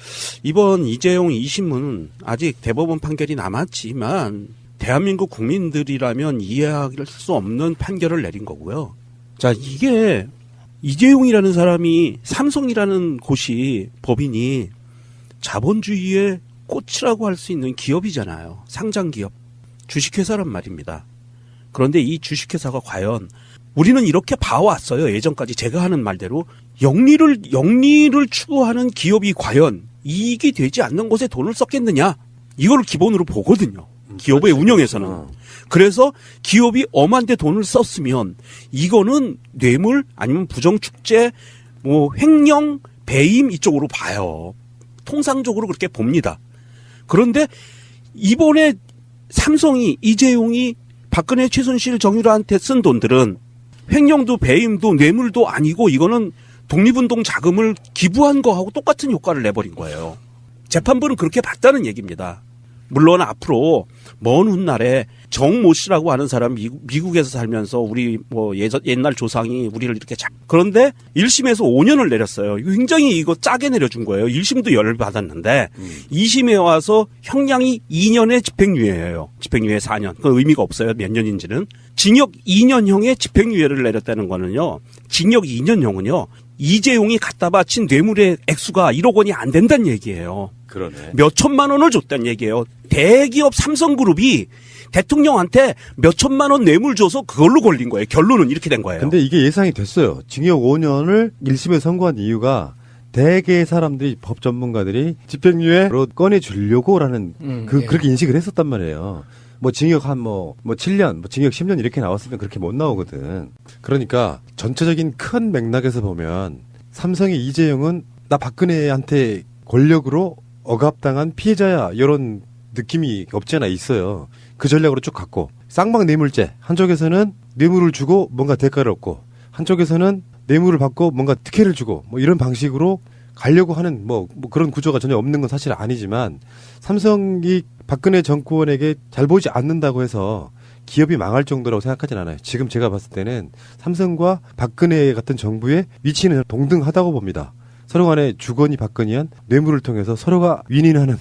이번 이재용 2심은 아직 대법원 판결이 남았지만 대한민국 국민들이라면 이해할 수 없는 판결을 내린 거고요. 자, 이게 이재용이라는 사람이 삼성이라는 곳이 법인이 자본주의의 꽃이라고 할 수 있는 기업이잖아요. 상장기업. 주식회사란 말입니다. 그런데 이 주식회사가 과연 우리는 이렇게 봐왔어요. 예전까지 제가 하는 말대로 영리를 추구하는 기업이 과연 이익이 되지 않는 곳에 돈을 썼겠느냐. 이걸 기본으로 보거든요. 기업의 운영에서는. 그래서 기업이 엄한데 돈을 썼으면 이거는 뇌물 아니면 부정축제 뭐 횡령 배임 이쪽으로 봐요. 통상적으로 그렇게 봅니다. 그런데 이번에 삼성이 이재용이 박근혜 최순실 정유라한테 쓴 돈들은 횡령도 배임도 뇌물도 아니고 이거는 독립운동 자금을 기부한 거하고 똑같은 효과를 내버린 거예요. 재판부는 그렇게 봤다는 얘기입니다. 물론 앞으로 먼 훗날에 정모 씨라고 하는 사람 미국에서 살면서 우리 뭐 옛날 조상이 우리를 이렇게 그런데 1심에서 5년을 내렸어요. 이거 굉장히 이거 짜게 내려준 거예요. 1심도 열을 받았는데 2심에 와서 형량이 2년의 집행유예예요. 집행유예 4년. 그 의미가 없어요. 몇 년인지는. 징역 2년형의 집행유예를 내렸다는 거는요. 징역 2년형은요. 이재용이 갖다 바친 뇌물의 액수가 1억 원이 안 된다는 얘기예요. 그러네. 몇 천만 원을 줬다는 얘기예요. 대기업 삼성그룹이 대통령한테 몇 천만 원 뇌물 줘서 그걸로 걸린 거예요. 결론은 이렇게 된 거예요. 근데 이게 예상이 됐어요. 징역 5년을 1심에 선고한 이유가 대개의 사람들이 법 전문가들이 집행유예로 꺼내주려고라는 그렇게 인식을 했었단 말이에요. 뭐 징역 뭐 7년, 뭐 징역 10년 이렇게 나왔으면 그렇게 못 나오거든. 그러니까 전체적인 큰 맥락에서 보면 삼성의 이재용은 나 박근혜한테 권력으로 억압당한 피해자야 이런 느낌이 없지 않아 있어요. 그 전략으로 쭉 갔고 쌍방 뇌물죄 한쪽에서는 뇌물을 주고 뭔가 대가를 얻고 한쪽에서는 뇌물을 받고 뭔가 특혜를 주고 뭐 이런 방식으로 가려고 하는 뭐 그런 구조가 전혀 없는 건 사실 아니지만 삼성이 박근혜 정권에게 잘 보이지 않는다고 해서 기업이 망할 정도라고 생각하진 않아요. 지금 제가 봤을 때는 삼성과 박근혜 같은 정부의 위치는 동등하다고 봅니다. 서로 간에 주거니 받거니한 뇌물을 통해서 서로가 윈윈하는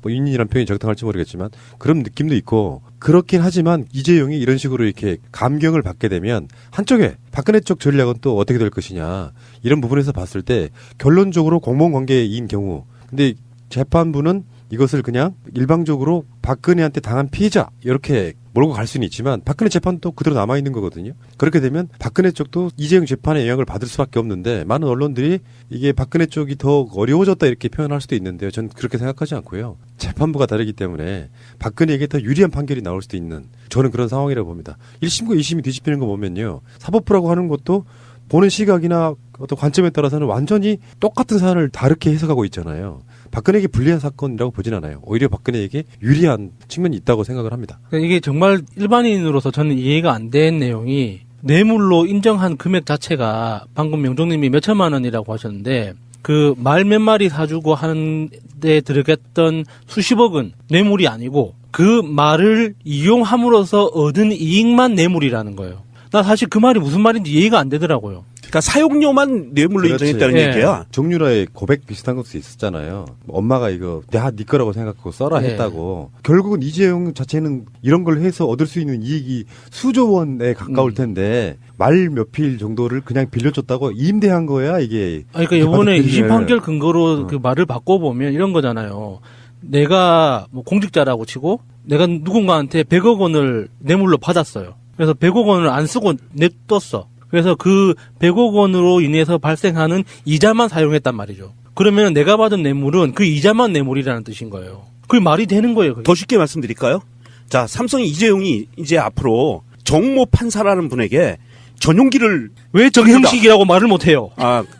뭐 윈윈이라는 표현이 적당할지 모르겠지만 그런 느낌도 있고 그렇긴 하지만 이재용이 이런 식으로 이렇게 감경을 받게 되면 한쪽에 박근혜 쪽 전략은 또 어떻게 될 것이냐 이런 부분에서 봤을 때 결론적으로 공범관계인 경우 근데 재판부는 이것을 그냥 일방적으로 박근혜한테 당한 피해자 이렇게 몰고 갈 수는 있지만 박근혜 재판도 그대로 남아있는 거거든요. 그렇게 되면 박근혜 쪽도 이재용 재판에 영향을 받을 수밖에 없는데 많은 언론들이 이게 박근혜 쪽이 더 어려워졌다 이렇게 표현할 수도 있는데요. 저는 그렇게 생각하지 않고요. 재판부가 다르기 때문에 박근혜에게 더 유리한 판결이 나올 수도 있는 저는 그런 상황이라고 봅니다. 1심과 2심이 뒤집히는 거 보면요. 사법부라고 하는 것도 보는 시각이나 어떤 관점에 따라서는 완전히 똑같은 사안을 다르게 해석하고 있잖아요. 박근혜에게 불리한 사건이라고 보진 않아요. 오히려 박근혜에게 유리한 측면이 있다고 생각을 합니다. 이게 정말 일반인으로서 저는 이해가 안 된 내용이 뇌물로 인정한 금액 자체가 방금 명종님이 몇 천만 원이라고 하셨는데 그 말 몇 마리 사주고 하는데 들어갔던 수십억은 뇌물이 아니고 그 말을 이용함으로써 얻은 이익만 뇌물이라는 거예요. 나 사실 그 말이 무슨 말인지 이해가 안 되더라고요. 그러니까 사용료만 뇌물로 인정했다는 예. 얘기야. 정유라의 고백 비슷한 것도 있었잖아요. 엄마가 이거 네 거라고 생각하고 써라 예. 했다고. 결국은 이재용 자체는 이런 걸 해서 얻을 수 있는 이익이 수조 원에 가까울 텐데 말 몇 필 정도를 그냥 빌려줬다고 임대한 거야 이게. 그러니까 이번에 2심 판결 근거로 그 말을 바꿔보면 이런 거잖아요. 내가 뭐 공직자라고 치고 내가 누군가한테 100억 원을 뇌물로 받았어요. 그래서 100억 원을 안 쓰고 냅뒀어. 그래서 그 100억 원으로 인해서 발생하는 이자만 사용했단 말이죠. 그러면 내가 받은 뇌물은 그 이자만 뇌물이라는 뜻인 거예요. 그게 말이 되는 거예요. 그게. 더 쉽게 말씀드릴까요? 자, 삼성 이재용이 이제 앞으로 정모 판사라는 분에게 전용기를 왜 정형식이라고 말을 못해요?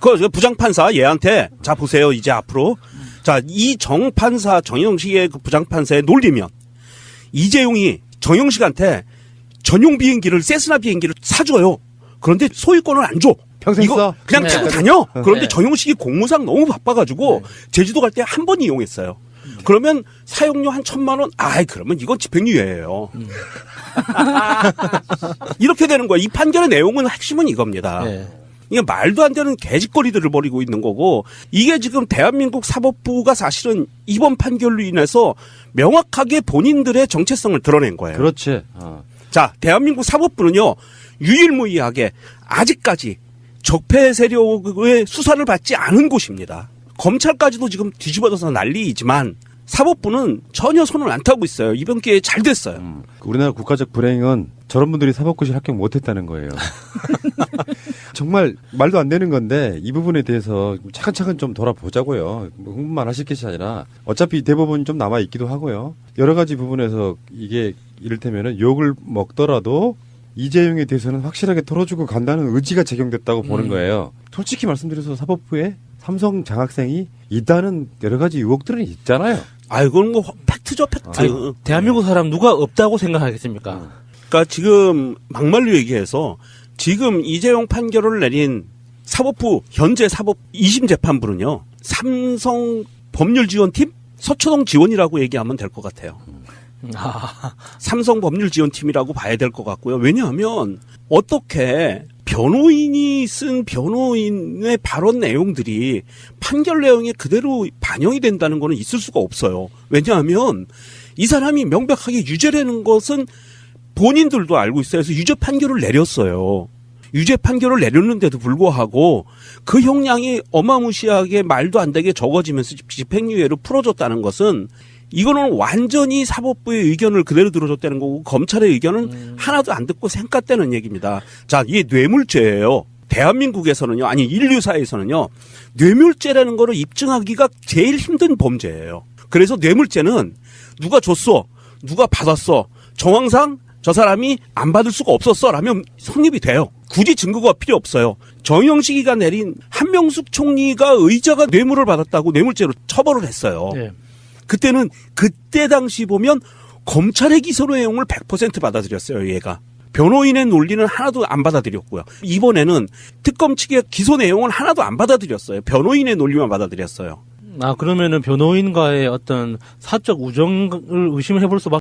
그 부장판사 얘한테 자 보세요 이제 앞으로 자 이 정판사 정형식의 그 부장판사에 놀리면 이재용이 정형식한테 전용 비행기를 세스나 비행기를 사줘요. 그런데 소유권을 안 줘. 평생 이거 써? 그냥 네. 타고 다녀. 그런데 네. 정형식이 공무상 너무 바빠가지고 제주도 갈 때 한 번 이용했어요. 그러면 사용료 한 1,000만 원. 그러면 이건 집행유예예요. 이렇게 되는 거야. 이 판결의 내용은 핵심은 이겁니다. 이게 말도 안 되는 개짓거리들을 벌이고 있는 거고 이게 지금 대한민국 사법부가 사실은 이번 판결로 인해서 명확하게 본인들의 정체성을 드러낸 거예요. 그렇지. 자, 대한민국 사법부는요. 유일무이하게 아직까지 적폐 세력의 수사를 받지 않은 곳입니다. 검찰까지도 지금 뒤집어져서 난리이지만 사법부는 전혀 손을 안 타고 있어요. 이번 기회에 잘 됐어요. 우리나라 국가적 불행은 저런 분들이 사법고시 합격 못했다는 거예요. 정말 말도 안 되는 건데 이 부분에 대해서 차근차근 좀 돌아보자고요. 뭐 흥분만 하실 것이 아니라 어차피 대법원이 좀 남아 있기도 하고요. 여러 가지 부분에서 이게 이를테면은 욕을 먹더라도 이재용에 대해서는 확실하게 털어주고 간다는 의지가 적용됐다고 보는 거예요. 솔직히 말씀드려서 사법부에 삼성 장학생이 있다는 여러 가지 의혹들은 있잖아요. 이건 뭐 팩트죠, 팩트. 대한민국 사람 누가 없다고 생각하겠습니까? 그러니까 지금 막말로 얘기해서 지금 이재용 판결을 내린 사법부 현재 사법 2심 재판부는요. 삼성 법률지원팀 서초동 지원이라고 얘기하면 될 것 같아요. 삼성 법률지원팀이라고 봐야 될 것 같고요. 왜냐하면 어떻게 변호인이 쓴 변호인의 발언 내용들이 판결 내용에 그대로 반영이 된다는 거는 있을 수가 없어요. 왜냐하면 이 사람이 명백하게 유죄라는 것은 본인들도 알고 있어요. 그래서 유죄 판결을 내렸어요. 유죄 판결을 내렸는데도 불구하고 그 형량이 어마무시하게 말도 안 되게 적어지면서 집행유예로 풀어줬다는 것은 이거는 완전히 사법부의 의견을 그대로 들어줬다는 거고 검찰의 의견은 하나도 안 듣고 생각되는 얘기입니다. 자, 이게 뇌물죄예요. 대한민국에서는요, 아니 인류사에서는요, 뇌물죄라는 거를 입증하기가 제일 힘든 범죄예요. 그래서 뇌물죄는 누가 줬어, 누가 받았어, 정황상 저 사람이 안 받을 수가 없었어 라면 성립이 돼요. 굳이 증거가 필요 없어요. 정영식이가 내린 한명숙 총리가 의자가 뇌물을 받았다고 뇌물죄로 처벌을 했어요. 그때는 그때 당시 보면 검찰의 기소 내용을 100% 받아들였어요. 얘가. 변호인의 논리는 하나도 안 받아들였고요. 이번에는 특검 측의 기소 내용은 하나도 안 받아들였어요. 변호인의 논리만 받아들였어요. 그러면은 변호인과의 어떤 사적 우정을 의심을 해볼 수밖에